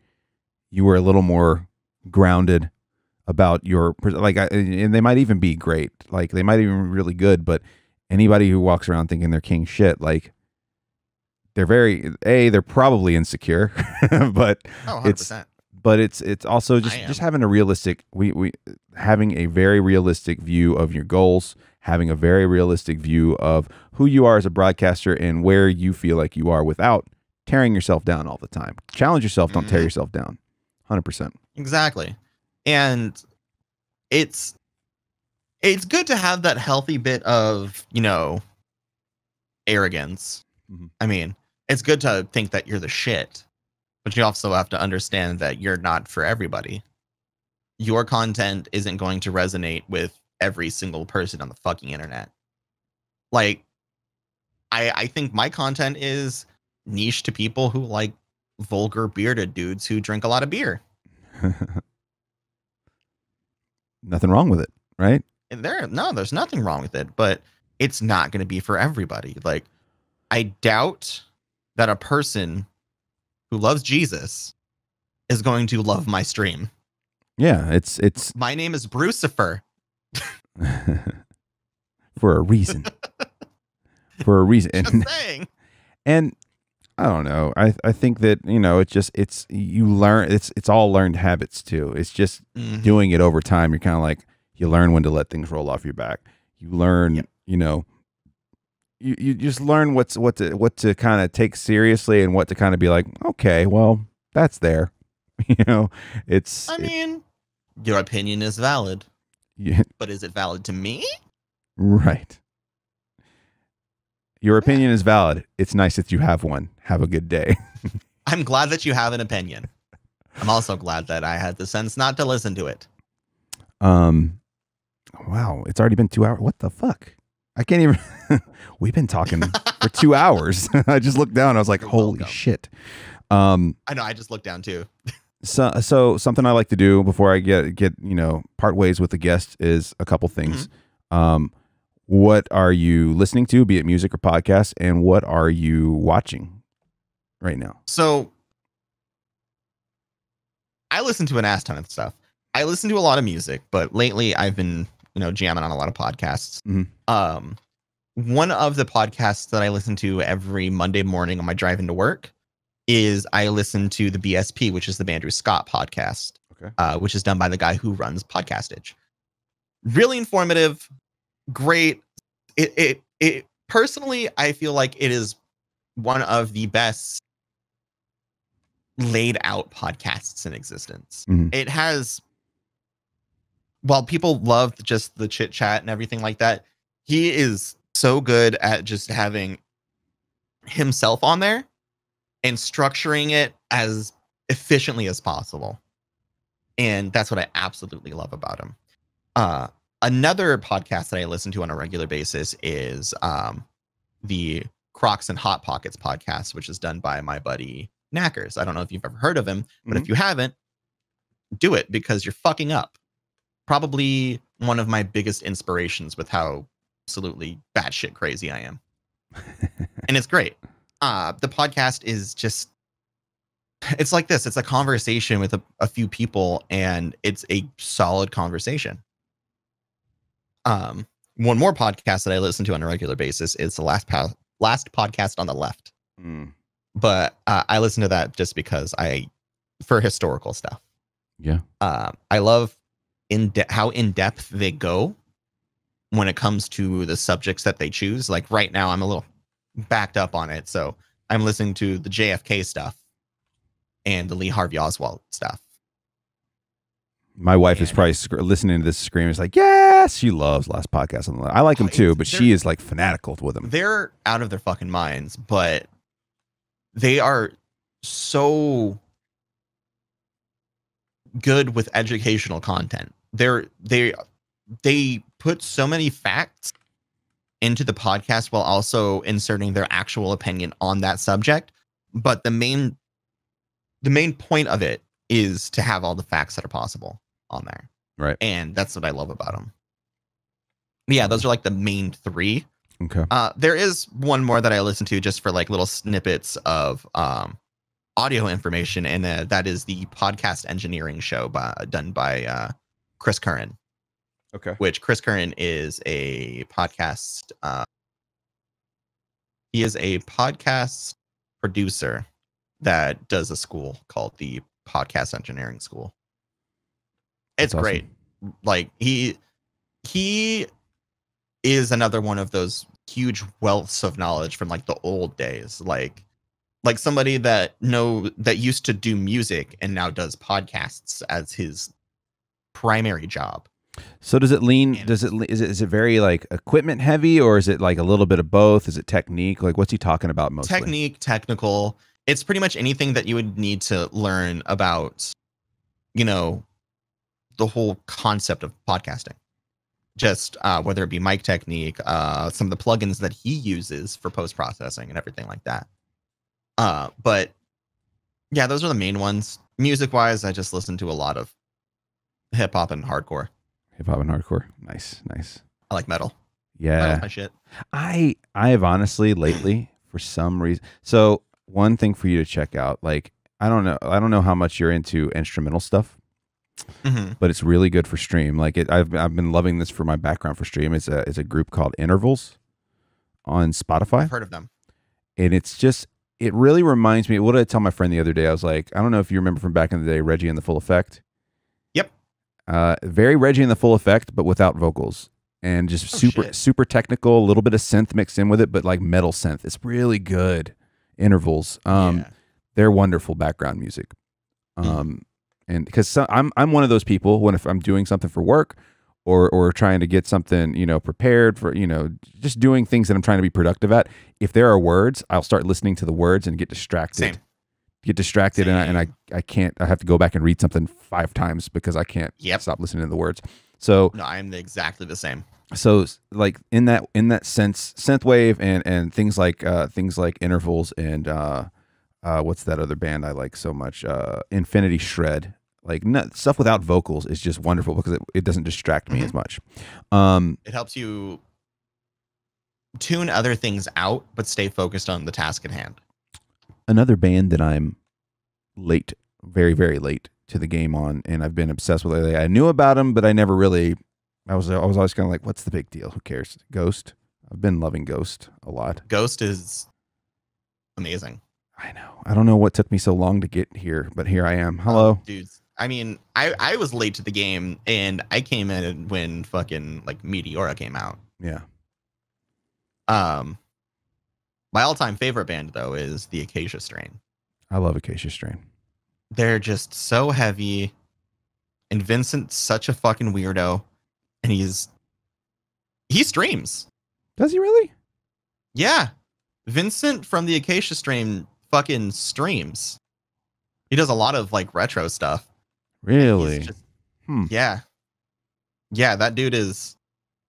you were a little more grounded about your and they might even be great, like they might even be really good, but anybody who walks around thinking they're king shit, like, they're probably insecure, but Oh, it's 100%. it's also I just am. having a realistic we having a very realistic view of your goals, having a very realistic view of who you are as a broadcaster and where you feel like you are without tearing yourself down all the time. Challenge yourself, don't tear Mhm. yourself down. 100%. Exactly. And it's it's good to have that healthy bit of, arrogance. Mhm. I mean, it's good to think that you're the shit, but you also have to understand that you're not for everybody. Your content isn't going to resonate with every single person on the fucking internet. Like, I think my content is niche to people who like vulgar bearded dudes who drink a lot of beer. Nothing wrong with it, right? And there's nothing wrong with it, but it's not going to be for everybody. Like, I doubt that a person who loves Jesus is going to love my stream. Yeah, it's My name is Jbrucifer. for a reason. For a reason. Just saying. And I don't know. I think that, it's you learn it's all learned habits too. It's just Mhm. doing it over time. You're kind of like you learn when to let things roll off your back. You learn, Yep. You just learn what to kind of take seriously and what to kind of be like, okay, well, that's there. It's I mean, your opinion is valid, yeah, but is it valid to me? right. Your Yeah. opinion is valid. It's nice that you have one. Have a good day. I'm glad that you have an opinion. I'm also glad that I had the sense not to listen to it. Wow, it's already been 2 hours. What the fuck? I can't even. We've been talking for 2 hours. I just looked down. I was like, You're holy welcome. shit. I know. I just looked down too. So something I like to do before I get part ways with the guest is a couple things. What are you listening to, be it music or podcast, and what are you watching right now? So I listen to an ass ton of stuff. I listen to a lot of music, but lately I've been, jamming on a lot of podcasts. Mhm. One of the podcasts that I listen to every Monday morning on my drive into work is I listen to the BSP, which is the Andrew Scott podcast, Okay. which is done by the guy who runs Podcastage. Really informative, great. It personally, I feel like it is one of the best laid out podcasts in existence. Mhm. It has, while people love just the chit chat and everything like that, he is so good at just having himself on there and structuring it as efficiently as possible. And that's what I absolutely love about him. Another podcast that I listen to on a regular basis is the Crocs and Hot Pockets podcast, which is done by my buddy Knackers. I don't know if you've ever heard of him, but if you haven't, do it because you're fucking up. Probably one of my biggest inspirations with how absolutely batshit crazy I am. And it's great. The podcast is just, it's like this. It's a conversation with a few people, and it's a solid conversation. One more podcast that I listen to on a regular basis is the last podcast on the left. But I listen to that just because for historical stuff. Yeah. I love how in depth they go when it comes to the subjects that they choose. Like right now, I'm a little backed up on it, so I'm listening to the JFK stuff and the Lee Harvey Oswald stuff. My wife is probably listening to this scream. Is like, yes, she loves Last Podcast on the Left. I like him too, but she is like fanatical with him. They're out of their fucking minds, but they are so good with educational content. They put so many facts into the podcast while also inserting their actual opinion on that subject. But the main point of it is to have all the facts that are possible on there. Right. And that's what I love about them. Yeah, those are like the main three. Okay. There is one more that I listen to just for like little snippets of audio information, and that is the Podcast Engineering Show done by Chris Curran. Okay. Which Chris Curran is a podcast. He is a podcast producer that does a school called the Podcast Engineering School. It's That's great. awesome. Like he is another one of those huge wealths of knowledge from like the old days. Like somebody that used to do music and now does podcasts as his primary job. So does it lean? Is it very like equipment heavy, or is it like a little bit of both? Is it technique? Like what's he talking about mostly? Technique, technical. It's pretty much anything that you would need to learn about, the whole concept of podcasting. Just whether it be mic technique, some of the plugins that he uses for post processing and everything like that. But yeah, those are the main ones. Music wise, I just listen to a lot of hip hop and hardcore. Hip hop and hardcore. Nice. I like metal. Yeah. Metal's my shit. I have honestly lately, for some reason. So one thing for you to check out, like I don't know how much you're into instrumental stuff, but it's really good for stream. Like I've been loving this for my background for stream. It's a group called Intervals on Spotify. I've heard of them. And it really reminds me. What did I tell my friend the other day? I was like, I don't know if you remember from back in the day, Reggie and the Full Effect. Yep. Very Reggie and the Full Effect, but without vocals. And just super technical, a little bit of synth mixed in with it, but like metal synth. It's really good. Intervals. They're wonderful background music. And because I'm one of those people if I'm doing something for work or trying to get something, prepared for, just doing things that I'm trying to be productive at. If there are words, I'll start listening to the words and get distracted. Same. And I can't. I have to go back and read something 5 times because I can't stop listening to the words. So no, I'm exactly the same. So like in that sense, synthwave and things like Intervals and what's that other band I like so much? Infinity Shred. Like stuff without vocals is just wonderful because it doesn't distract me as much. It helps you tune other things out, but stay focused on the task at hand. Another band that I'm late, very, very late to the game on, and I've been obsessed with lately. I knew about them, but I never really. I was always kind of like, what's the big deal? Who cares? Ghost. I've been loving Ghost a lot. Ghost is amazing. I know. I don't know what took me so long to get here, but here I am. Hello, dudes. I mean, I was late to the game, and I came in when fucking like Meteora came out. Yeah. My all-time favorite band though is the Acacia Strain. I love Acacia Strain. They're just so heavy, and Vincent's such a fucking weirdo, and he streams. Does he really? Yeah, Vincent from the Acacia Strain fucking streams. He does a lot of like retro stuff. Really? Yeah. That dude is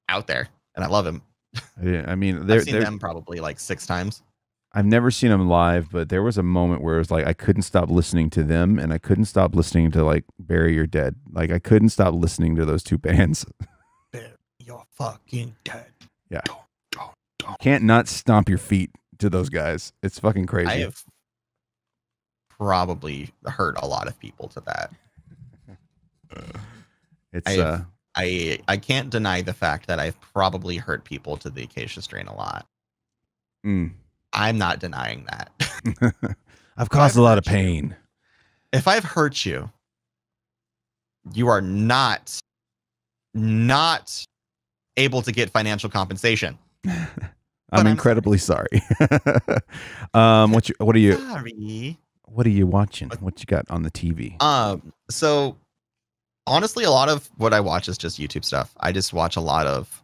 out there, and I love him. Yeah, I mean, I've seen them probably like 6 times. I've never seen them live, but there was a moment where it was like I couldn't stop listening to them, and I couldn't stop listening to like Bury Your Dead. Like I couldn't stop listening to those two bands. Bury Your Fucking Dead. Yeah. Can't not stomp your feet to those guys. It's fucking crazy. I have probably hurt a lot of people to that. It's I can't deny the fact that I've probably hurt people to the Acacia Strain a lot. I'm not denying that. I've caused a lot of pain. If I've hurt you, you are not able to get financial compensation. I'm incredibly sorry. What are you? Sorry. What are you watching? What you got on the TV? So honestly, a lot of what I watch is just YouTube stuff. I just watch a lot of.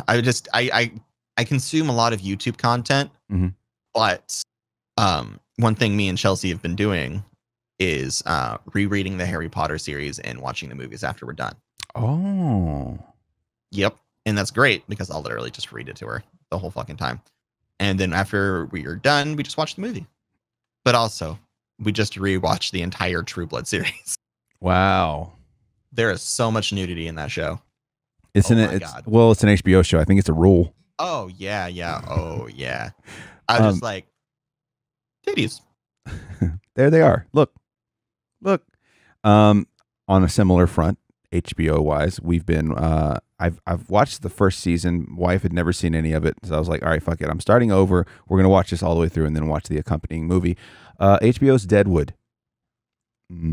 I consume a lot of YouTube content, but one thing me and Chelsea have been doing is rereading the Harry Potter series and watching the movies after we're done. Oh, yep, and that's great because I'll literally just read it to her the whole fucking time, and then after we are done, we just watch the movie. But also, we just rewatched the entire True Blood series. Wow, there is so much nudity in that show. It's an HBO show. I think it's a rule. Oh yeah. Oh yeah. I was just like, titties. There they are. Look. On a similar front, HBO wise, we've been. I've watched the first season. Wife had never seen any of it, so I was like, all right, fuck it. I'm starting over. We're gonna watch this all the way through and then watch the accompanying movie. HBO's Deadwood.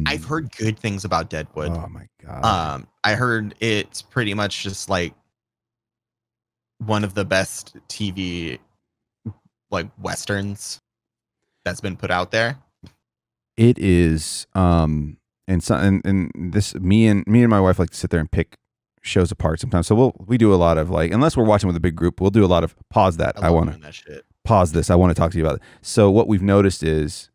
I've heard good things about Deadwood. Oh my god. I heard it's pretty much just like one of the best TV like westerns that's been put out there. It is. And this me and my wife like to sit there and pick shows apart sometimes. So we do a lot of like, unless we're watching with a big group, we'll do a lot of pause that. I want to pause this. I want to talk to you about it. So what we've noticed is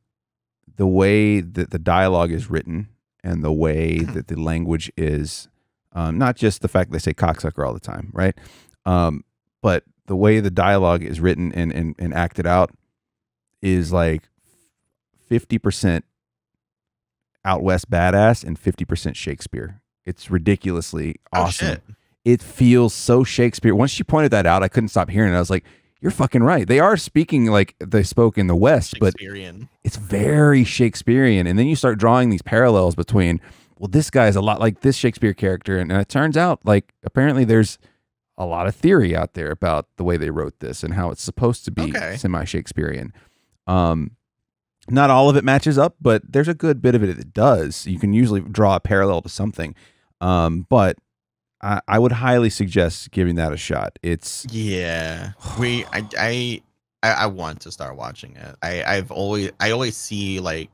the way that the dialogue is written and the way that the language is, not just the fact they say cocksucker all the time, right? But the way the dialogue is written and acted out is like 50% out west badass and 50% Shakespeare. It's ridiculously awesome. Shit. It feels so Shakespeare. Once she pointed that out, I couldn't stop hearing it. I was like, you're fucking right. They are speaking like they spoke in the West, but it's very Shakespearean. And then you start drawing these parallels between, well, this guy is a lot like this Shakespeare character. And it turns out like apparently there's a lot of theory out there about the way they wrote this and how it's supposed to be semi-Shakespearean. Not all of it matches up, but there's a good bit of it that does. You can usually draw a parallel to something. But I would highly suggest giving that a shot. It's I want to start watching it. I always see like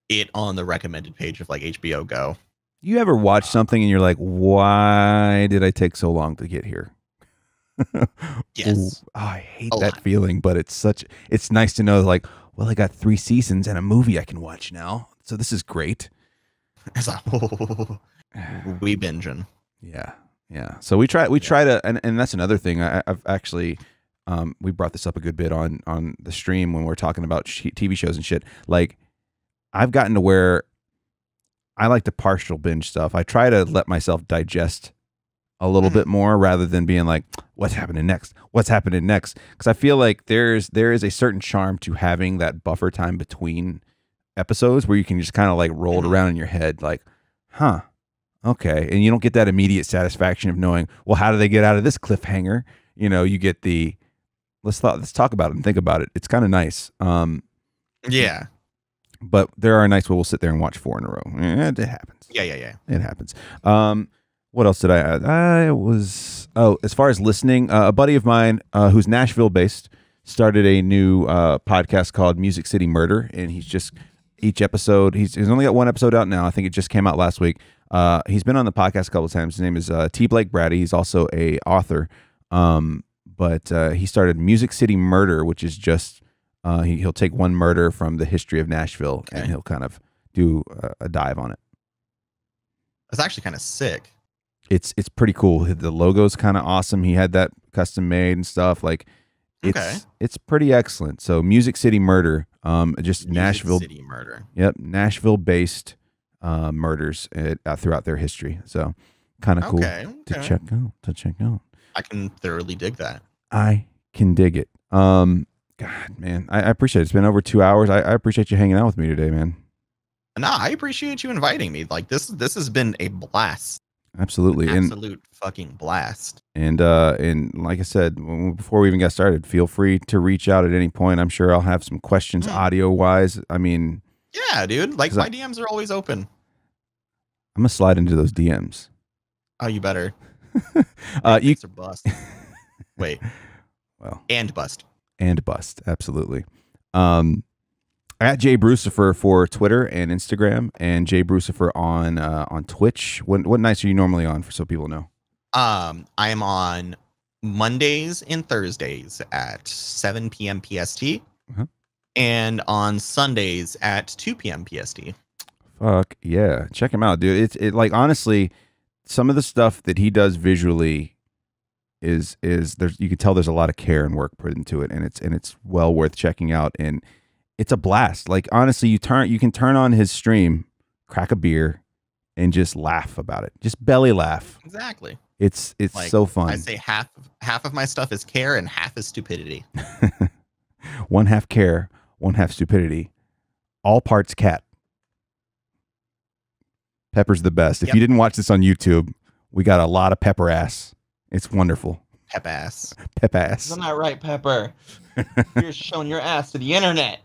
it on the recommended page of like HBO Go. You ever watch something and you're like, why did I take so long to get here? Yes. Ooh, I hate that feeling, but it's nice to know like, well, I got 3 seasons and a movie I can watch now. So this is great. It's like, we binging. Yeah. So we try to, and that's another thing. I've actually, we brought this up a good bit on the stream when we're talking about TV shows and shit. Like, I've gotten to where I like to partial binge stuff. I try to let myself digest a little bit more rather than being like, what's happening next? What's happening next? Because I feel like there is a certain charm to having that buffer time between episodes where you can just kind of like roll it around in your head, like, huh. Okay, and you don't get that immediate satisfaction of knowing, well, how do they get out of this cliffhanger? You know, you get the let's talk about it and think about it. It's kind of nice. Yeah. But there are nights where we'll sit there and watch 4 in a row. It happens. Yeah. It happens. What else did I add? As far as listening, a buddy of mine who's Nashville based started a new podcast called Music City Murder, and he's just each episode. He's only got 1 episode out now. I think it just came out last week. He's been on the podcast a couple of times. His name is T. Blake Brady. He's also a author. But he started Music City Murder, which is just he'll take one murder from the history of Nashville and he'll kind of do a dive on it. That's actually kind of sick. It's pretty cool. The logo's kind of awesome. He had that custom made and stuff. Like it's pretty excellent. So Music City Murder, just Nashville City Murder. Yep, Nashville based murders throughout their history. So kind of cool to check out. I can thoroughly dig that. I can dig it. God, man, I appreciate it. It's been over 2 hours. I appreciate you hanging out with me today, man. No, I appreciate you inviting me. Like this has been a blast. Absolutely. Absolute fucking blast. And like I said, before we even got started, feel free to reach out at any point. I'm sure I'll have some questions audio wise. I mean, yeah, dude. Like my DMs are always open. I'm gonna slide into those DMs. Oh, you better. You are bust. Wait. Well. And bust. Absolutely. At Jbrucifer for Twitter and Instagram, and Jbrucifer on Twitch. What nights are you normally on, so people know? I am on Mondays and Thursdays at 7 p.m. PST, and on Sundays at 2 p.m. PST. Fuck yeah, check him out, dude. It like honestly, some of the stuff that he does visually is there's you can tell there's a lot of care and work put into it, and it's well worth checking out. And it's a blast. Like honestly, you can turn on his stream, crack a beer, and just laugh about it. Just belly laugh. Exactly. It's like, so fun. I say half of my stuff is care and half is stupidity. 1/2 care, 1/2 stupidity. All parts cat. Pepper's the best. If you didn't watch this on YouTube, We got a lot of pepper ass. It's wonderful. Pep ass. Pep ass. Isn't that right, Pepper? You're showing your ass to the internet.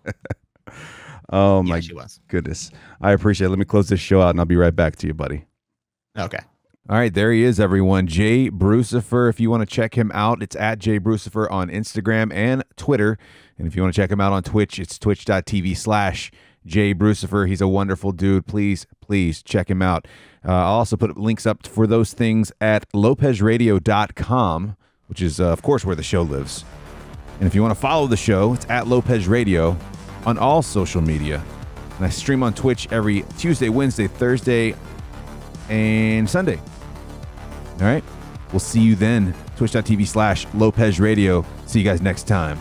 Oh, Yeah, my she was. goodness. I appreciate it. Let me close this show out, and I'll be right back to you, buddy. Okay. All right, there he is, everyone. Jbrucifer. If you want to check him out, it's at Jbrucifer on Instagram and Twitter. And if you want to check him out on Twitch, it's twitch.tv/Jbrucifer. He's a wonderful dude. Please check him out. I'll also put links up for those things at lopezradio.com, which is, of course, where the show lives. And if you want to follow the show, it's at Lopez Radio on all social media. And I stream on Twitch every Tuesday, Wednesday, Thursday, and Sunday. All right. We'll see you then. Twitch.tv/Lopez Radio. See you guys next time.